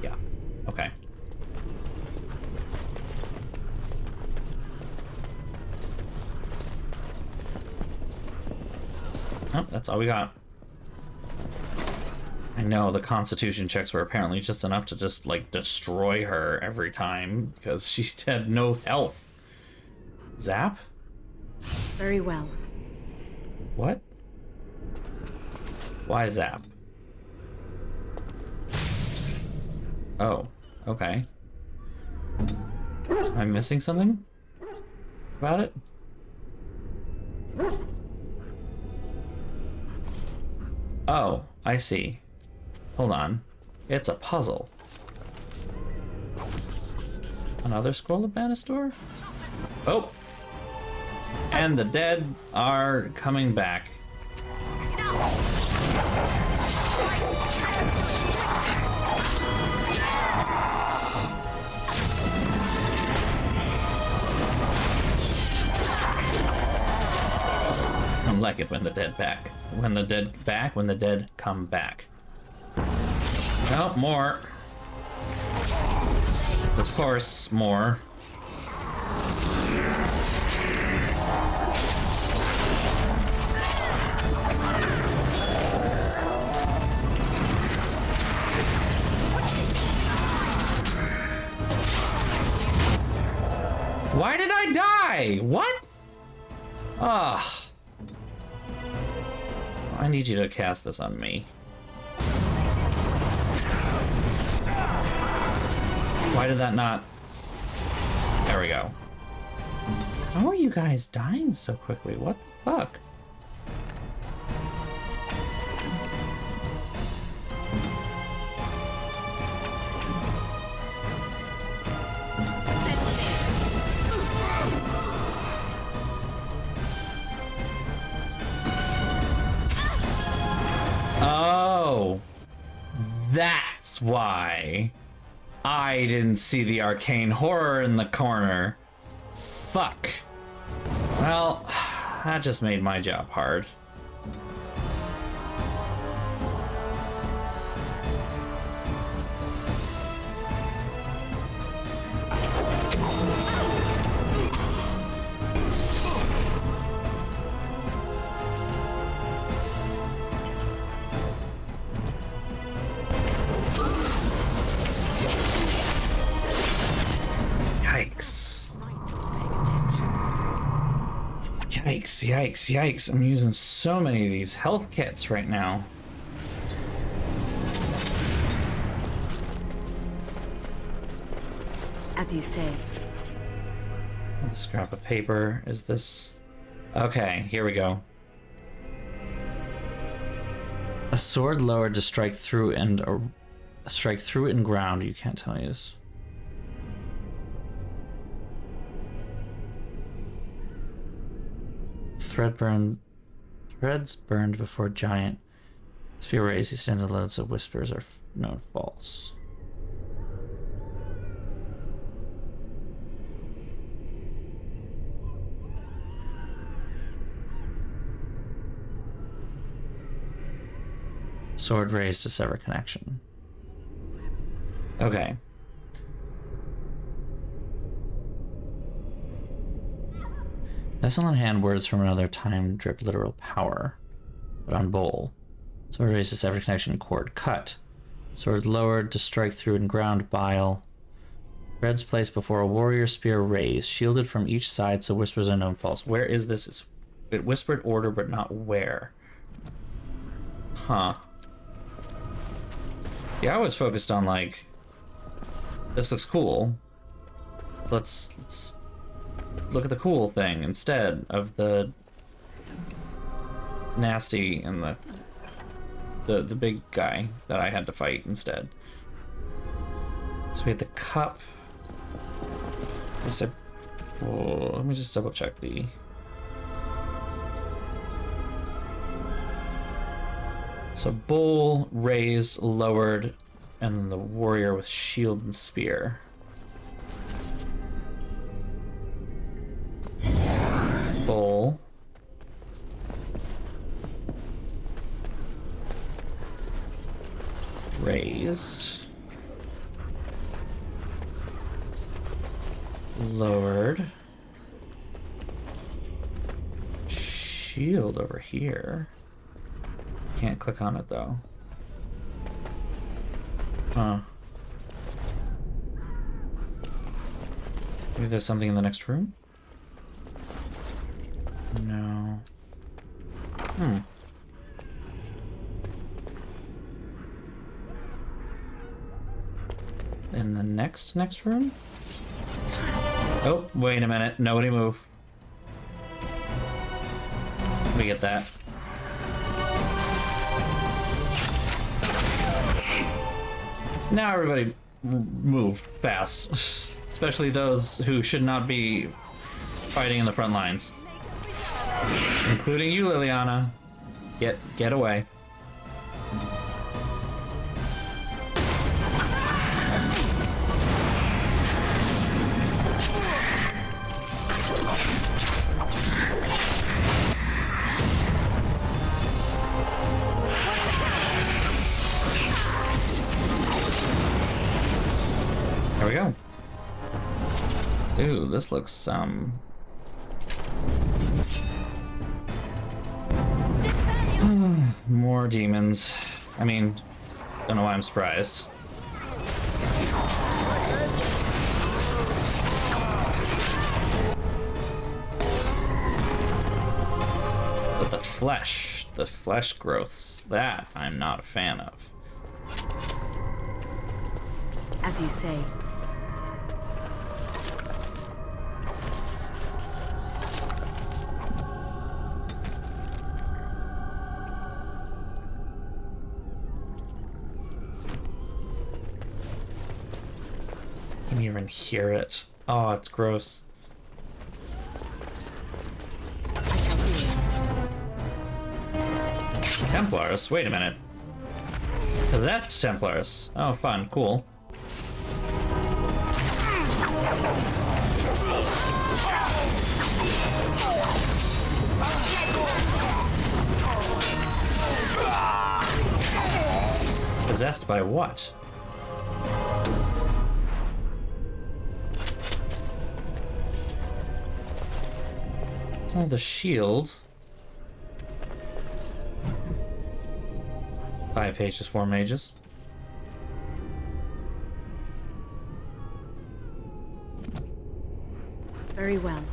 Yeah. Okay. Oh, that's all we got. I know the constitution checks were apparently just enough to just, like, destroy her every time because she had no health. Zap? Very well. What? Why zap? Oh, okay. Am I missing something about it? Oh, I see. Hold on. It's a puzzle. Another scroll of Banastor? Oh! And the dead are coming back. I like it when the dead back. When the dead come back. Oh, more. Of course, more. Why did I die? What? Ah. I need you to cast this on me. Why did that not? There we go. How are you guys dying so quickly? What the fuck? Oh, that's why I didn't see the arcane horror in the corner. Fuck. Well, that just made my job hard. Yikes, yikes, yikes. I'm using so many of these health kits right now. As you say. A scrap of paper. Is this... Okay, here we go. A sword lowered to strike through and... strike through it and ground. You can't tell me this. Threads burned before giant. Spear raised, he stands alone, so whispers are known false. Sword raised to sever connection. Okay. Vessel in hand, words from another time drip literal power. But on bowl. Sword raised to sever connection, cord cut. Sword lowered to strike through and ground bile. Threads placed before a warrior spear raised, shielded from each side so whispers are known false. Where is this? It whispered order, but not where. Huh. Yeah, I was focused on, like, this looks cool. So let's look at the cool thing instead of the nasty and the big guy that I had to fight instead. So we had the cup. Let me just double check the... So bowl, raised, lowered, and then the warrior with shield and spear. Bowl. Raised. Lowered. Shield over here. Can't click on it though. Huh. Maybe there's something in the next room? No. In the next room? Oh, wait a minute. Nobody move. Let me get that. Now everybody move fast. Especially those who should not be fighting in the front lines. Including you, Liliana. Get away. There we go. Ooh, this looks more demons. I mean, don't know why I'm surprised. But the flesh growths, that I'm not a fan of. As you say. Can you even hear it? Oh, it's gross. Templars? Wait a minute. That's Templars. Oh, fun. Cool. Possessed by what? It's not the shield. 5 pages, 4 mages. Very well.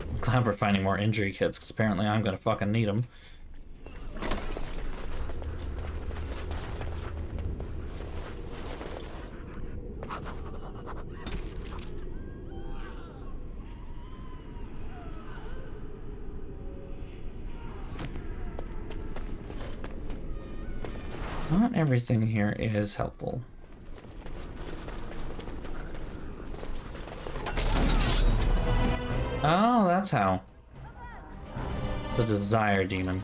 I'm glad we're finding more injury kits, because apparently I'm gonna fucking need them. Not everything here is helpful. Oh, that's how. It's a desire demon.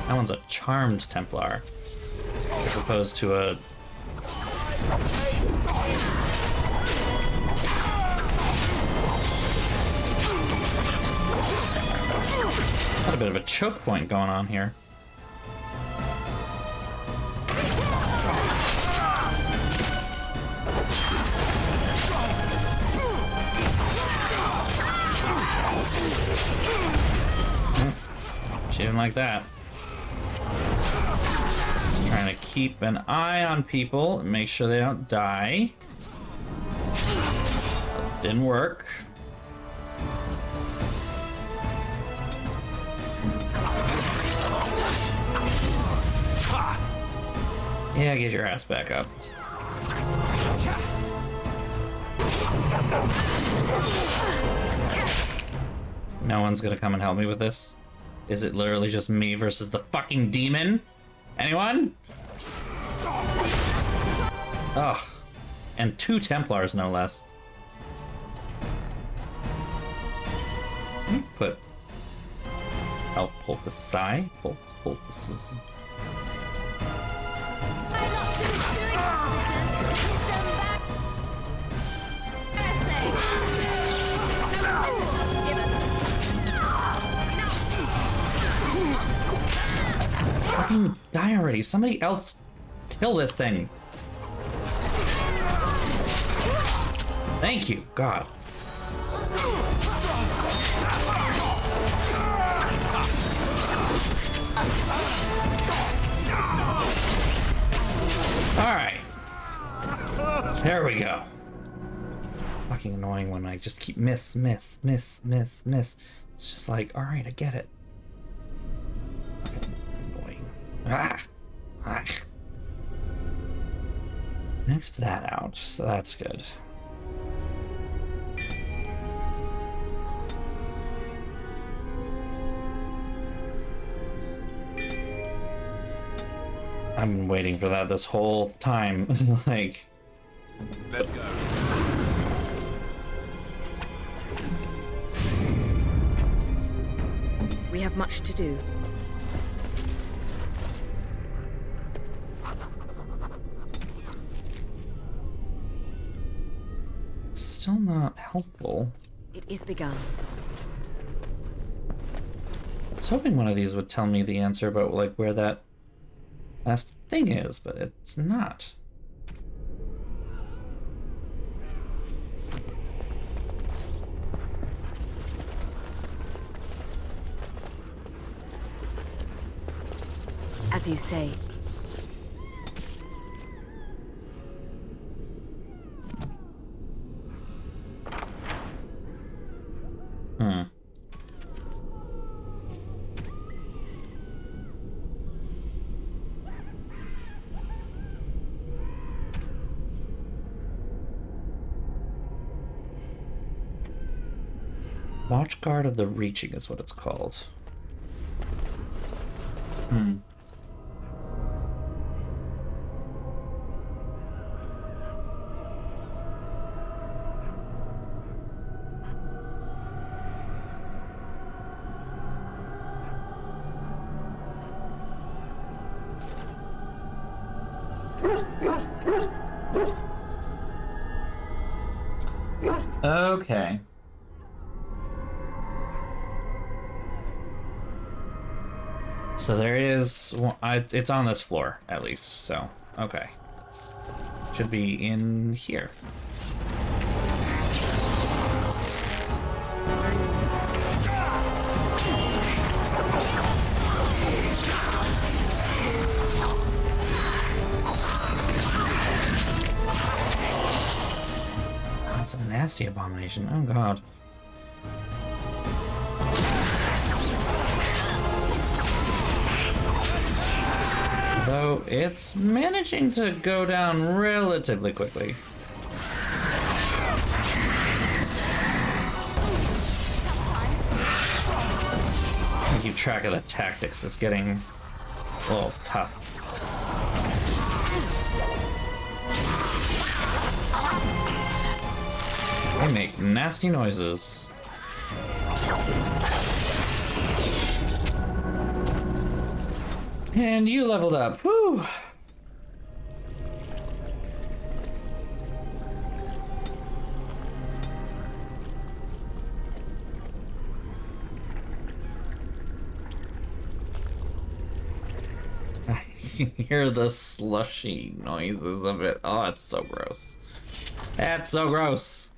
That one's a charmed Templar, as opposed to a... Got a bit of a choke point going on here. She didn't like that. Just trying to keep an eye on people and make sure they don't die. That didn't work. Yeah, get your ass back up. No one's gonna come and help me with this? Is it literally just me versus the fucking demon? Anyone? Ugh. And 2 Templars, no less. Put health poultice. Poultices. Fucking die already. Somebody else kill this thing. Thank you, God. Alright. There we go. Fucking annoying when I just keep miss. It's just like, alright, I get it. Fucking annoying. Ah. Next that out, so that's good. I've been waiting for that this whole time. Like, let's go. We have much to do. Still not helpful. It is begun. I was hoping one of these would tell me the answer about like where that last thing is, but it's not. As you say. Watchguard of the Reaching is what it's called. Okay. So there is, it's on this floor at least, so, okay. Should be in here. That's a nasty abomination, oh god. Though it's managing to go down relatively quickly. I keep track of the tactics. It's getting a little tough. They make nasty noises. And you leveled up. Woo! I can hear the slushy noises of it. Oh, it's so gross. That's so gross.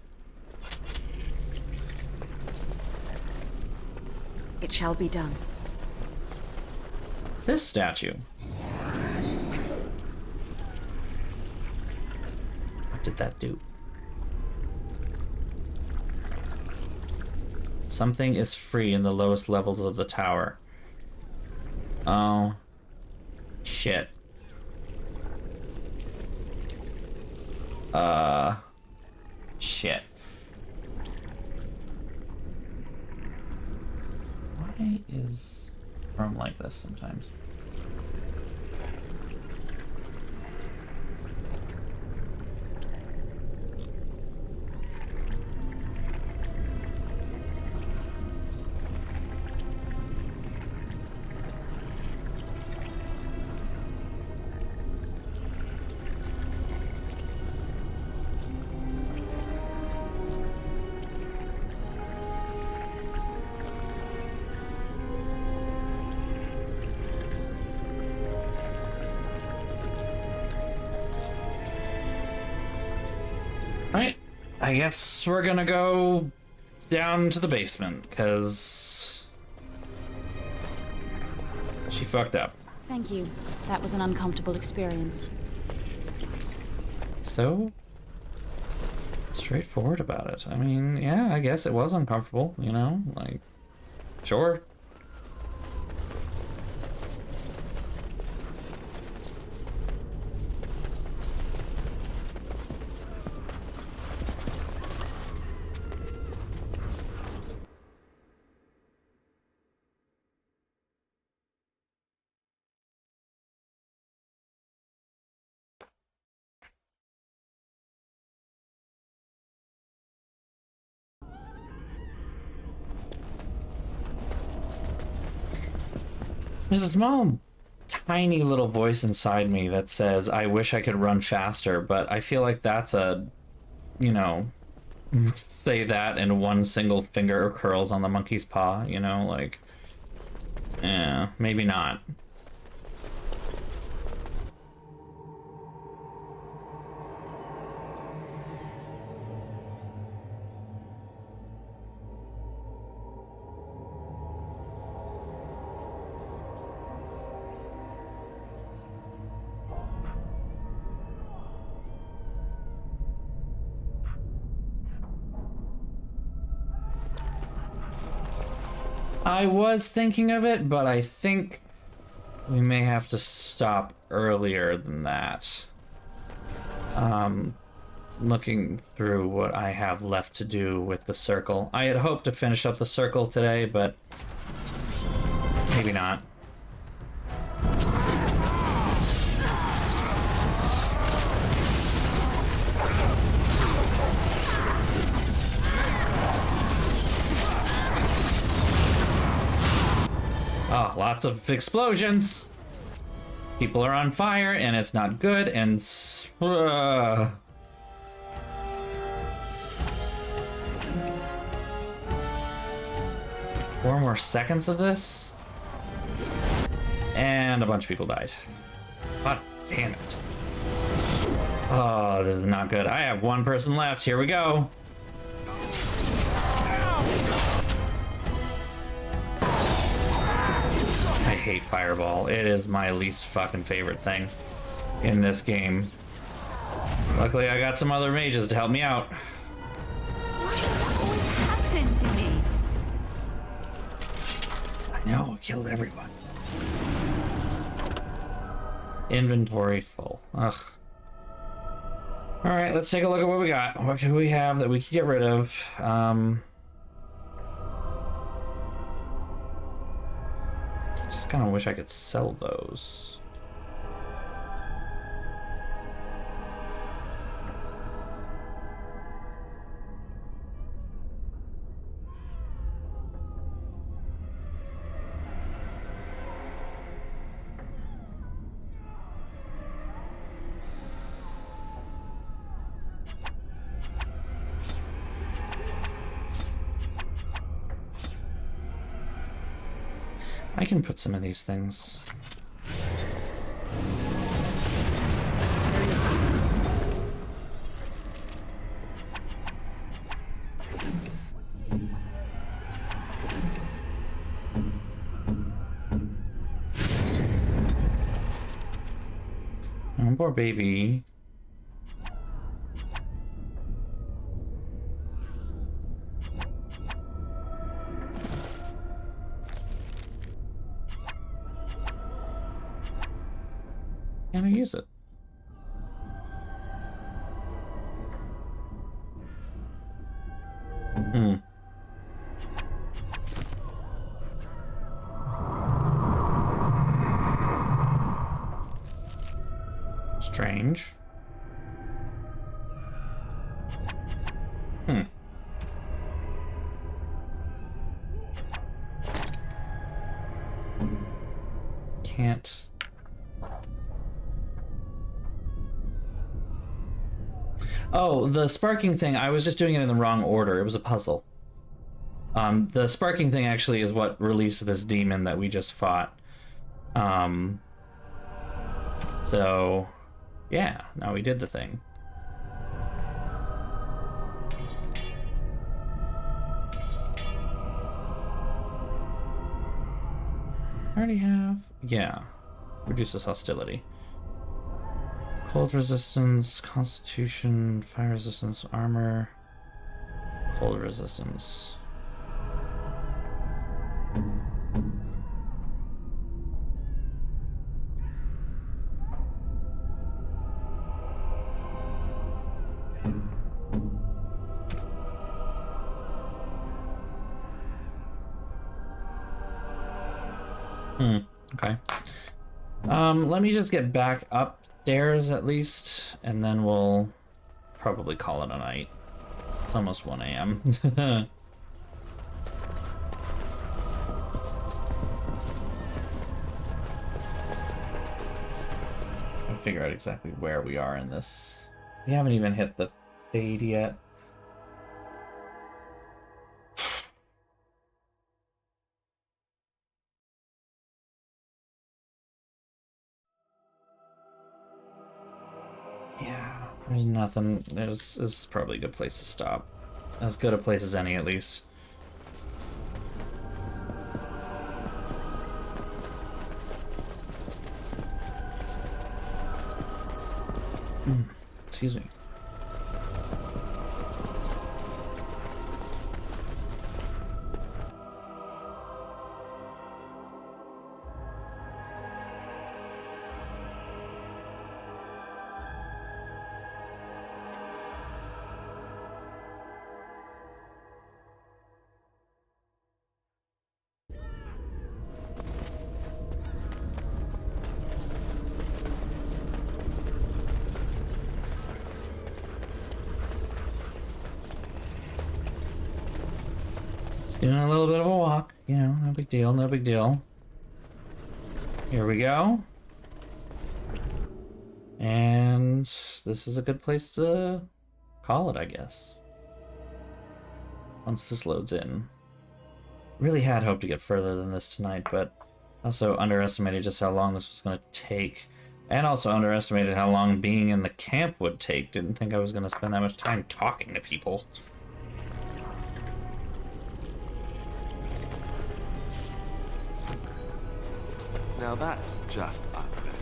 It shall be done. This statue. What did that do? Something is free in the lowest levels of the tower. Oh. Shit. Shit. Why is Rome like this sometimes? Alright, I guess we're gonna go down to the basement, because she fucked up. Thank you. That was an uncomfortable experience. So straightforward about it. I mean, yeah, I guess it was uncomfortable, you know? Like, sure. There's a small, tiny little voice inside me that says, I wish I could run faster, but I feel like that's a, you know, say that and one single finger curls on the monkey's paw, you know, like, yeah, maybe not. I was thinking of it, but I think we may have to stop earlier than that. Looking through what I have left to do with the circle. I had hoped to finish up the circle today, but maybe not. Oh, lots of explosions. People are on fire, and it's not good, and 4 more seconds of this, and a bunch of people died. God damn it. Oh, this is not good. I have one person left. Here we go. I hate Fireball. It is my least fucking favorite thing in this game. Luckily, I got some other mages to help me out. What happened to me? I know, it killed everyone. Inventory full. Ugh. Alright, let's take a look at what we got. What can we have that we can get rid of? Just kind of wish I could sell those. I can put some of these things. Oh, poor baby. Can I use it? strange. Can't. Oh, the sparking thing, I was just doing it in the wrong order. It was a puzzle. The sparking thing actually is what released this demon that we just fought. So, yeah, now we did the thing. I already have? Yeah. Reduces hostility. Cold resistance, constitution, fire resistance, armor, cold resistance. Okay. Let me just get back upstairs at least, and then we'll probably call it a night. It's almost 1 a.m. I'll figure out exactly where we are in this. We haven't even hit the fade yet. Yeah, there's nothing. This is probably a good place to stop. As good a place as any, at least. Excuse me. Doing a little bit of a walk, you know, no big deal, no big deal. Here we go. And this is a good place to call it, I guess. Once this loads in. Really had hoped to get further than this tonight, but also underestimated just how long this was going to take. And also underestimated how long being in the camp would take. Didn't think I was going to spend that much time talking to people. Now that's just unnecessary.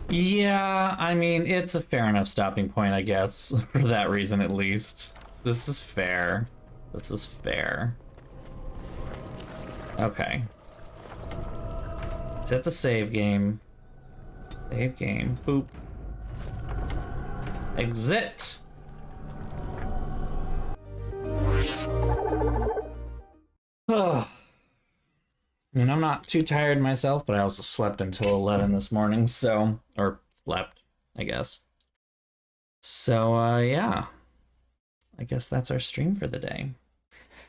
Yeah, I mean, it's a fair enough stopping point, I guess, for that reason at least. This is fair. This is fair. Okay. Let's hit the save game. Save game. Boop. Exit! Ugh. I mean, I'm not too tired myself, but I also slept until 11 this morning, so... Or slept, I guess. So, yeah. I guess that's our stream for the day.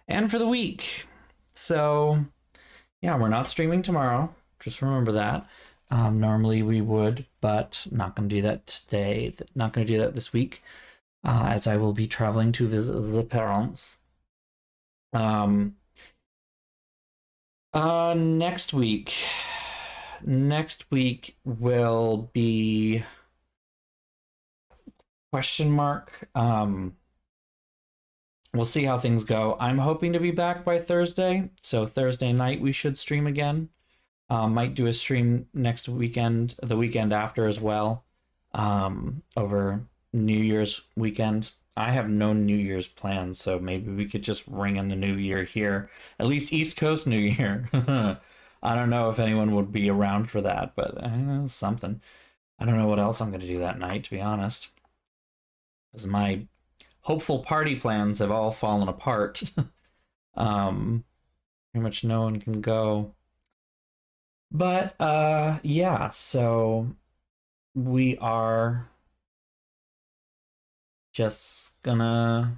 And for the week. So... yeah, we're not streaming tomorrow. Just remember that. Normally we would, but not going to do that today. Not going to do that this week, as I will be traveling to visit the parents. Next week will be question mark. We'll see how things go. I'm hoping to be back by Thursday, so Thursday night we should stream again. Might do a stream next weekend, the weekend after as well, over New Year's weekend. I have no New Year's plans, so maybe we could just ring in the New Year here. At least East Coast New Year. I don't know if anyone would be around for that, but something. I don't know what else I'm going to do that night, to be honest. Because my hopeful party plans have all fallen apart. Pretty much no one can go. But, yeah, so we are just gonna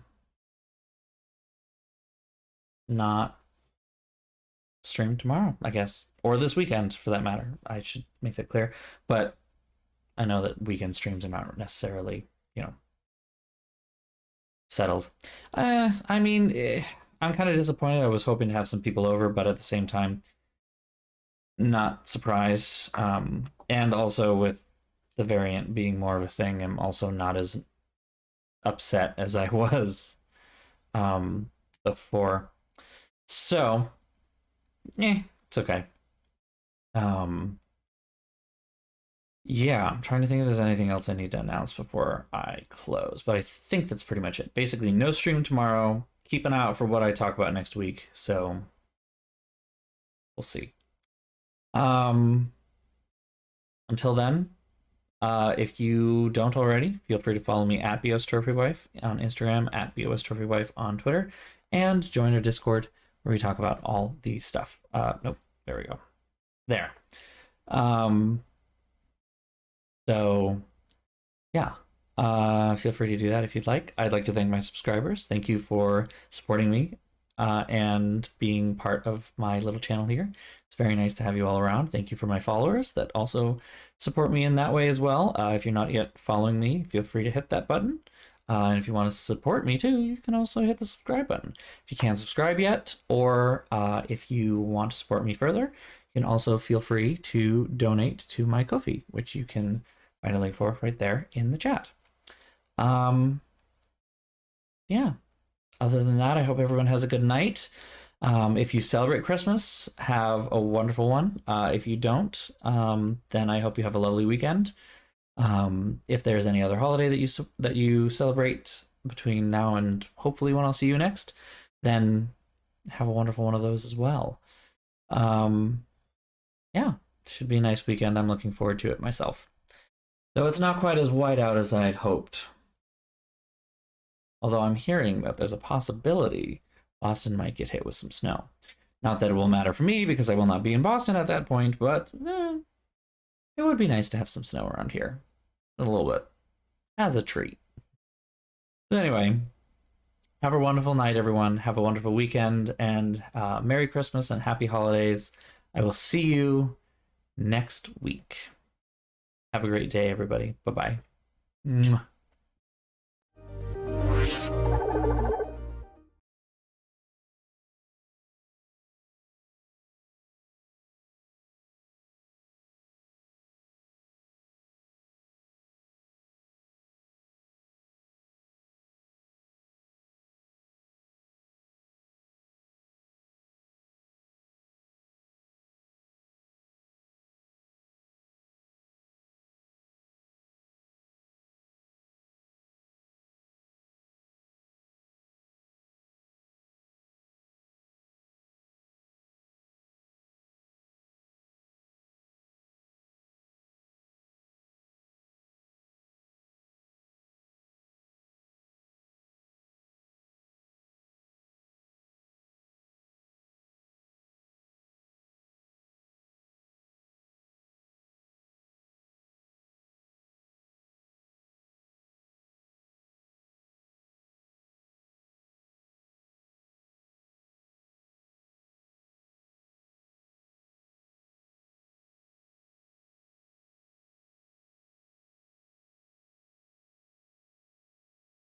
not stream tomorrow, I guess, or this weekend for that matter. I should make that clear. But I know that weekend streams are not necessarily, settled. I mean, I'm kind of disappointed. I was hoping to have some people over, but at the same time, not surprised. And also with the variant being more of a thing, I'm also not as upset as I was before. So, it's okay. Yeah, I'm trying to think if there's anything else I need to announce before I close, but I think that's pretty much it. Basically, no stream tomorrow. Keep an eye out for what I talk about next week, so we'll see. Until then, if you don't already, feel free to follow me at BOSTrophyWife on Instagram, at BOSTrophyWife on Twitter, and join our Discord where we talk about all the stuff. Nope, there we go. There. So, yeah, feel free to do that if you'd like. I'd like to thank my subscribers. Thank you for supporting me and being part of my little channel here. It's very nice to have you all around. Thank you for my followers that also support me in that way as well. If you're not yet following me, feel free to hit that button. And if you want to support me too, you can also hit the subscribe button. If you can't subscribe yet, or if you want to support me further, you can also feel free to donate to my Ko-fi, which you can find a link for right there in the chat. Yeah. Other than that, I hope everyone has a good night. If you celebrate Christmas, have a wonderful one. If you don't, then I hope you have a lovely weekend. If there's any other holiday that you celebrate between now and hopefully when I'll see you next, then have a wonderful one of those as well. Yeah, should be a nice weekend. I'm looking forward to it myself. Though it's not quite as white out as I'd hoped. Although I'm hearing that there's a possibility Boston might get hit with some snow. Not that it will matter for me because I will not be in Boston at that point, but it would be nice to have some snow around here. A little bit. As a treat. But anyway, have a wonderful night, everyone. Have a wonderful weekend, and Merry Christmas and Happy Holidays. I will see you next week. Have a great day, everybody. Bye-bye.